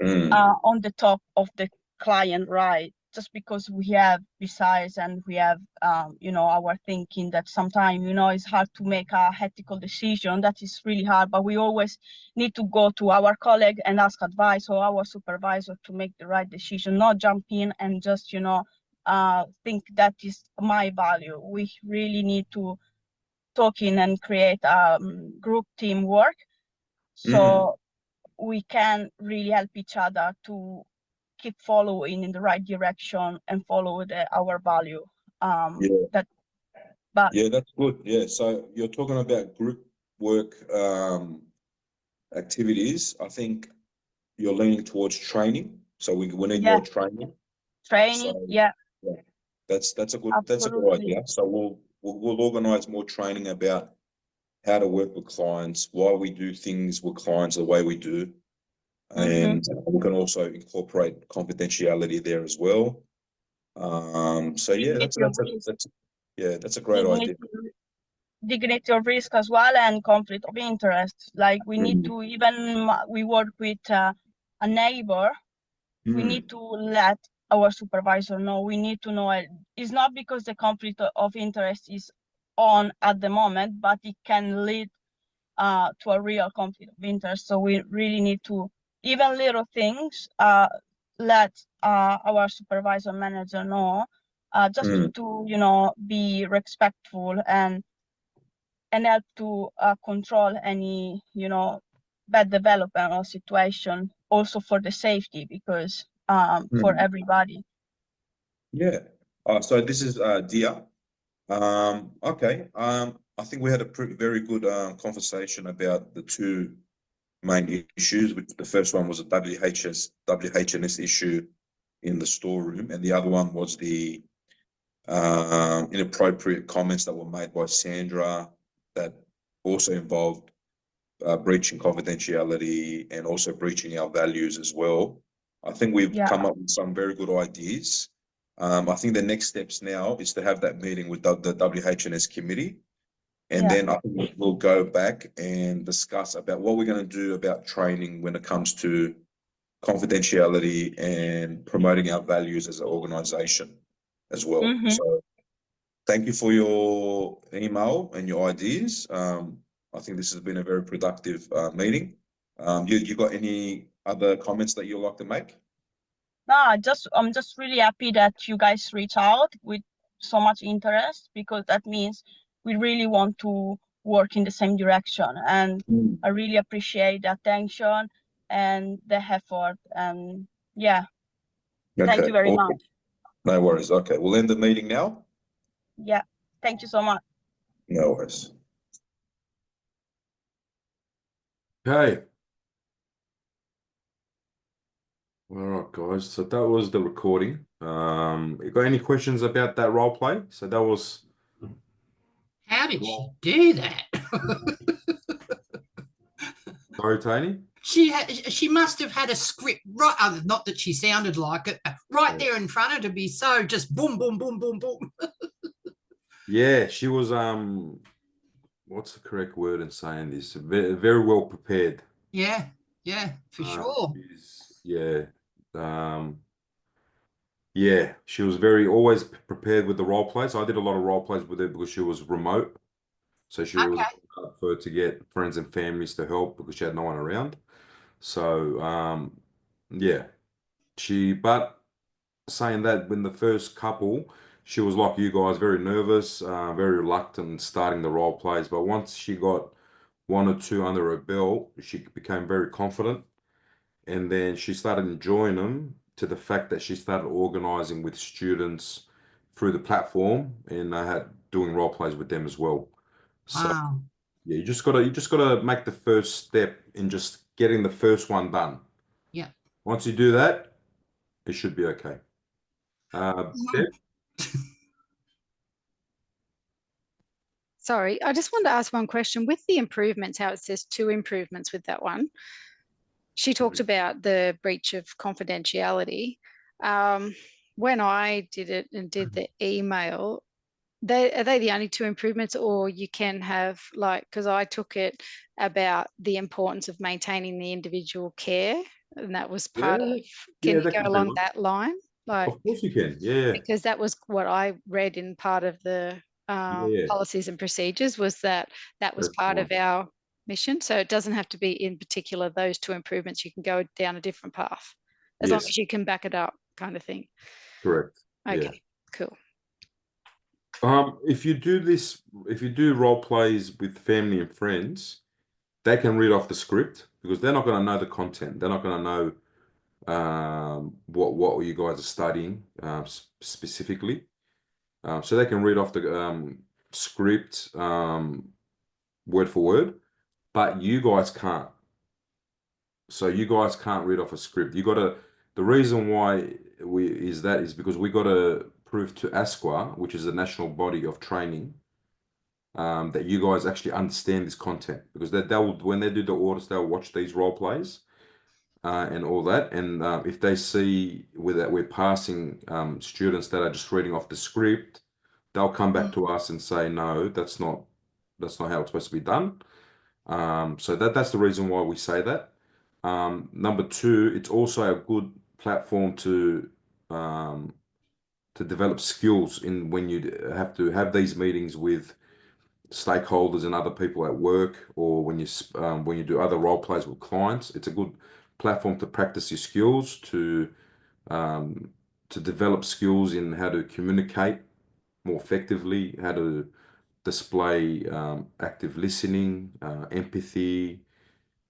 on the top of the client right, just because we have besides and we have our thinking that sometimes it's hard to make a ethical decision. That is really hard, but we always need to go to our colleague and ask advice or our supervisor to make the right decision, not jump in and just think that is my value. We really need to talk in and create group teamwork so we can really help each other to keep following in the right direction and follow our value. That's good. Yeah, so you're talking about group work activities. I think you're leaning towards training, so we need more training. That's a good idea. So we'll organize more training about how to work with clients, why we do things with clients the way we do. And we can also incorporate confidentiality there as well. So that's a great idea. Dignity of risk as well, and conflict of interest. Like we need to, even we work with a neighbor, we need to let our supervisor know. We need to know it's not because the conflict of interest is on at the moment, but it can lead to a real conflict of interest. So we really need to, even little things, let our supervisor manager know, just to, you know, be respectful and help to control any, you know, bad development or situation, also for the safety, because for everybody. Yeah. So this is Dia. Okay. I think we had a very good conversation about the two main issues. Which the first one was a WHNS issue in the storeroom, and the other one was the inappropriate comments that were made by Sandra that also involved breaching confidentiality and also breaching our values as well. I think we've come up with some very good ideas. I think the next steps now is to have that meeting with the WHNS committee. And then I think we'll go back and discuss about what we're going to do about training when it comes to confidentiality and promoting our values as an organization as well. So thank you for your email and your ideas. I think this has been a very productive meeting. You got any other comments that you'd like to make? No, I'm just really happy that you guys reach out with so much interest, because that means we really want to work in the same direction. And I really appreciate the attention and the effort. And yeah, thank you very much. No worries. Okay, we'll end the meeting now. Yeah, thank you so much. No worries. Okay. All right, guys. So that was the recording. You got any questions about that role play? So that was. How did she do that? Sorry, Tony. She must have had a script right. Not that she sounded like it. Right there in front of her to be so just boom, boom, boom, boom, boom. Yeah, she was. What's the correct word in saying this? Very, very well prepared. Yeah, for sure. Yeah. Yeah, she was always prepared with the role plays. I did a lot of role plays with her because she was remote. So she was hard for her to get friends and families to help because she had no one around. So yeah. But saying that, when the first couple, she was like you guys, very nervous, very reluctant starting the role plays. But once she got one or two under her belt, she became very confident. And then she started enjoying them, to the fact that she started organizing with students through the platform, and I had doing role plays with them as well. So Wow. yeah, you just gotta make the first step in just getting the first one done. Yeah. Once you do that, it should be okay. Deb? Sorry, I just wanted to ask one question. With the improvements, how it says 2 improvements with that one, she talked about the breach of confidentiality. When I did it and did the email, are they the only 2 improvements, or you can have, like, because I took it about the importance of maintaining the individual care, and that was part of, can you go along that line? Like, of course you can, yeah. Because that was what I read in part of the policies and procedures, was that was part of our mission. So it doesn't have to be in particular those 2 improvements. You can go down a different path as long as you can back it up, kind of thing. Correct. Okay, cool. If you do role plays with family and friends, they can read off the script, because they're not going to know the content. They're not going to know what you guys are studying specifically. So they can read off the script word for word, but you guys can't. So you guys can't read off a script. The reason why is because we got to prove to ASQA, which is the national body of training, that you guys actually understand this content, because they'll when they do the audits, they'll watch these role plays and all that. And if they see that we're passing students that are just reading off the script, they'll come back to us and say, no, that's not how it's supposed to be done. So that's the reason why we say that. Number 2, it's also a good platform to develop skills in when you have to have these meetings with stakeholders and other people at work, or when you do other role plays with clients. It's a good platform to practice your skills, to develop skills in how to communicate more effectively, how to display active listening, empathy,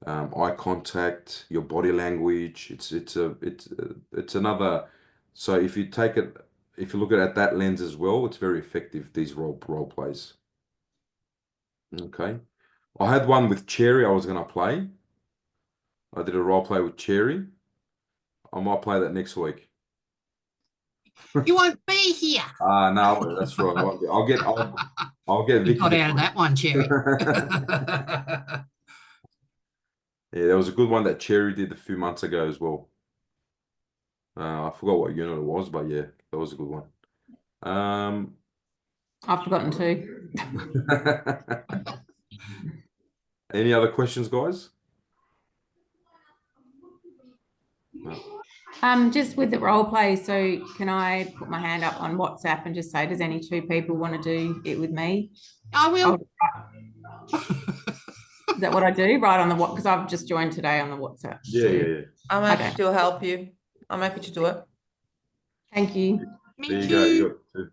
eye contact, your body language. It's another. So if you look at it at that lens as well, it's very effective, these role plays. Okay. I had one with Cherry I was going to play. I did a role play with Cherry. I might play that next week. You won't be here. No, that's right. I won't be. I'll get You Vicky got to out of that one, Cherry. Yeah, there was a good one that Cherry did a few months ago as well. I forgot what unit it was, but yeah, that was a good one. I've forgotten too. Any other questions, guys? No. Just with the role play, so can I put my hand up on WhatsApp and just say, does any two people want to do it with me? I will. Is that what I do? Right on the what? Because I've just joined today on the WhatsApp. Yeah. I'm happy to help you. I'm happy to do it. Thank you. There you go. You got two.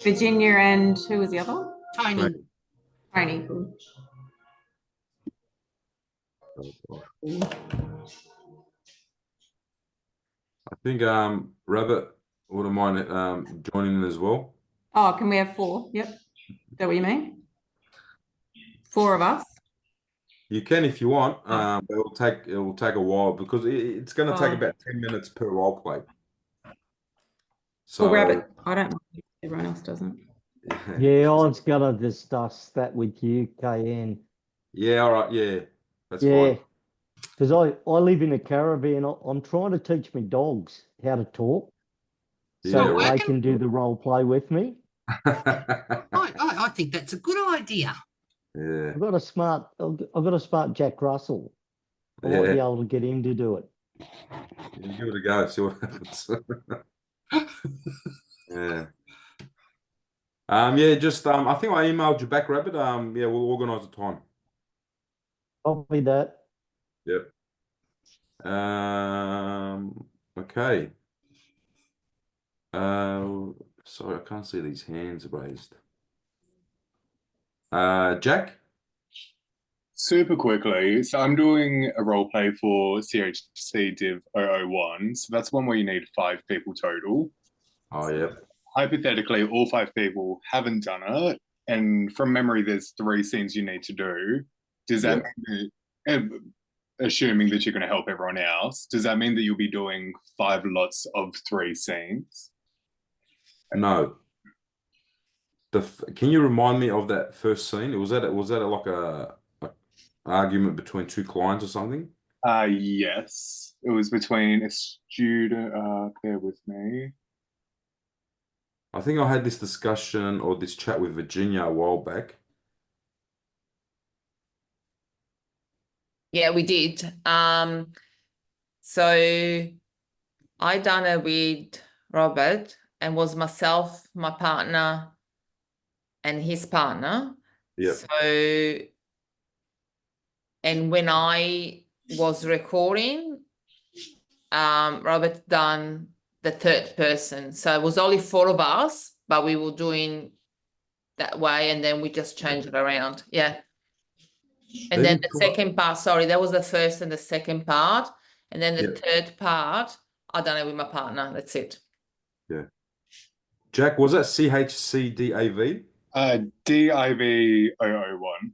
Virginia and who was the other one? Tony. Tony. Cool. I think Rabbit wouldn't mind joining in as well. Oh, can we have 4? Yep. Is that what you mean? 4 of us. You can if you want, but it will take a while because it's going to take Oh. about 10 minutes per role play. So Well, Rabbit, I don't know. Everyone else doesn't. Yeah, I was gonna discuss that with you, KN. Yeah, all right, yeah, that's Yeah, fine. because I live in a caravan. I'm trying to teach my dogs how to talk, so Yeah, they right. can do the role play with me. I think that's a good idea. Yeah, I've got a smart Jack Russell. I might be yeah. able to get him to do it. You give it a go, see what happens. Yeah. Yeah, just I think I emailed you back, Rabbit. Yeah, we'll organise a time. Copy that. Yep. Okay. Sorry, I can't see these hands raised. Jack? Super quickly, so I'm doing a role play for CHCLEG001. So that's one where you need 5 people total. Oh, yeah. Hypothetically, all 5 people haven't done it, and from memory, there's 3 scenes you need to do. Does that mean that, assuming that you're going to help everyone else, does that mean that you'll be doing 5 lots of 3 scenes? No. Can you remind me of that first scene? Was that like a argument between 2 clients or something? Yes. It was between a student, bear with me. I think I had this discussion or this chat with Virginia a while back. Yeah, we did. So I done it with Robert and was myself, my partner, and his partner. Yeah. So, and when I was recording, Robert done the third person. So it was only 4 of us, but we were doing that way, and then we just changed it around. Yeah. And then the second part, sorry, that was the first and the second part. And then the third part, I done it with my partner. That's it. Yeah. Jack, was that CHCDAV? DIV001.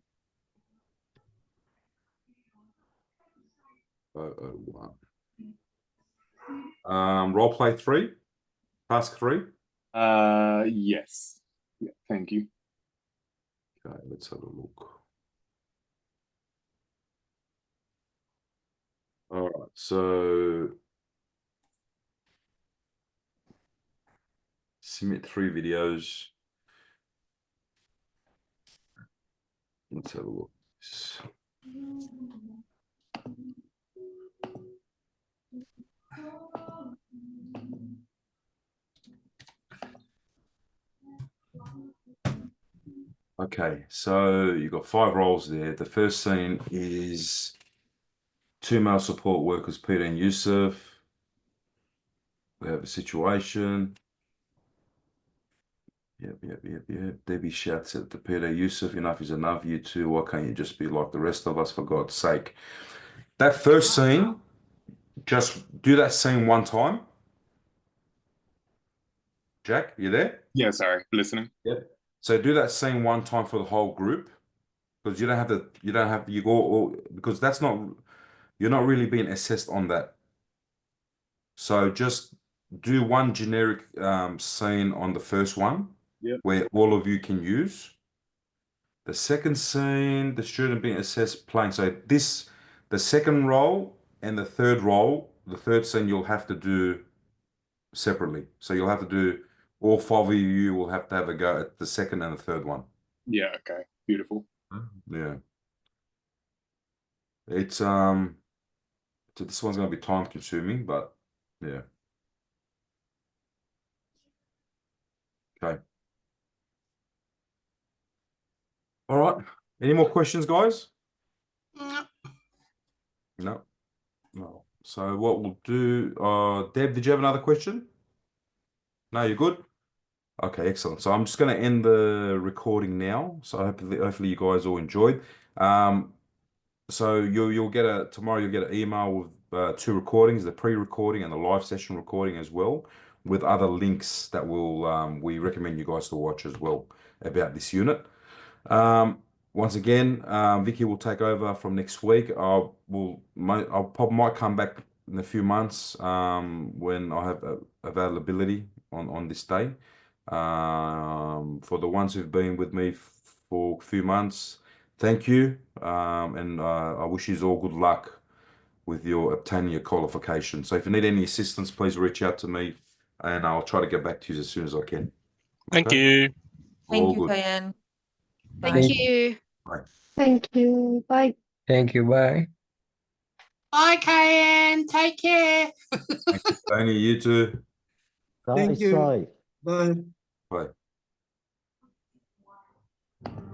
001. Role play 3? Task 3? Yes. Yeah, thank you. Okay, let's have a look. All right, so submit 3 videos. Let's have a look. Okay, so you've got 5 roles there. The first scene is 2 male support workers, Peter and Yusuf. We have a situation. Yep. Debbie shouts at the Peter, Yusuf, enough is enough. You two, why can't you just be like the rest of us, for God's sake? That first scene, just do that scene 1 time. Jack, you there? Yeah, sorry, listening. Yep. So do that scene 1 time for the whole group, because you go all, because that's not, you're not really being assessed on that. So just do 1 generic scene on the first one, where all of you can use. The second scene, the student being assessed playing. So the second role and the third role, the third scene you'll have to do separately. So you'll have to do, all 5 of you will have to have a go at the second and the third one. Yeah, okay, beautiful. Yeah. It's so this one's gonna be time consuming, but yeah. Okay. All right. Any more questions, guys? No. No. So what we'll do, Deb, did you have another question? No, you're good? Okay, excellent. So I'm just going to end the recording now. So hopefully you guys all enjoyed. So you'll get tomorrow you'll get an email with 2 recordings, the pre-recording and the live session recording as well, with other links that we recommend you guys to watch as well about this unit. Once again, Vicky will take over from next week. I'll probably might come back in a few months when I have availability on this day. For the ones who've been with me for a few months, thank you, and I wish you all good luck with your obtaining your qualification. So if you need any assistance, please reach out to me, and I'll try to get back to you as soon as I can. Thank Okay? you. Thank All you, good. Cayenne. Thank you. Bye. Thank you. Bye. Thank you. Bye. Bye, Cayenne. Take care. Thank you, Tony. You too. Stay Thank you. safe. Bye. Bye.